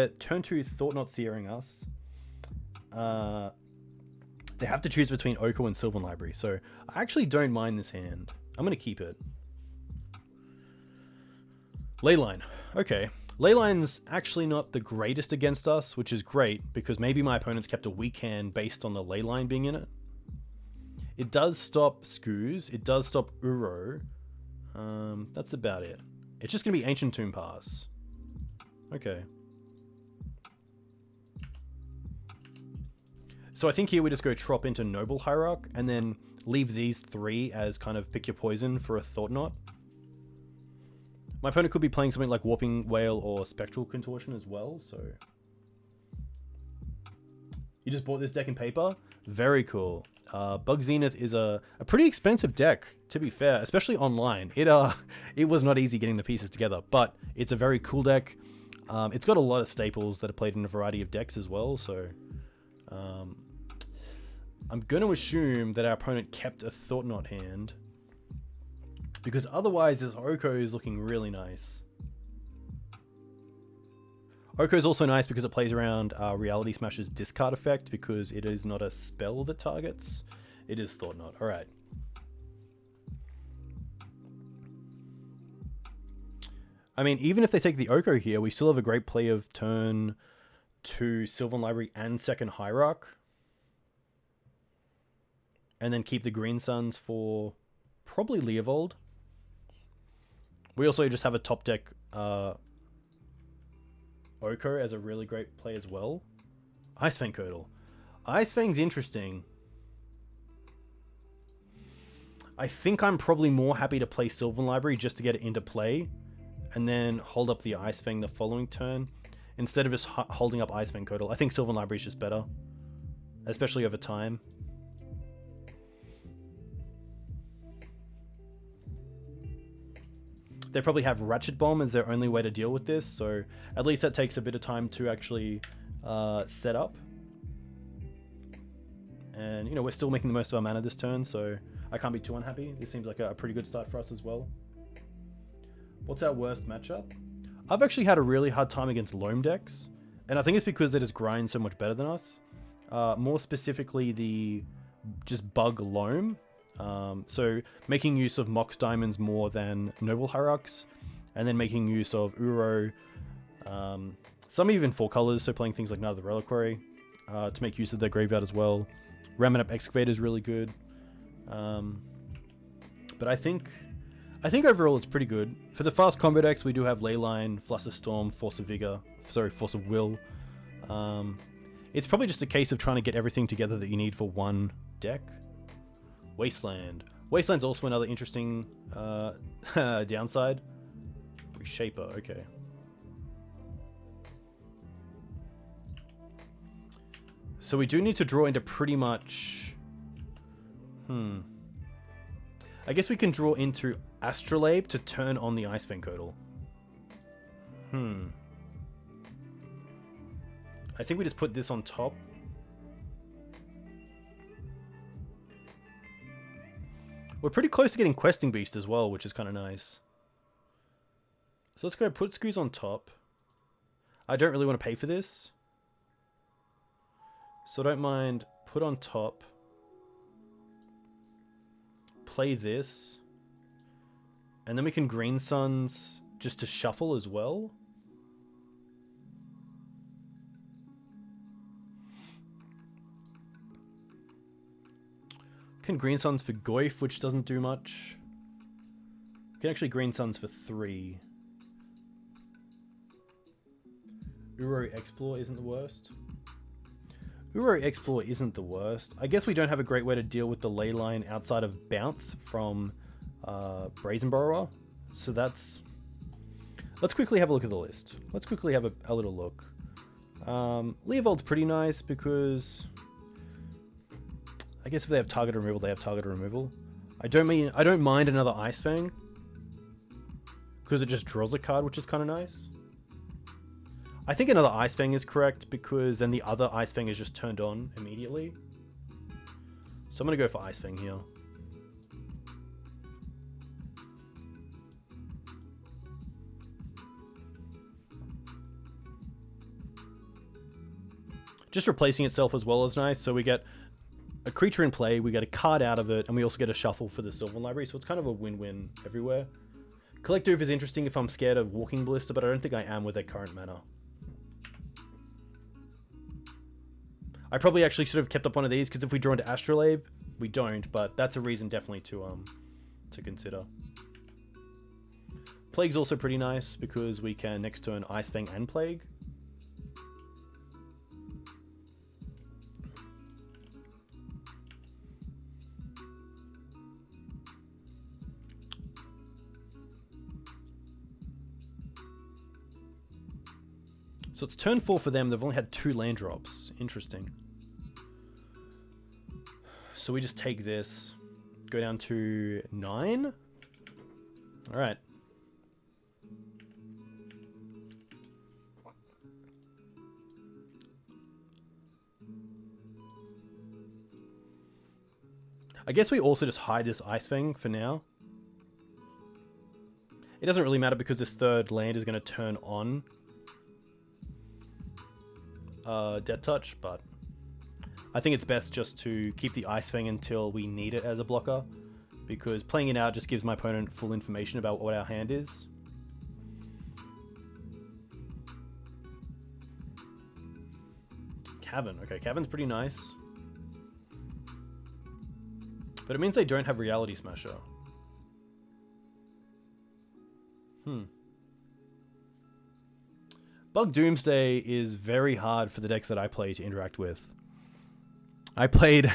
Speaker 1: turn 2 Thought-Knot Seering us, they have to choose between Oko and Sylvan Library. So I actually don't mind this hand. I'm going to keep it. Leyline. Okay. Leyline's actually not the greatest against us, which is great, because maybe my opponent's kept a weak hand based on the Leyline being in it. It does stop Scooze. It does stop Uro. That's about it. It's just going to be Ancient Tomb Pass. Okay. So I think here we just go Trop into Noble Hierarch, and then leave these 3 as kind of pick your poison for a Thought-Knot. My opponent could be playing something like Warping Whale or Spectral Contortion as well, so... You just bought this deck in paper? Very cool. BUG Zenith is a pretty expensive deck, to be fair, especially online. It was not easy getting the pieces together, but it's a very cool deck. It's got a lot of staples that are played in a variety of decks as well, so... I'm going to assume that our opponent kept a Thought-Knot hand, because otherwise this Oko is looking really nice. Oko is also nice because it plays around Reality Smash's discard effect, because it is not a spell that targets. It is Thought-Knot. Alright. I mean, even if they take the Oko here, we still have a great play of turn 2 Sylvan Library and second Hierarch. And then keep the Green Suns for probably Leovold. We also just have a top deck Oko as a really great play as well. Ice-Fang Coatl. Ice-Fang's interesting. I think I'm probably more happy to play Sylvan Library just to get it into play, and then hold up the Ice-Fang the following turn, instead of just holding up Ice-Fang Coatl. I think Sylvan Library is just better, especially over time. They probably have Ratchet Bomb as their only way to deal with this, so at least that takes a bit of time to actually set up. And, you know, we're still making the most of our mana this turn, so I can't be too unhappy. This seems like a pretty good start for us as well. What's our worst matchup? I've actually had a really hard time against Loam decks, and I think it's because they just grind so much better than us. More specifically, the just Bug Loam. So making use of Mox Diamonds more than Noble Hierarchs, and then making use of Uro, some even 4 colors, so playing things like Night of the Reliquary, to make use of their graveyard as well. Ramming up Excavator is really good. But I think overall it's pretty good. For the fast combo decks, we do have Leyline, Flusterstorm, Force of Will. It's probably just a case of trying to get everything together that you need for one deck. Wasteland. Wasteland's also another interesting downside. Reshaper, okay. So we do need to draw into pretty much... I guess we can draw into Astrolabe to turn on the Ice-Fang Coatl. I think we just put this on top. We're pretty close to getting Questing Beast as well, which is kind of nice. So let's go put Scooze on top. I don't really want to pay for this, so I don't mind put on top. play this. And then we can Green Suns just to shuffle as well. Can Green Suns for Goyf, which doesn't do much. Can actually Green Suns for 3. Uro Explore isn't the worst. Uro Explore isn't the worst. I guess we don't have a great way to deal with the ley line outside of Bounce from Brazen Borrower. So that's... Let's quickly have a look at the list. Let's quickly have a little look. Leovold's pretty nice because... I guess if they have target removal, they have target removal. I don't mind another Ice-Fang. Because it just draws a card, which is kind of nice. I think another Ice-Fang is correct because then the other Ice-Fang is just turned on immediately. So I'm going to go for Ice-Fang here. Just replacing itself as well is nice. So we get a creature in play, we get a card out of it, and we also get a shuffle for the Sylvan Library. So it's kind of a win-win everywhere. Collector Ouphe is interesting if I'm scared of Walking Ballista, but I don't think I am with their current mana. I probably actually should have kept up one of these, because if we draw into Astrolabe, we don't, but that's a reason definitely to consider. Plague's also pretty nice, because we can next turn Ice-Fang and Plague. So it's turn 4 for them. They've only had 2 land drops. Interesting. So we just take this. Go down to 9. Alright. I guess we also just hide this Ice-Fang for now. It doesn't really matter because this third land is going to turn on Death Touch, but I think it's best just to keep the Ice-Fang until we need it as a blocker, because playing it out just gives my opponent full information about what our hand is. Cavern. Okay, Cavern's pretty nice. But it means they don't have Reality Smasher. Bug Doomsday is very hard for the decks that I play to interact with. I played...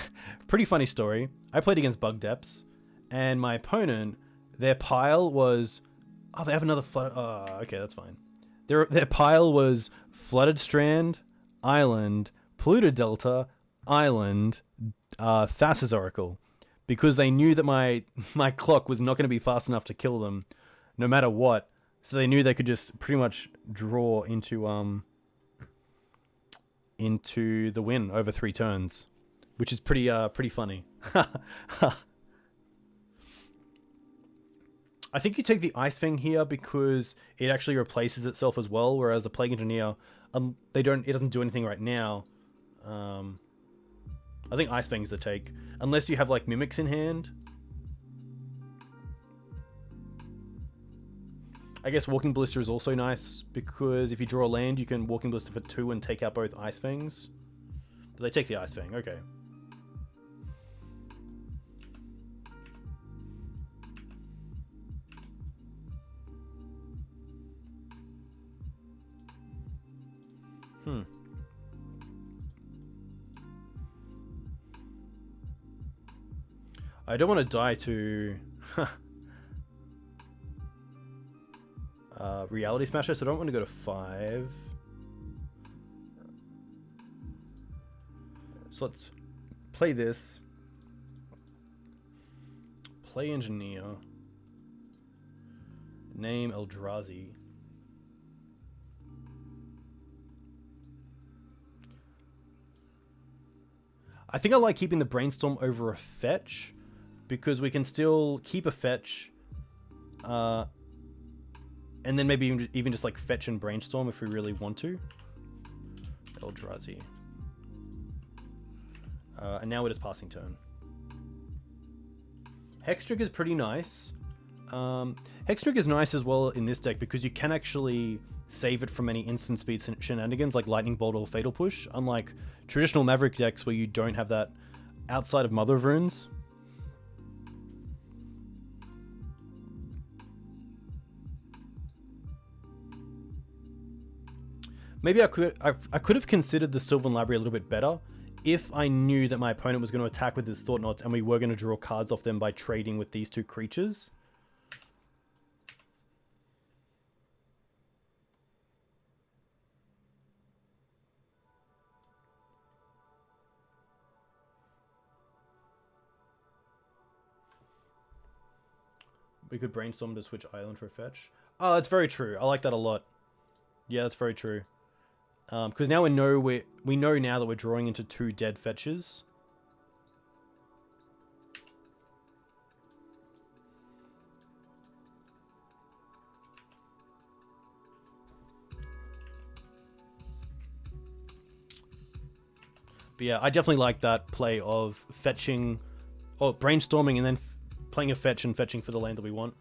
Speaker 1: Pretty funny story. I played against Bug Depths, and my opponent, their pile was... Oh, they have another flood... Oh, okay, that's fine. Their pile was Flooded Strand, Island, Polluted Delta, Island, Thassa's Oracle. Because they knew that my clock was not going to be fast enough to kill them, no matter what. So they knew they could just pretty much draw into the win over 3 turns, which is pretty funny. I think you take the Ice-Fang here because it actually replaces itself as well, whereas the Plague Engineer, it doesn't do anything right now. I think Ice-Fang's the take, unless you have like Mimics in hand. I guess Walking Ballista is also nice, because if you draw a land, you can Walking Ballista for 2 and take out both Ice-Fangs. But they take the Ice-Fang, okay. I don't want to die to... Reality Smasher, so I don't want to go to 5. So let's play this. Play Engineer. Name Eldrazi. I think I like keeping the Brainstorm over a fetch, because we can still keep a fetch, and then maybe even just like fetch and Brainstorm if we really want to. Eldrazi. And now we're just passing turn. Hextrick is pretty nice. Hextrick is nice as well in this deck because you can actually save it from any instant speed shenanigans like Lightning Bolt or Fatal Push, unlike traditional Maverick decks where you don't have that outside of Mother of Runes. Maybe I could have considered the Sylvan Library a little bit better if I knew that my opponent was going to attack with his Thought Knots and we were going to draw cards off them by trading with these two creatures. We could brainstorm to switch island for a fetch. Oh, that's very true. I like that a lot. Yeah, that's very true. Because now we know now that we're drawing into 2 dead fetches. But yeah, I definitely like that play of fetching, or brainstorming, and then playing a fetch and fetching for the land that we want.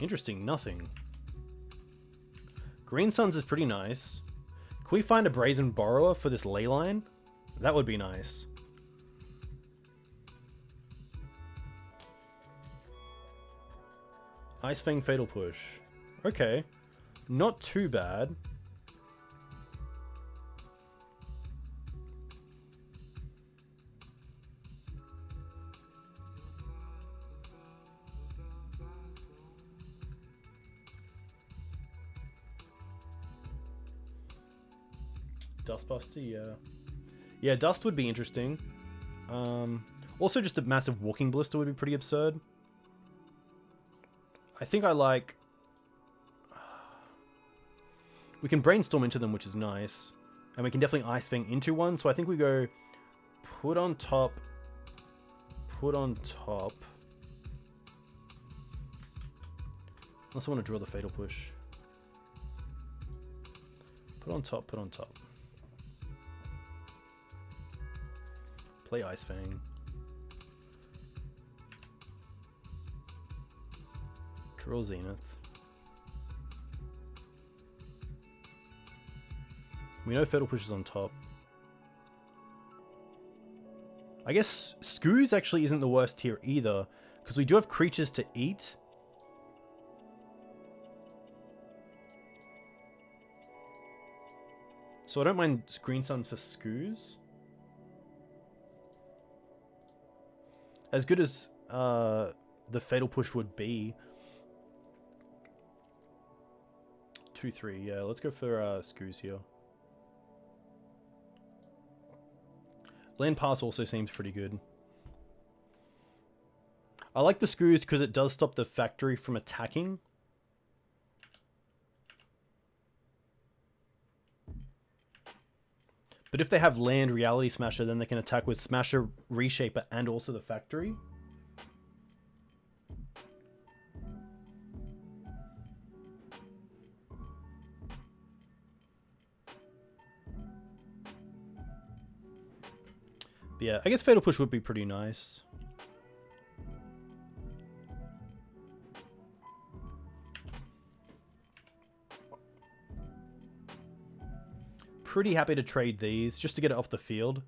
Speaker 1: Interesting, nothing. Green Suns is pretty nice. Can we find a Brazen Borrower for this ley line? That would be nice. Ice-Fang Fatal Push. Okay. Not too bad. Dustbuster, yeah. Yeah, Dust would be interesting. Also, just a massive Walking Blister would be pretty absurd. I think I like... We can Brainstorm into them, which is nice. And we can definitely Ice-Fang into one. So I think we go put on top. Put on top. Unless I want to draw the Fatal Push. Put on top, put on top. Play Ice-Fang. Draw Zenith. We know Fatal Push is on top. I guess Scooze actually isn't the worst here either, because we do have creatures to eat. So I don't mind Green Suns for Scooze. As good as the Fatal Push would be. 2-3, yeah. Let's go for Scooze here. Land Pass also seems pretty good. I like the Scooze because it does stop the factory from attacking. But if they have land Reality Smasher, then they can attack with Smasher, Reshaper, and also the factory. But yeah, I guess Fatal Push would be pretty nice. Pretty happy to trade these just to get it off the field.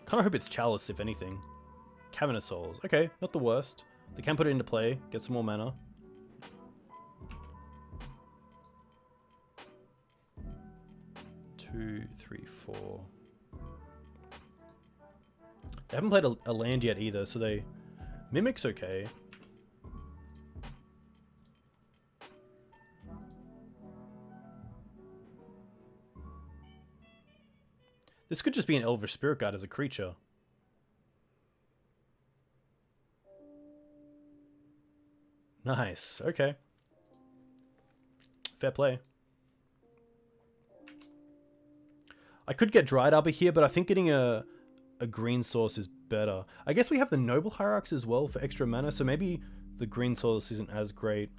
Speaker 1: Kind of hope it's Chalice, if anything. Cavern of Souls. Okay, not the worst. They can put it into play, get some more mana. Two, three, four. They haven't played a land yet either, so they... Mimic's okay. This could just be an Elvish Spirit Guide as a creature. Nice, okay. Fair play. I could get Dryad Arbor here, but I think getting a green source is better. I guess we have the Noble Hierarchs as well for extra mana, so maybe the green source isn't as great.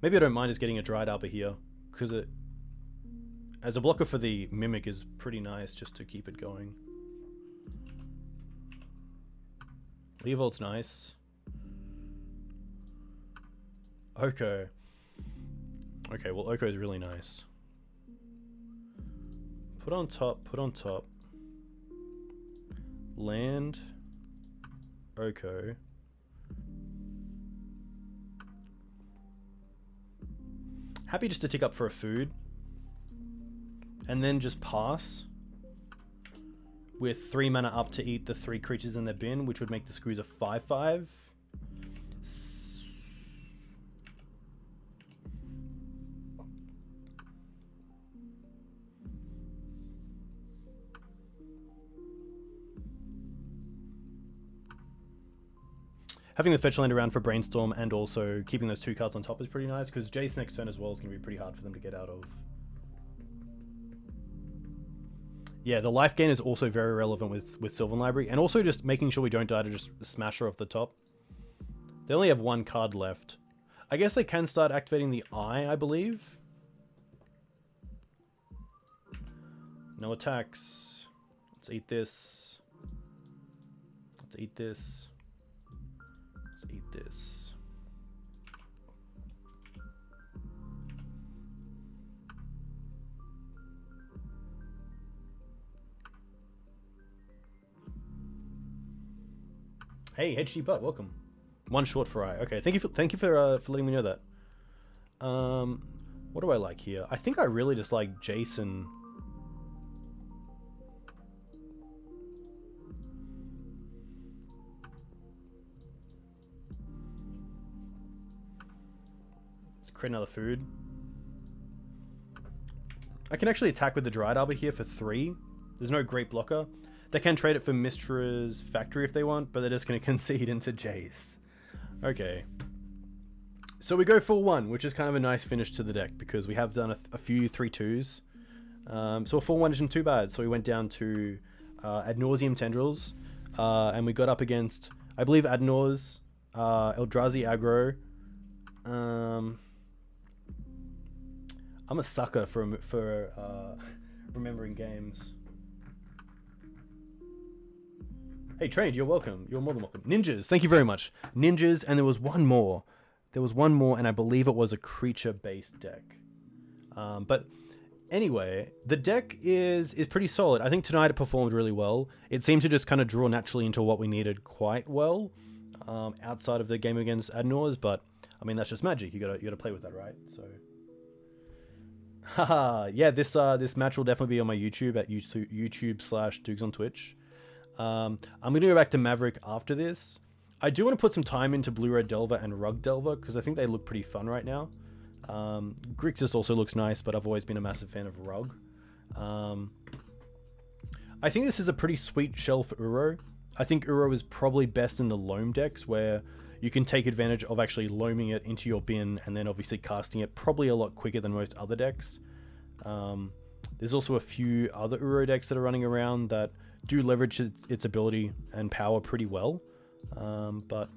Speaker 1: Maybe I don't mind just getting a Dryad Arbor here, because it, as a blocker for the Mimic, is pretty nice just to keep it going. Leovold's nice. Oko. Okay, well, Oko is really nice. Put on top, put on top. Land. Oko. Happy just to tick up for a food. And then just pass. With 3 mana up to eat the 3 creatures in their bin, which would make the Screws a 5/5. Having the fetch land around for Brainstorm and also keeping those 2 cards on top is pretty nice, because Jace next turn as well is going to be pretty hard for them to get out of. Yeah, the life gain is also very relevant with Sylvan Library, and also just making sure we don't die to just Smasher off the top. They only have 1 card left. I guess they can start activating the Eye, I believe. No attacks. Let's eat this. Let's eat this. Let's eat this. Hey, HG Butt, welcome. 1 short for Eye. Okay, thank you for letting me know that. What do I like here? I think I really just like Jason. Let's create another food. I can actually attack with the Dryad Arbor here for 3. There's no great blocker. They can trade it for Mistra's Factory if they want, but they're just going to concede into Jace. Okay. So we go 4-1, which is kind of a nice finish to the deck, because we have done a few 3-2s. So a 4-1 isn't too bad. So we went down to Ad Nauseam Tendrils, and we got up against, I believe, Adnors, Eldrazi Aggro. I'm a sucker for remembering games. Hey, Trained, you're welcome. You're more than welcome. Ninjas, thank you very much. Ninjas, and there was one more. There was one more, and I believe it was a creature-based deck. But anyway, the deck is pretty solid. I think tonight it performed really well. It seemed to just kind of draw naturally into what we needed quite well, outside of the game against Adnors. But I mean, that's just Magic. You gotta play with that, right? So, haha, yeah. This match will definitely be on my YouTube at YouTube/Dukes on Twitch. I'm going to go back to Maverick after this. I do want to put some time into Blue-Red Delver and Rug Delver, because I think they look pretty fun right now. Grixis also looks nice, but I've always been a massive fan of Rug. I think this is a pretty sweet shell for Uro. I think Uro is probably best in the Loam decks, where you can take advantage of actually loaming it into your bin and then obviously casting it probably a lot quicker than most other decks. There's also a few other Uro decks that are running around that do leverage its ability and power pretty well. But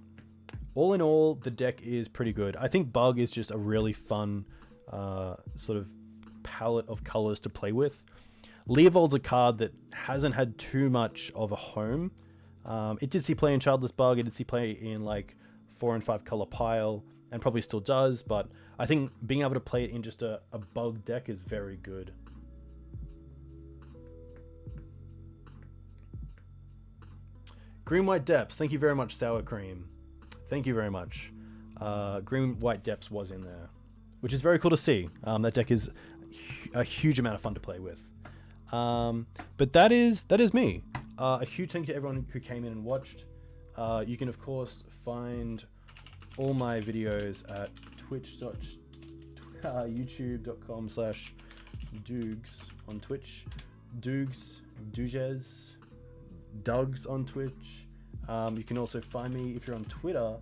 Speaker 1: all in all, the deck is pretty good. I think Bug is just a really fun sort of palette of colors to play with. Leovold's a card that hasn't had too much of a home. It did see play in Childless Bug, it did see play in like 4 and 5 color pile, and probably still does, but I think being able to play it in just a Bug deck is very good. Green White Depths, thank you very much, Sour Cream. Thank you very much. Green White Depths was in there, which is very cool to see. That deck is a huge amount of fun to play with. But that is me. A huge thank you to everyone who came in and watched. You can of course find all my videos at youtube.com/Dougs on Twitch. Douges, Dougs on Twitch. You can also find me if you're on Twitter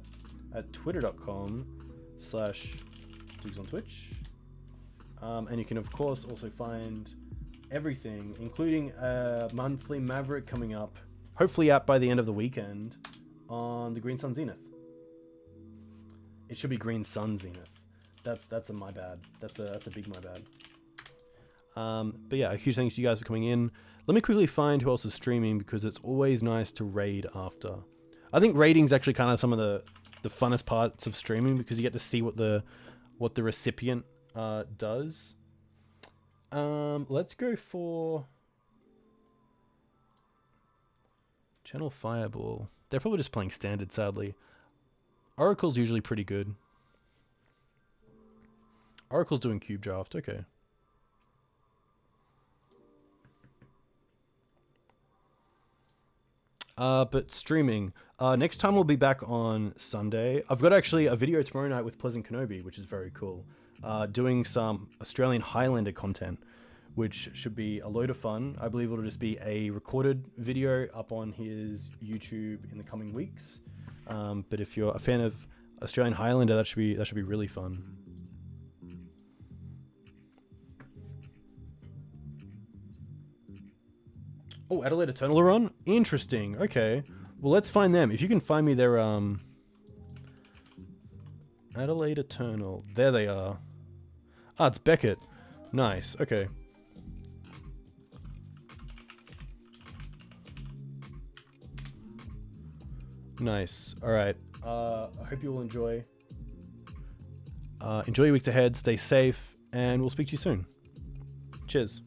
Speaker 1: at twitter.com/Dougs on Twitch. And you can of course also find everything, including a monthly Maverick coming up, hopefully out by the end of the weekend, on the Green Sun Zenith. It should be Green Sun Zenith. That's a my bad. That's a big my bad. But yeah, a huge thanks to you guys for coming in. Let me quickly find who else is streaming because it's always nice to raid after. I think raiding's actually kind of some of the funnest parts of streaming because you get to see what the recipient does. Let's go for Channel Fireball. They're probably just playing standard, sadly. Oracle's usually pretty good. Oracle's doing cube draft, okay. But streaming. Next time we'll be back on Sunday. I've got actually a video tomorrow night with Pleasant Kenobi, which is very cool. Doing some Australian Highlander content, which should be a load of fun. I believe it'll just be a recorded video up on his YouTube in the coming weeks. But if you're a fan of Australian Highlander, that should be really fun. Oh, Adelaide Eternal are on? Interesting. Okay. Well, let's find them. If you can find me their Adelaide Eternal. There they are. Ah, it's Beckett. Nice. Okay. Nice. All right. I hope you will enjoy. Enjoy your weeks ahead. Stay safe, and we'll speak to you soon. Cheers.